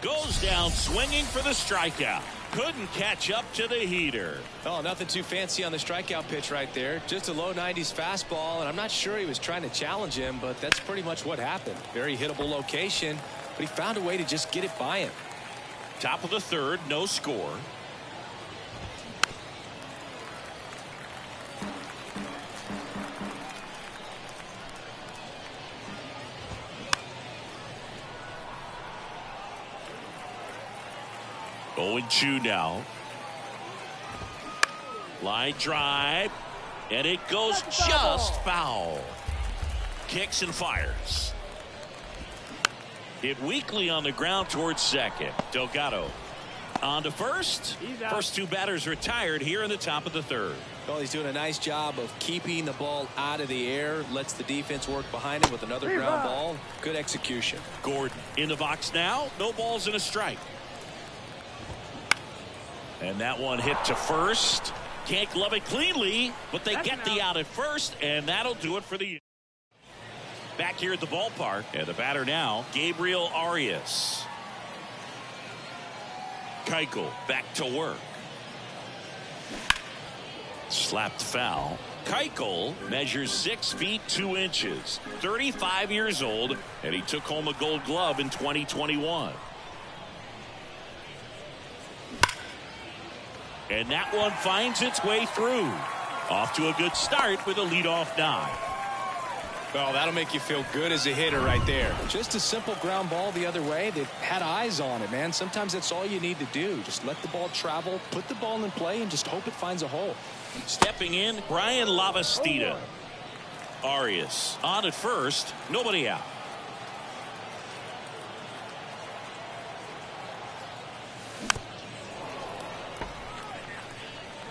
Goes down swinging for the strikeout. Couldn't catch up to the heater. Oh, nothing too fancy on the strikeout pitch right there. Just a low 90s fastball, and I'm not sure he was trying to challenge him, but that's pretty much what happened. Very hittable location, but he found a way to just get it by him. Top of the third, no score. Going 2 now. Line drive, and it goes just foul. Kicks and fires. Hit weakly on the ground towards second. Delgado on to first. First 2 batters retired here in the top of the third. Well, he's doing a nice job of keeping the ball out of the air. Lets the defense work behind him with another ground ball. Good execution. Gordon in the box now. No balls and a strike. And that one hit to first. Can't glove it cleanly, but they get the out at first, and that'll do it for the. Back here at the ballpark, and the batter now, Gabriel Arias. Keuchel back to work. Slapped foul. Keuchel measures 6 feet 2 inches, 35 years old, and he took home a Gold Glove in 2021. And that one finds its way through. Off to a good start with a leadoff dive. Well, that'll make you feel good as a hitter right there. Just a simple ground ball the other way. They had eyes on it, man. Sometimes that's all you need to do. Just let the ball travel, put the ball in play, and just hope it finds a hole. Stepping in, Brian Lavastida. Arias on at first, nobody out.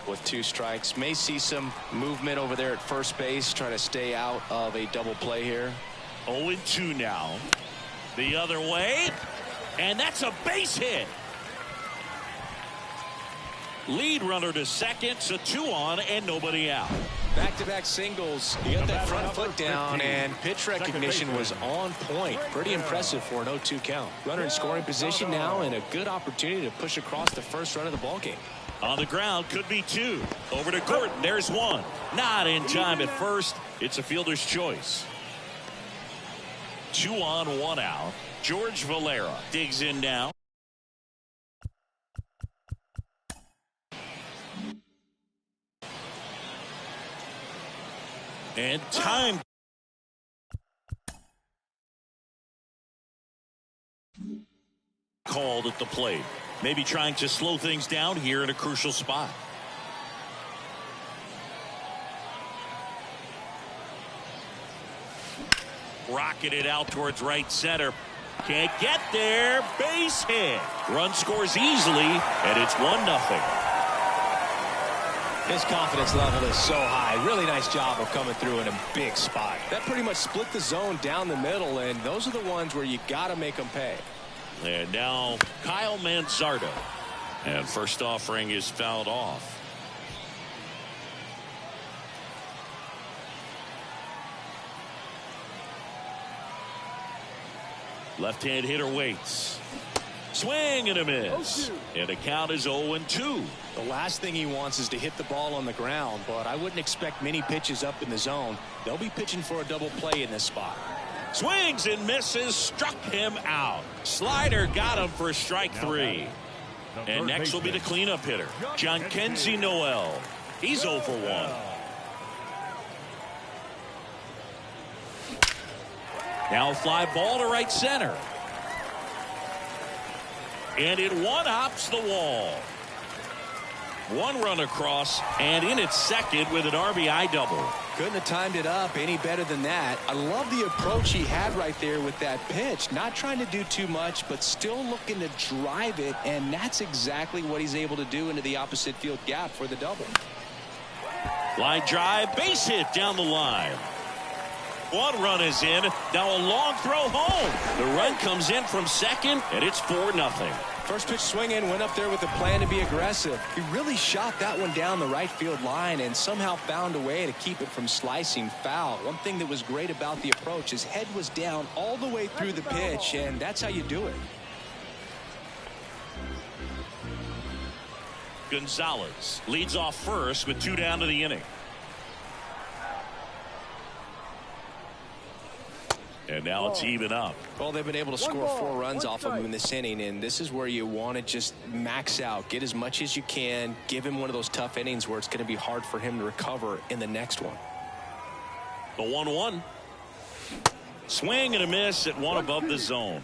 With 2 strikes, may see some movement over there at first base, trying to stay out of a double play here. 0-2 now. The other way, and that's a base hit. Lead runner to second, so 2 on and nobody out. Back-to-back singles. You got that front foot down, and pitch recognition was on point. Pretty impressive for an 0-2 count. Runner in scoring position now, and a good opportunity to push across the first run of the ballgame. On the ground, could be 2. Over to Gordon, there's 1. Not in time at first. It's a fielder's choice. 2 on, 1 out. George Valera digs in now. And time. Called at the plate. Maybe trying to slow things down here in a crucial spot. Rocketed out towards right center. Can't get there. Base hit. Run scores easily, and it's 1-0. His confidence level is so high. Really nice job of coming through in a big spot. That pretty much split the zone down the middle, and those are the ones where you got to make them pay. And now Kyle Manzardo And first offering is fouled off. Left-hand hitter waits. Swing and a miss. And the count is 0-2. The last thing he wants is to hit the ball on the ground, but I wouldn't expect many pitches up in the zone. They'll be pitching for a double play in this spot. Swings and misses, struck him out. Slider got him for strike 3. And next will be the cleanup hitter, John Kenzie Noel. He's 0 for 1. Now a fly ball to right center. And it one-hops the wall. One run across and in at second with an RBI double. Couldn't have timed it up any better than that. I love the approach he had right there with that pitch. Not trying to do too much, but still looking to drive it, and that's exactly what he's able to do into the opposite field gap for the double. Line drive, base hit down the line. One run is in. Now a long throw home. The run comes in from second, and it's 4-0. First pitch swinging, went up there with a plan to be aggressive. He really shot that one down the right field line and somehow found a way to keep it from slicing foul. One thing that was great about the approach, his head was down all the way through the pitch, and that's how you do it. Gonzalez leads off first with 2 down to the inning. And now it's even up. Well, they've been able to score 4 runs off of him in this inning, and this is where you want to just max out. Get as much as you can. Give him one of those tough innings where it's going to be hard for him to recover in the next one. The 1-1. Swing and a miss at one above the zone.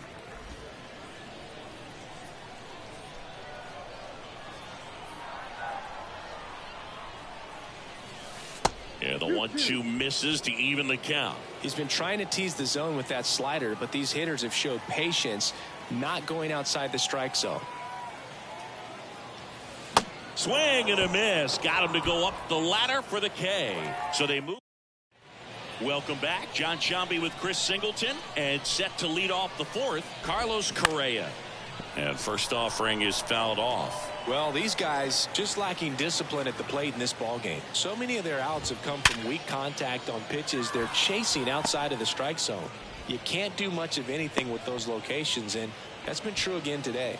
Yeah, the 1-2 misses to even the count. He's been trying to tease the zone with that slider, but these hitters have showed patience, not going outside the strike zone. Swing and a miss. Got him to go up the ladder for the K. So they move. Welcome back. John Sciambi with Chris Singleton, and set to lead off the 4th, Carlos Correa. And first offering is fouled off. Well, these guys just lacking discipline at the plate in this ballgame. So many of their outs have come from weak contact on pitches they're chasing outside of the strike zone. You can't do much of anything with those locations, and that's been true again today.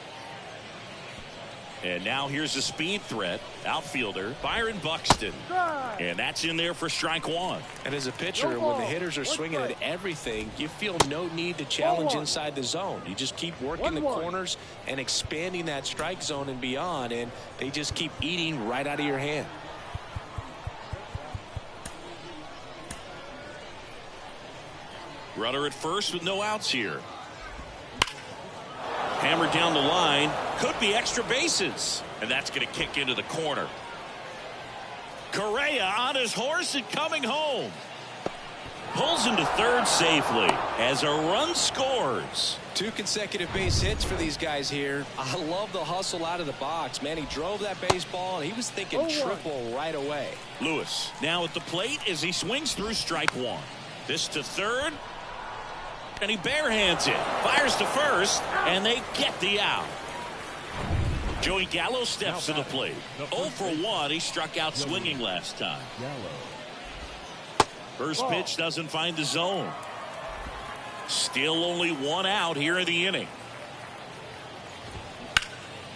And now here's a speed threat, outfielder Byron Buxton. And that's in there for strike 1. And as a pitcher, when the hitters are swinging at everything, you feel no need to challenge inside the zone. You just keep working the corners and expanding that strike zone and beyond, and they just keep eating right out of your hand. Runner at first with no outs here. Hammered down the line. Could be extra bases. And that's going to kick into the corner. Correa on his horse and coming home. Pulls into third safely as a run scores. 2 consecutive base hits for these guys here. I love the hustle out of the box. Man, he drove that baseball, and he was thinking triple right away. Lewis now at the plate as he swings through strike 1. This to third. And he barehands it. Fires to first. And they get the out. Joey Gallo steps to the plate. 0 for 1. He struck out swinging last time. First pitch doesn't find the zone. Still only 1 out here in the inning.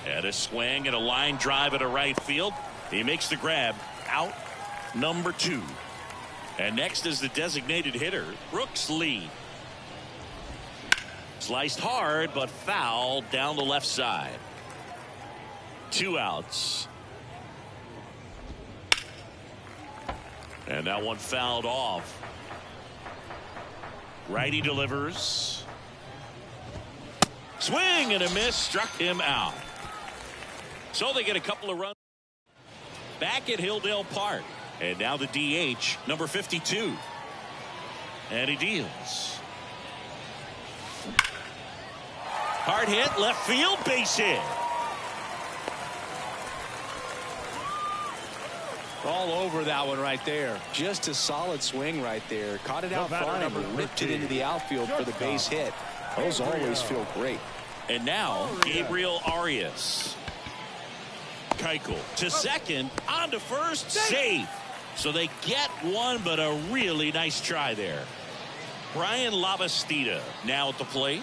And a swing and a line drive at a right field. He makes the grab. Out number 2. And next is the designated hitter, Brooks Lee. Sliced hard, but foul down the left side. 2 outs. And that one fouled off. Righty delivers. Swing and a miss, struck him out. So they get a couple of runs back at Hilldale Park. And now the DH, number 52. And he deals. Hard hit, left field, base hit. All over that one right there. Just a solid swing right there. Caught it out fine and ripped it into the outfield for the base hit. Those always feel great. And now Gabriel Arias. Keuchel to second, on to first, safe. So they get one, but a really nice try there. Brian Lavastida now at the plate.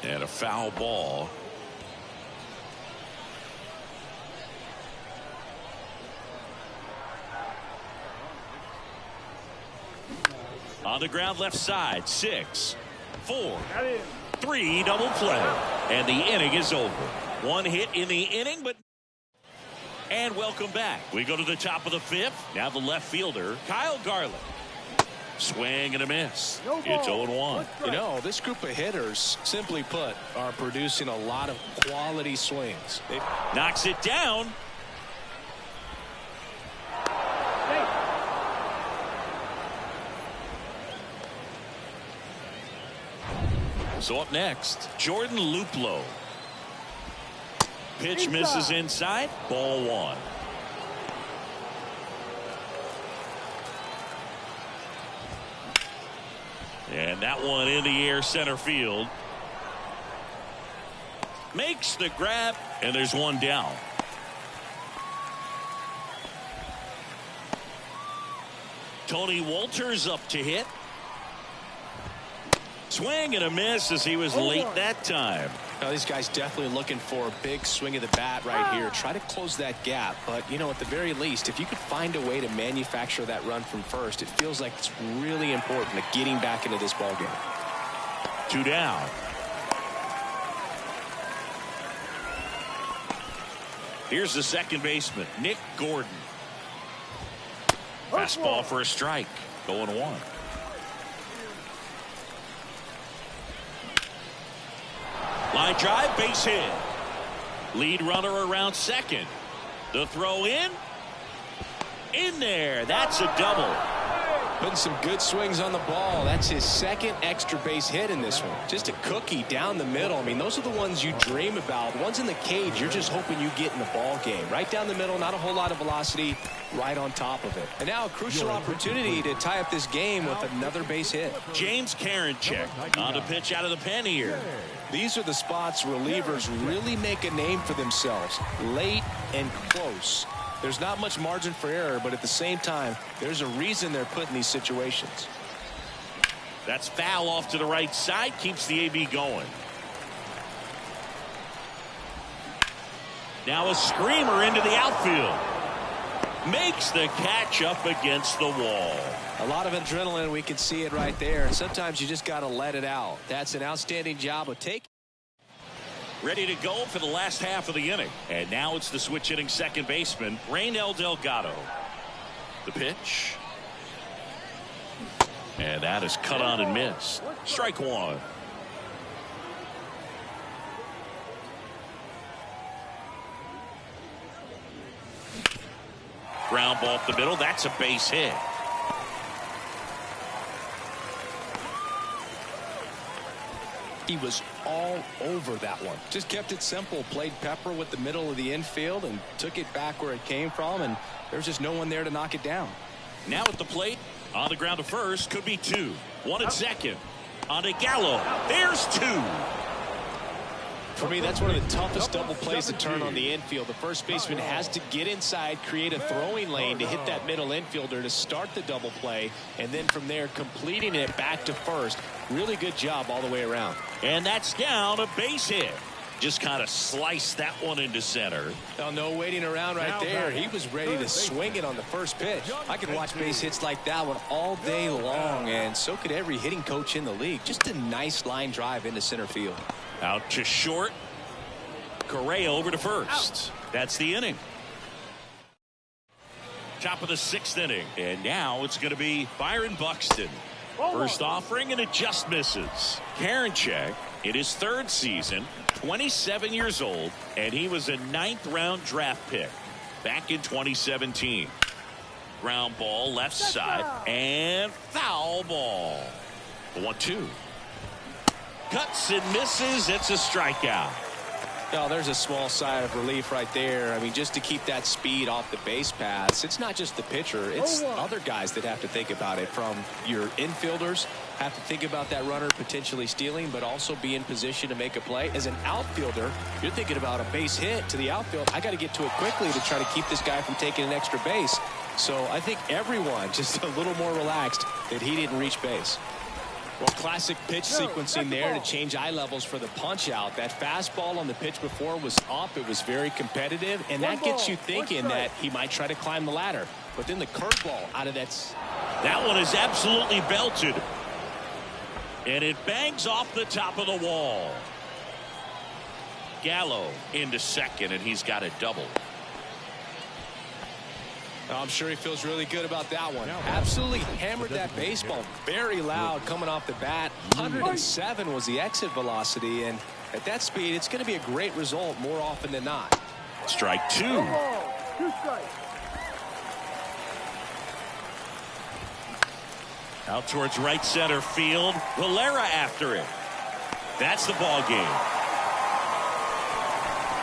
And a foul ball. On the ground left side, 6, 4, 3, double play. And the inning is over. One hit in the inning, but... And welcome back. We go to the top of the 5th. Now the left fielder, Kyle Garland. Swing and a miss. It's 0-1. You know, this group of hitters, simply put, are producing a lot of quality swings. Knocks it down. So up next, Jordan Luplow. Pitch misses inside. Ball 1. And that one in the air center field. Makes the grab, and there's one down. Tony Wolters up to hit. Swing and a miss as he was late that time. Now, these guys definitely looking for a big swing of the bat right here. Try to close that gap. But, you know, at the very least, if you could find a way to manufacture that run from first, it feels like it's really important to getting back into this ball game. 2 down. Here's the second baseman, Nick Gordon. Fastball for a strike. Going 1. Line drive, base hit. Lead runner around second. The throw in there. That's a double. Putting some good swings on the ball. That's his second extra base hit in this one. Just a cookie down the middle. I mean, those are the ones you dream about. The ones in the cage, you're just hoping you get in the ball game. Right down the middle, not a whole lot of velocity, right on top of it. And now a crucial opportunity to tie up this game with another base hit. James Karinchak on the pitch out of the pen here. These are the spots relievers really make a name for themselves. Late and close. There's not much margin for error, but at the same time, there's a reason they're put in these situations. That's foul off to the right side. Keeps the AB going. Now a screamer into the outfield. Makes the catch up against the wall. A lot of adrenaline. We can see it right there. And sometimes you just got to let it out. That's an outstanding job of taking. Ready to go for the last half of the inning. And now it's the switch hitting second baseman, Raynel Delgado. The pitch. And that is cut on and missed. Strike 1. Ground ball up the middle. That's a base hit. He was all over that one. Just kept it simple. Played pepper with the middle of the infield and took it back where it came from. And there's just no one there to knock it down. Now at the plate. On the ground to first. Could be 2. 1 at second. On to Gallo. There's 2. For me, that's one of the toughest double plays to turn on the infield. The first baseman has to get inside, create a throwing lane to hit that middle infielder to start the double play, and then from there completing it back to first. Really good job all the way around. And that's down, a base hit. Just kind of sliced that one into center. Oh, no waiting around right there. He was ready to swing it on the first pitch. I could watch base hits like that one all day long, and so could every hitting coach in the league. Just a nice line drive into center field. Out to short. Correa over to first. That's the inning. Top of the 6th inning. And now it's going to be Byron Buxton. First offering, and it just misses. Karinchak in his 3rd season, 27 years old, and he was a 9th round draft pick back in 2017. Ground ball left side, and foul ball. 1-2. Cuts and misses. It's a strikeout. Well, there's a small sigh of relief right there. I mean, just to keep that speed off the base paths. It's not just the pitcher. It's other guys that have to think about it. From your infielders have to think about that runner potentially stealing, but also be in position to make a play. As an outfielder, you're thinking about a base hit to the outfield. I got to get to it quickly to try to keep this guy from taking an extra base. So I think everyone just a little more relaxed that he didn't reach base. Well, classic pitch sequencing there to change eye levels for the punch out. That fastball on the pitch before was up. It was very competitive, and that gets you thinking that he might try to climb the ladder. But then the curveball out of that. That one is absolutely belted. And it bangs off the top of the wall. Gallo into second, and he's got a double. I'm sure he feels really good about that one. Absolutely hammered that baseball. Very loud coming off the bat. 107 was the exit velocity, and at that speed, it's going to be a great result more often than not. Strike two. 2 strikes. Out towards right center field. Valera after it. That's the ball game.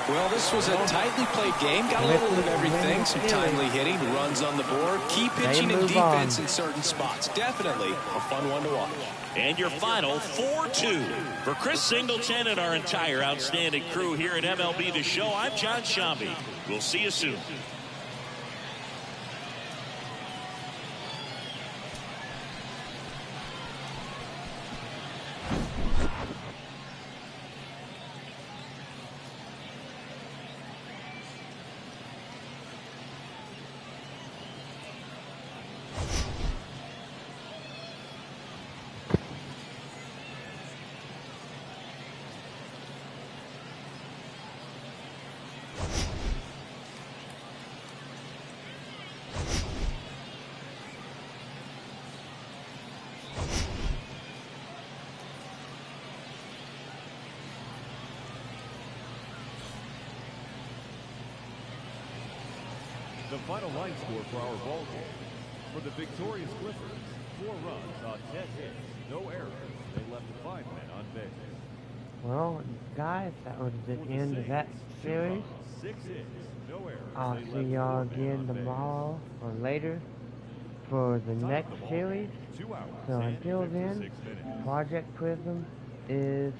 Well, this was a tightly played game. Got a little of everything. Some timely hitting, runs on the board, key pitching and defense in certain spots. Definitely a fun one to watch. And your final 4-2. For Chris Singleton and our entire outstanding crew here at MLB The Show, I'm John Shambi. We'll see you soon. The final line score for our ball game. For the victorious Clippers, 4 runs on 10 hits, no errors. They left 5 men on base. Well, guys, that was the end of that series. 6 hits, no errors. I'll They see left y'all 4 men again on base. tomorrow or later for the next series. 2 hours So and until then, 56 minutes. Project Prism is